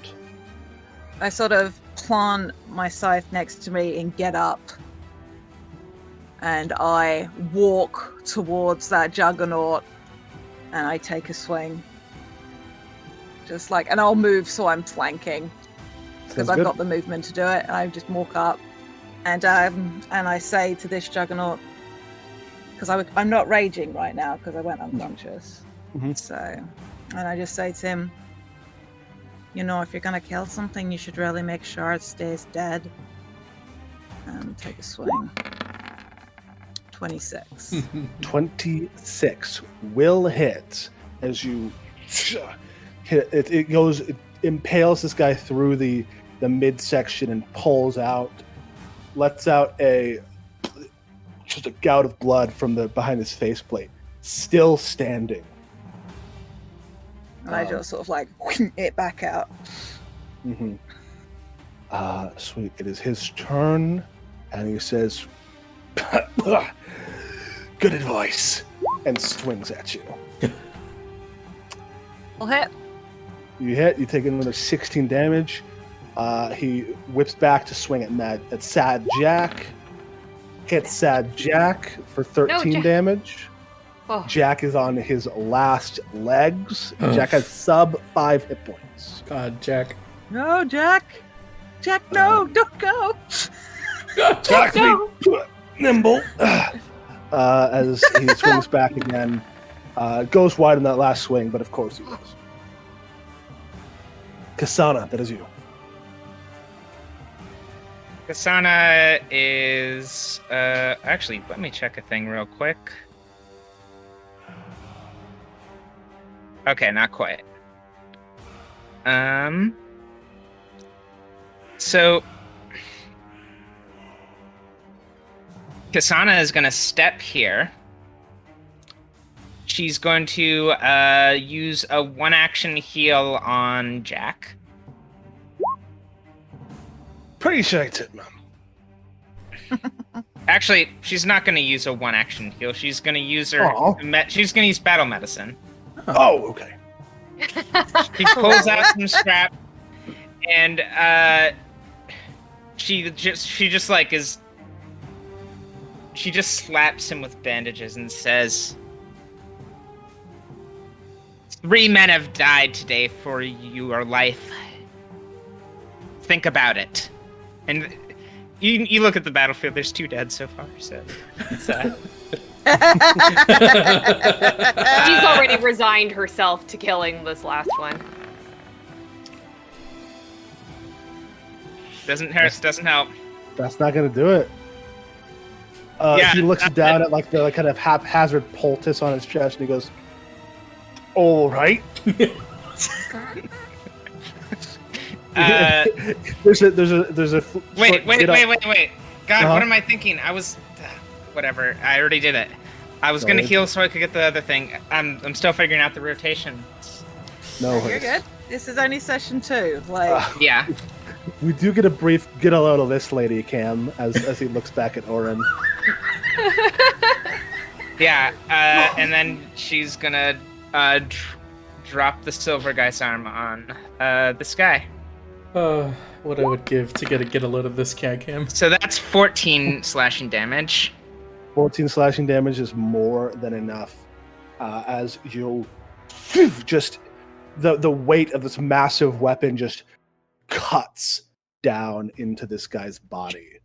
Speaker 5: I sort of plant my scythe next to me and get up. And I walk towards that Juggernaut and I take a swing. Just like, and I'll move so I'm flanking. Because
Speaker 1: Sounds
Speaker 5: I've
Speaker 1: good.
Speaker 5: got the movement to do it. And I just walk up and I say to this Juggernaut, because I'm not raging right now because I went unconscious.
Speaker 1: Mhm.
Speaker 5: So, and I just say to him, you know, if you're going to kill something, you should really make sure it stays dead. And take a swing. 26.
Speaker 1: 26 will hit as you hit it. It impales this guy through the midsection and pulls out, lets out just a gout of blood from behind his faceplate. Still standing.
Speaker 5: And I just sort of like it back out.
Speaker 1: Mm-hmm. Sweet. It is his turn, and he says, "Good advice," and swings at you.
Speaker 5: I'll hit.
Speaker 1: You hit. You take another 16 damage. He whips back to swing at Sad Jack. Hits Sad Jack for 13
Speaker 4: Jack.
Speaker 1: damage.
Speaker 4: Oh.
Speaker 1: Jack is on his last legs.
Speaker 3: Ugh.
Speaker 1: Jack has sub 5 hit points.
Speaker 3: God, Jack.
Speaker 5: No, Jack. Jack, no, don't go.
Speaker 1: Jack, be nimble. As he swings back again. Goes wide in that last swing, but of course he does. KSANA, that is you.
Speaker 2: KSANA is actually, let me check a thing real quick. Okay, not quite. So KSANA is going to step here. She's going to use a one-action heal on Jack.
Speaker 1: Appreciate it, man.
Speaker 2: Actually, she's not going to use a one-action heal. She's going to use her.
Speaker 1: Aw.
Speaker 2: She's going to use battle medicine.
Speaker 1: Oh, okay.
Speaker 2: She pulls out some scrap, and she just slaps him with bandages and says, 3 men have died today for your life. Think about it. And you look at the battlefield, there's 2 dead so far, so it's,
Speaker 4: She's already resigned herself to killing this last one.
Speaker 2: doesn't hurt, doesn't help.
Speaker 1: That's not gonna do it. He looks down at like the kind of haphazard poultice on his chest, and he goes, "All right." There's a
Speaker 2: wait. God, what am I thinking? I was, whatever. I already did it. I was gonna heal so I could get the other thing. I'm still figuring out the rotation.
Speaker 1: No,
Speaker 5: You're good. This is only session 2. Like,
Speaker 2: Yeah.
Speaker 1: we do get a brief get a load of this lady, Cam, as he looks back at Orin.
Speaker 2: Yeah. And then she's gonna drop the silver guy's arm on this guy.
Speaker 3: What I would give to get a load of this Cam.
Speaker 2: So that's 14 slashing damage.
Speaker 1: 14 slashing damage is more than enough. As you just the weight of this massive weapon just cuts down into this guy's body,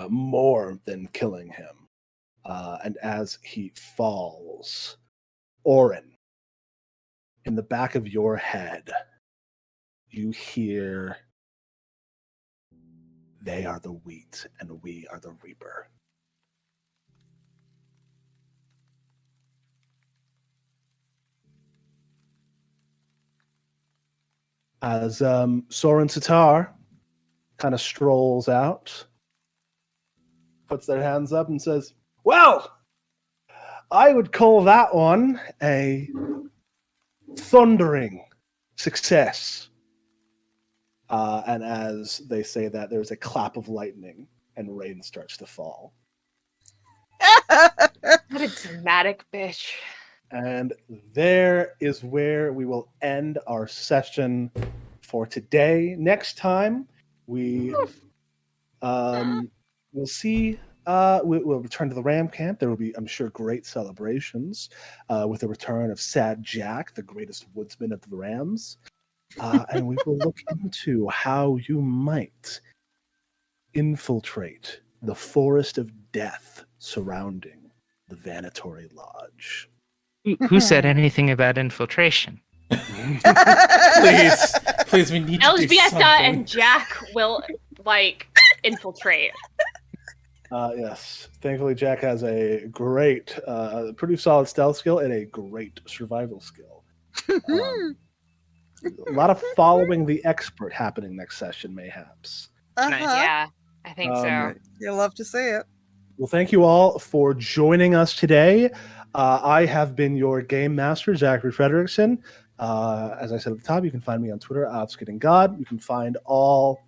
Speaker 1: more than killing him. And as he falls, Orin, in the back of your head, you hear, "They are the wheat, and we are the reaper." As Soren Sitar kind of strolls out, puts their hands up and says, "Well, I would call that one a thundering success." And as they say that, there's a clap of lightning and rain starts to fall.
Speaker 4: What a dramatic bitch.
Speaker 1: And there is where we will end our session for today. Next time, we'll see. We'll return to the Ram Camp. There will be, I'm sure, great celebrations with the return of Sad Jack, the greatest woodsman of the Rams. And we will look into how you might infiltrate the forest of death surrounding the Vanatory Lodge.
Speaker 2: Who said anything about infiltration?
Speaker 3: Please, we need to do
Speaker 4: ELŽBIETA
Speaker 3: something.
Speaker 4: and Jack will, infiltrate.
Speaker 1: Yes. Thankfully, Jack has a great, pretty solid stealth skill and a great survival skill. A lot of following the expert happening next session, mayhaps.
Speaker 4: Yeah, I think so.
Speaker 5: You'll love to see it.
Speaker 1: Well, thank you all for joining us today. I have been your game master, Zachary Frederickson. As I said at the top, you can find me on Twitter, @OffSkiddingGod. You can find all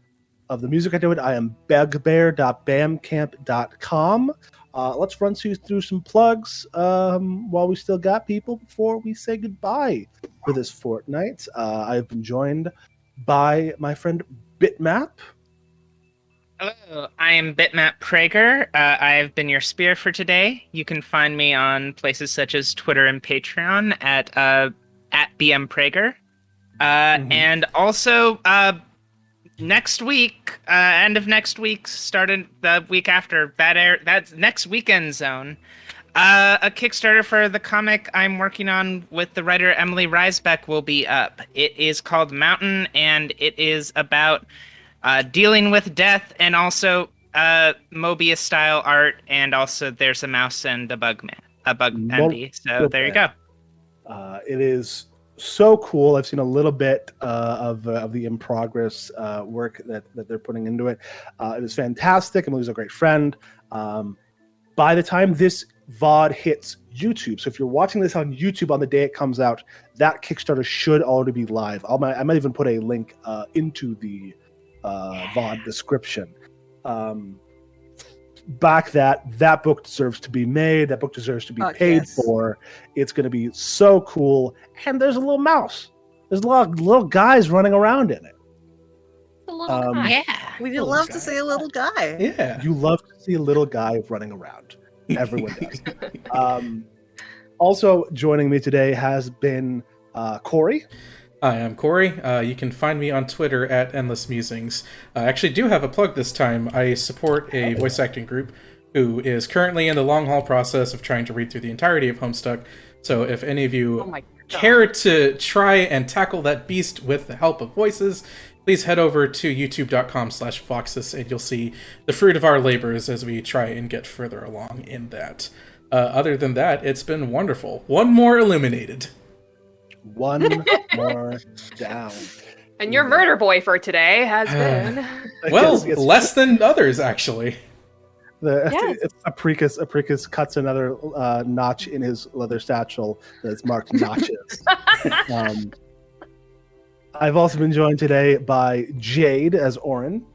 Speaker 1: of the music I do. I am begbear.bandcamp.com. Let's run through some plugs while we still got people before we say goodbye for this fortnight. I've been joined by my friend Bitmap.
Speaker 2: Hello, I am Bitmap Prager. I have been your spear for today. You can find me on places such as Twitter and Patreon at BMPrager. And also, next week, end of next week, started the week after, that's next weekend zone. A Kickstarter for the comic I'm working on with the writer Emily Reisbeck will be up. It is called Mountain, and it is about dealing with death and also Mobius-style art, and also there's a mouse and a bug envy. So there you go.
Speaker 1: It is so cool. I've seen a little bit of the in progress work that they're putting into it. It is fantastic. Emily's a great friend. By the time this VOD hits YouTube, so if you're watching this on YouTube on the day it comes out, that Kickstarter should already be live. I might even put a link into the VOD description. Back that book deserves to be made. That book deserves to be paid for. It's going to be so cool. And there's a little mouse. There's a lot of little guys running around in it.
Speaker 4: It's a little guy.
Speaker 2: Yeah.
Speaker 5: We'd love to see a little guy.
Speaker 3: Yeah.
Speaker 1: You love to see a little guy running around. Everyone does. Also joining me today has been Cory.
Speaker 3: Hi, I'm Cory. You can find me on Twitter at Endless Musings. I actually do have a plug this time. I support a voice acting group who is currently in the long haul process of trying to read through the entirety of Homestuck. So if any of you care to try and tackle that beast with the help of voices, please head over to youtube.com/Foxus and you'll see the fruit of our labors as we try and get further along in that. Other than that, it's been wonderful. One more illuminated.
Speaker 1: One more down.
Speaker 4: And your murder boy for today has been...
Speaker 3: Well, less than others, actually.
Speaker 1: It's APRICUS cuts another notch in his leather satchel that's marked notches. I've also been joined today by Jade as ORIN.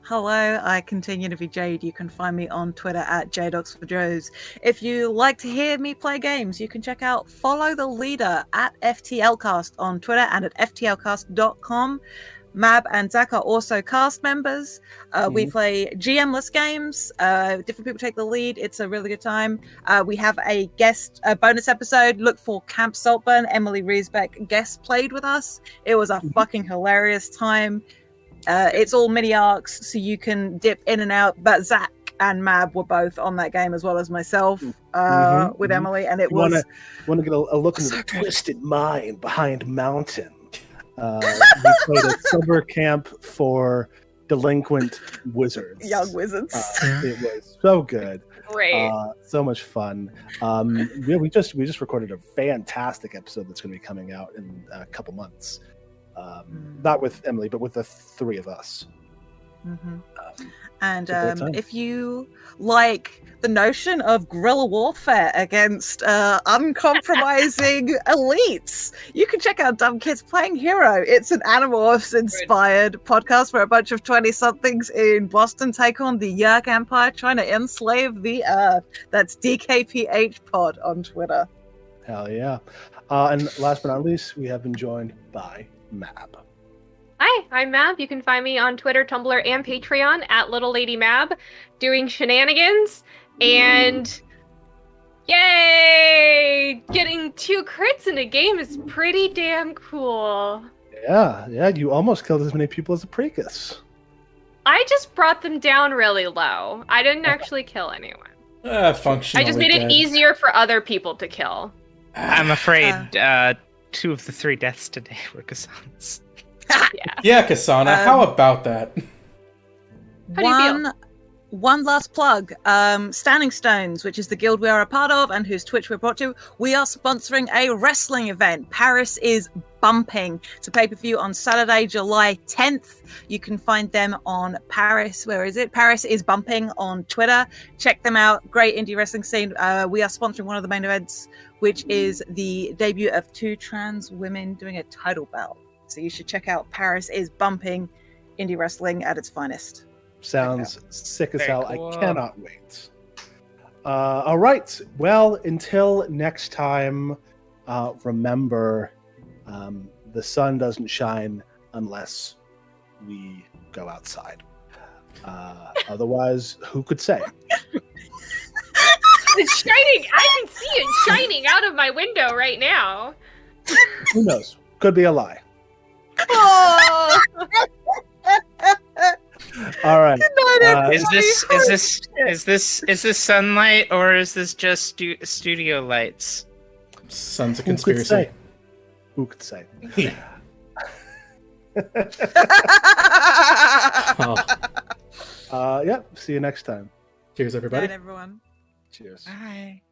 Speaker 5: Hello, I continue to be Jade. You can find me on Twitter at JadeOxfordRose. If you like to hear me play games, you can check out Follow the Leader at FTLcast on Twitter and at FTLcast.com. Mab and Zach are also cast members. We play GM-less games. Different people take the lead. It's a really good time. We have a bonus episode. Look for Camp Saltburn. Emily Riesbeck guest played with us. It was a fucking hilarious time. It's all mini arcs, so you can dip in and out. But Zach and Mab were both on that game as well as myself with Emily, and it was.
Speaker 1: Want to get a look into the twisted mind behind Mountain. We played a summer camp for delinquent wizards,
Speaker 5: young wizards.
Speaker 1: It was so good,
Speaker 4: Great,
Speaker 1: so much fun. We just recorded a fantastic episode that's going to be coming out in a couple months. Not with Emily, but with the three of us.
Speaker 5: And if you like the notion of guerrilla warfare against uncompromising elites, you can check out Dumb Kids Playing Hero. It's an Animorphs-inspired podcast where a bunch of 20-somethings in Boston take on the Yerk Empire trying to enslave the Earth. That's DKPH Pod on Twitter.
Speaker 1: Hell yeah. And last but not least, we have been joined by Mab.
Speaker 4: Hi, I'm Mab. You can find me on Twitter, Tumblr, and Patreon at Little Lady Mab, doing shenanigans, and yay! Getting 2 crits in a game is pretty damn cool.
Speaker 1: Yeah, you almost killed as many people as APRICUS.
Speaker 4: I just brought them down really low. I didn't actually kill anyone.
Speaker 3: Functionally
Speaker 4: I just made it easier for other people to kill.
Speaker 2: I'm afraid 2 of the 3 deaths today were KSANA's.
Speaker 3: Yeah, KSANA, how about that?
Speaker 4: How do you feel?
Speaker 5: One last plug. Standing Stones, which is the guild we are a part of and whose Twitch we're brought to, we are sponsoring a wrestling event. Paris is Bumping. It's a pay-per-view on Saturday, July 10th. You can find them on Paris. Where is it? Paris is Bumping on Twitter. Check them out. Great indie wrestling scene. We are sponsoring one of the main events, which is the debut of 2 trans women doing a title bout. So you should check out Paris is Bumping, indie wrestling at its finest.
Speaker 1: Sounds sick as
Speaker 2: Very
Speaker 1: hell.
Speaker 2: cool.
Speaker 1: I cannot wait. All right. Well, until next time, remember, the sun doesn't shine unless we go outside. Otherwise, who could say?
Speaker 4: It's shining! I can see it shining out of my window right now.
Speaker 1: Who knows? Could be a lie.
Speaker 5: Oh!
Speaker 1: All right.
Speaker 2: Is this sunlight or is this just studio lights?
Speaker 3: Son's a
Speaker 1: Who could
Speaker 3: conspiracy.
Speaker 1: say? Who could say?
Speaker 3: Oh,
Speaker 1: Yeah. See you next time.
Speaker 3: cheers, everybody.
Speaker 5: Good night, everyone.
Speaker 1: Cheers.
Speaker 2: Bye.